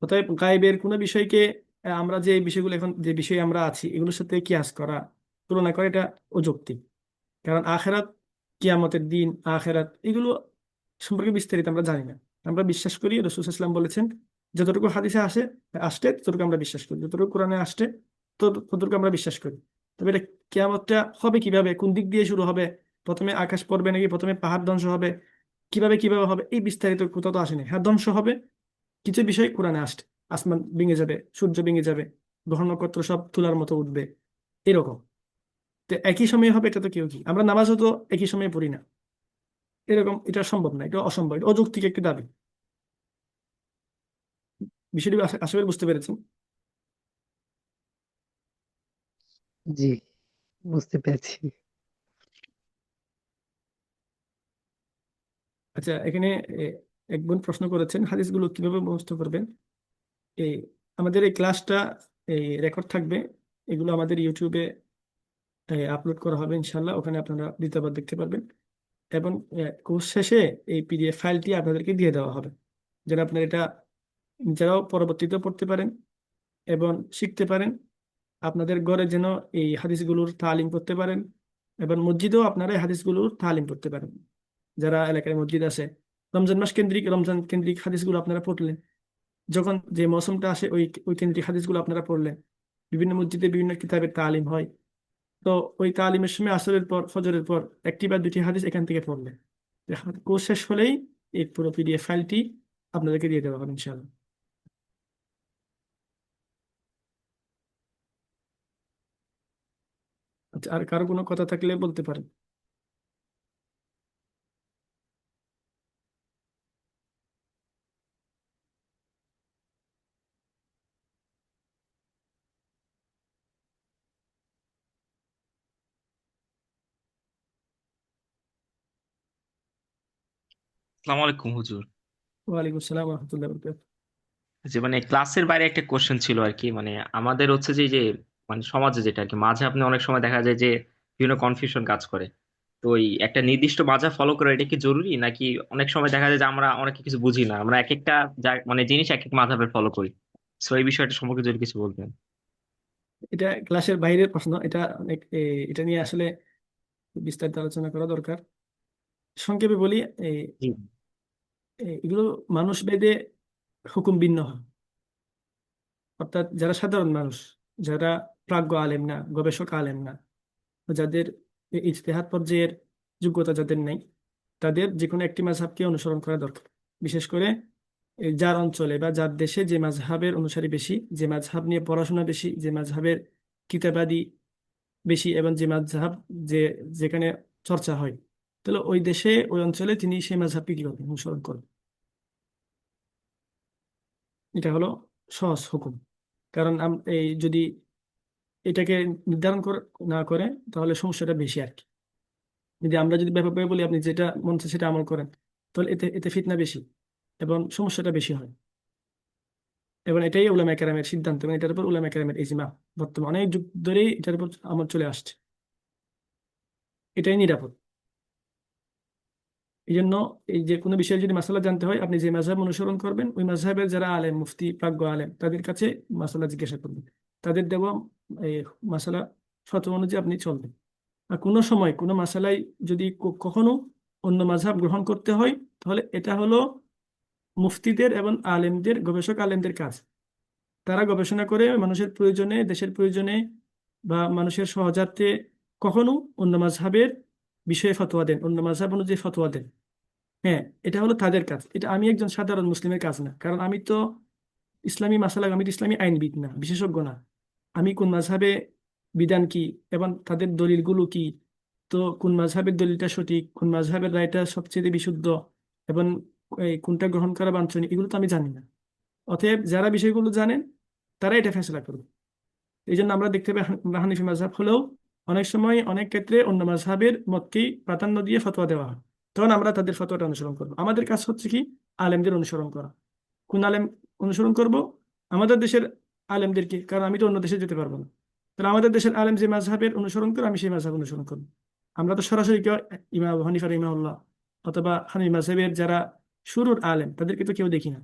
অতএব গায়েবের কোনো বিষয়কে আমরা যে বিষয়গুলো এখন যে বিষয়ে আমরা আছি এগুলোর সাথে কিয়াস করা, তুলনা করা, এটা অযৌক্তিক। কারণ আখেরাত, কিয়ামতের দিন, আখেরাত, এগুলো সম্পর্কে বিস্তারিত আমরা জানি না। আমরা বিশ্বাস করি রাসূল সাল্লাল্লাহু আলাইহি ওয়াসাল্লাম বলেছেন, যতটুকু হাদিসে আসতে ততটুকু আমরা বিশ্বাস করি, যতটুকু কোরআনে আসছে ততটুকু আমরা বিশ্বাস করি। তবে এটা কিয়ামতটা হবে কিভাবে, কোন দিক দিয়ে শুরু হবে, প্রথমে আকাশ পড়বে নাকি প্রথমে পাহাড় ধ্বংস হবে, কিভাবে কিভাবে হবে, এই বিস্তারিত কোথাও তো আসেনি। হ্যাঁ, ধ্বংস হবে, কিছু বিষয় কোরআনে আসছে, আসমান ভেঙে যাবে, সূর্য ভেঙে যাবে, গ্রহ নক্ষত্র সব তুলার মতো উঠবে, এরকম। তো একই সময়ে হবে, এটা তো কেউ কি, আমরা নামাজও তো একই সময়ে পড়ি না, এরকম এটা সম্ভব না, এটা অসম্ভব, এটা অযৌক্তিক একটি দাবি। বিষয়টি আশা করি বুঝতে পেরেছেন। জি, বুঝতে পেরেছি। আচ্ছা, এখানে এ, এক বোন প্রশ্ন করেছেন হাদিসগুলো কিভাবে মুখস্থ করবেন। এই আমাদের এই ক্লাসটা এই রেকর্ড থাকবে, এগুলো আমাদের ইউটিউবে আপলোড করা হবে ইনশাল্লাহ, ওখানে আপনারা দ্বিতীয়বার দেখতে পারবেন। এবং কোর্স শেষে এই পিডিএফ ফাইলটি আপনাদেরকে দিয়ে দেওয়া হবে, যেন আপনারা এটা নিজেরাও পরবর্তীতে পড়তে পারেন এবং শিখতে পারেন। আপনাদের ঘরে যেন এই হাদিসগুলোর তালিম করতে পারেন, এবং মসজিদেও আপনারা এই হাদিসগুলোর তালিম করতে পারেন। যারা এলাকায় মসজিদ আছে, রমজান মাস কেন্দ্রিক, রমজান কেন্দ্রিক হাদিসগুলো আপনারা পড়লেন, যখন যে মৌসুমটা আসে ওই ওই কেন্দ্রিক হাদিসগুলো আপনারা পড়লেন। বিভিন্ন মসজিদে বিভিন্ন কিতাবের তালিম হয়। তো ওই তালিমের সময় আসরের পর ফজরের পর একটি বা দুটি হাদিস এখান থেকে পড়লে কোর্স শেষ হলেই এই পুরো পিডিএফ ফাইলটি আপনাদেরকে দিয়ে দেওয়া হবে ইনশাআল্লাহ। আচ্ছা, আর কারো কোনো কথা থাকলে বলতে পারেন। আসসালামু আলাইকুম হুজুর। ওয়ালাইকুম আসসালাম রহমতুল্লাহ বরকাত। যে মানে ক্লাসের বাইরে একটা কোশ্চেন ছিল আর কি, মানে আমাদের হচ্ছে যে যে মানে সমাজে যেটা আর কি মাঝে আপনি অনেক সময় দেখা যায় যে বিভিন্ন কনফিউশন কাজ করে। তো ওই একটা নির্দিষ্ট মাঝহব ফলো করা এটা কি জরুরি, নাকি অনেক সময় দেখা যায় যে আমরা অনেকে কিছু বুঝি না, আমরা এক একটা মানে জিনিস এক এক মাঝহবের ফলো করি। সো এই বিষয়টা সম্পর্কে যদি কিছু বলতেন। এটা ক্লাসের বাইরের প্রশ্ন, এটা অনেক এটা নিয়ে আসলে বিস্তারিত আলোচনা করা দরকার। সংক্ষেপে বলি, এই জি। এগুলো মানুষ ভেদে হুকুম ভিন্ন হয়। অর্থাৎ যারা সাধারণ মানুষ, যারা প্রাজ্ঞ আলেম না, গবেষক আলেম না, যাদের ইজতেহাদ পর্যায়ের যোগ্যতা যাদের নেই, তাদের যে কোনো একটি মাযহাবকে অনুসরণ করা দরকার। বিশেষ করে এই যার অঞ্চলে বা যার দেশে যে মাযহাবের অনুসারী বেশি, যে মাযহাব নিয়ে পড়াশোনা বেশি, যে মাযহাবের কিতাবাদি বেশি, এবং যে মাযহাব যে যেখানে চর্চা হয়, তাহলে ওই দেশে ওই অঞ্চলে তিনি সেই মাযহাবকে কি করবেন, অনুসরণ করবেন। এটা হলো সহজ হুকুম। কারণ এই যদি এটাকে নির্ধারণ না করে, তাহলে সমস্যাটা বেশি আর কি। যদি আমরা যদি ব্যাপকভাবে বলি আপনি যেটা মন চায় সেটা আমল করেন, তাহলে এতে এতে ফিতনা বেশি এবং সমস্যাটা বেশি হয়। এবং এটাই উলামায়ে কেরামের সিদ্ধান্ত, এবং এটার উপর উলামায়ে কেরামের ইজমা। বর্তমানে অনেক যুগ ধরেই এটার উপর আমল চলে আসছে। এটাই নিরাপদ। এই জন্য এই যে কোনো বিষয়ে যদি মাসালা জানতে হয়, আপনি যে মাযহাব অনুসরণ করবেন, ওই মাযহাবের যারা আলেম, মুফতি, প্রাজ্ঞ আলেম, তাদের কাছে মাসালা জিজ্ঞাসা করবেন। তাদের দেওয়া এই মাসালা ফতোয়া অনুযায়ী আপনি চলবেন। আর কোনো সময় কোনো মাসালায় যদি কখনো অন্য মাযহাব গ্রহণ করতে হয়, তাহলে এটা হলো মুফতিদের এবং আলেমদের, গবেষক আলেমদের কাজ। তারা গবেষণা করে মানুষের প্রয়োজনে, দেশের প্রয়োজনে বা মানুষের সহজাতে কখনো অন্য মাযহাবের বিষয়ে ফতোয়া দেন, অন্য মাযহাব অনুযায়ী ফতোয়া দেন। হ্যাঁ, এটা হলো তাদের কাজ। এটা আমি একজন সাধারণ মুসলিমের কাজ না। কারণ আমি তো ইসলামী মাসালা, আমি তো ইসলামী আইনবিদ না, বিশেষজ্ঞ না। আমি কোন মাযহাবে বিধান কি এবং তাদের দলিলগুলো কি, তো কোন মাযহাবের দলিলটা সঠিক, কোন মাযহাবের রায়টা সবচেয়ে বিশুদ্ধ, এবং এই কোনটা গ্রহণ করা বাঞ্ছনীয়, এগুলো তো আমি জানি না। অতএব যারা বিষয়গুলো জানেন, তারা এটা ফেসলা করবে। এই জন্য আমরা দেখতে পাই আমরা হানিফি মাযহাব হলেও অনেক সময় অনেক ক্ষেত্রে অন্য মাযহাবের মতকেই প্রাধান্য দিয়ে ফতোয়া দেওয়া হয়। তখন আমরা তাদের ফতোয়াটা অনুসরণ করবো। আমাদের কাজ হচ্ছে কি, আলেমদের অনুসরণ করা। কোন আলেম অনুসরণ করব? আমাদের দেশের আলেমদেরকে, কারণ আমি তো অন্য দেশে যেতে পারবো না। তাহলে আমাদের দেশের আলেম যে মাযহাবের অনুসরণ করে, আমি সেই মাযহাব অনুসরণ করবো। আমরা তো সরাসরি কেউ ইমাম আবু হানিফা রাহিমাহুল্লাহ অথবা হানিফি মাযহাবের যারা শুরুর আলেম, তাদেরকে তো কেউ দেখি না।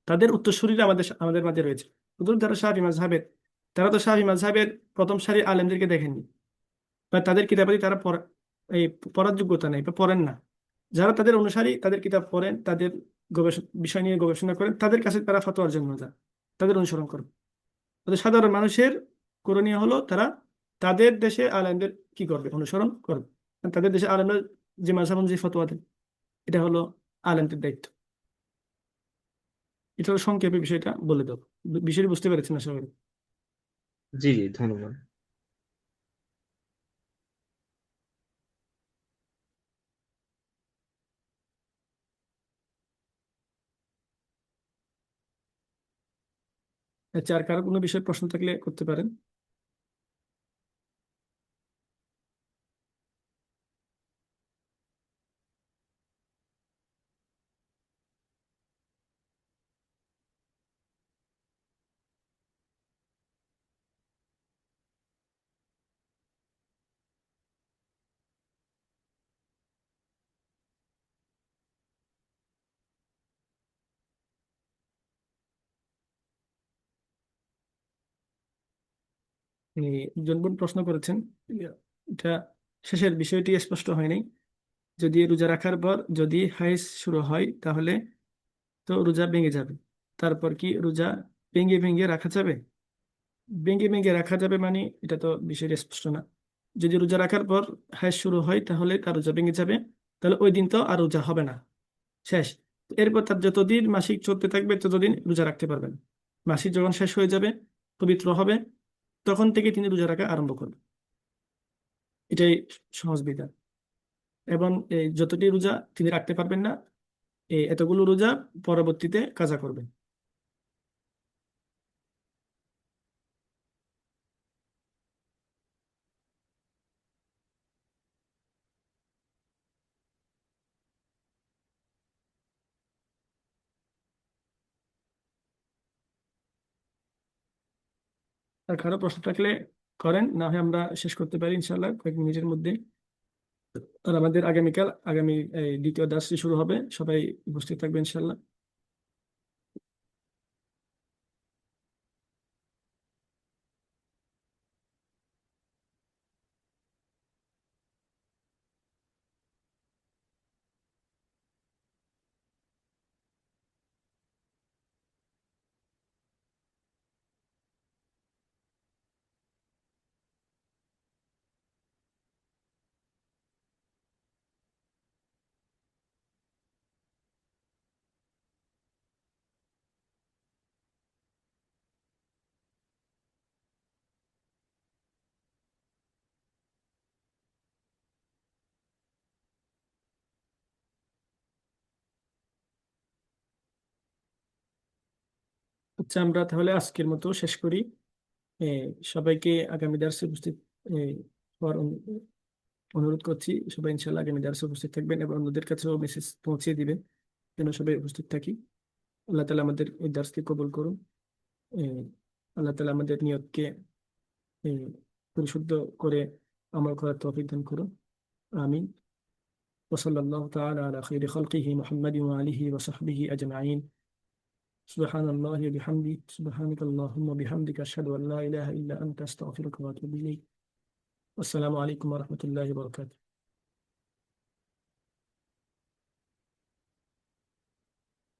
তাদের উত্তরসূরিরা আমাদের আমাদের মাঝে রয়েছে। শুধু যারা শাফি মাযহাবের, তারা তো শাফি মাযহাবের প্রথম সারির আলেমদেরকে দেখেননি, বা তাদের কিতাবাদি তারা এই পড়ার যোগ্যতা নেই বা পড়েন না। যারা তাদের অনুসারী, তাদের কিতাব পড়েন, তাদের গবেষণা বিষয় নিয়ে গবেষণা করেন, তাদের কাছে তারা ফতোয়ার জন্য যায়, তাদের অনুসরণ করেন। তাদের সাধারণ মানুষের করণীয় হলো তারা তাদের দেশে আলেমদের কি করবে, অনুসরণ করবে। আর তাদের দেশে আলেমরা যে মাযহাব অনুযায়ী ফতোয়া দেন, এটা হলো আলেমদের দায়িত্ব। এটা হলো সংক্ষেপে বিষয়টা বলে দেবো। বিষয়টি বুঝতে পেরেছেন আশা করি। জি জি, ধন্যবাদ। আচ্ছা, আর কারো কোনো বিষয়ে প্রশ্ন থাকলে করতে পারেন। একজন বোন প্রশ্ন করেছেন, এটা শেষের বিষয়টি স্পষ্ট হয় নাই। যদি রোজা রাখার পর যদি হাইজ শুরু হয়, তাহলে তো রোজা ভেঙে যাবে। তারপর কি রোজা ভেঙে ভেঙে রাখা যাবে? ভেঙে ভেঙে রাখা যাবে মানে এটা তো বিষয়টা স্পষ্ট না। যদি রোজা রাখার পর হাঁস শুরু হয় তাহলে তার রোজা ভেঙে যাবে, তাহলে ওই দিন তো আর রোজা হবে না, শেষ। এরপর তার যতদিন মাসিক চলতে থাকবে ততদিন রোজা রাখতে পারবেন। মাসিক যখন শেষ হয়ে যাবে, পবিত্র হবে, তখন থেকে তিনি রোজা রাখা আরম্ভ করবেন। এটাই সহজ বিধান। এবং এই যতটি রোজা তিনি রাখতে পারবেন না, এই এতগুলো রোজা পরবর্তীতে কাজা করবেন। আর কারো প্রশ্ন থাকলে করেন, না হয় আমরা শেষ করতে পারি ইনশাল্লাহ কয়েক মিনিটের মধ্যে। আর আমাদের আগামীকাল এই দ্বিতীয় দাসটি শুরু হবে, সবাই উপস্থিত থাকবে ইনশাল্লাহ। আচ্ছা, আমরা তাহলে আজকের মতো শেষ করি। এ, সবাইকে আগামী দার্সে উপস্থিত এ, হওয়ার অনুরোধ করছি। সবাই ইনশাল্লাহ আগামী দার্সে উপস্থিত থাকবেন এবং অন্যদের কাছেও মেসেজ পৌঁছে দিবেন যেন সবাই উপস্থিত থাকি। আল্লাহ তালা আমাদের এই দার্সকে কবুল করুন। এ, আল্লাহ তালা আমাদের নিয়তকে এ, পরিশুদ্ধ করে আমল করার তৌফিক দান করুন। আমিন। وصلى الله تعالى على خير خلقه محمد وآله وصحبه أجمعين. سبحان الله وبحمده، سبحانك اللهم وبحمدك أشهد أن لا إله إلا أنت أستغفرك وأتوب إليك. والسلام عليكم ورحمة الله وبركاته.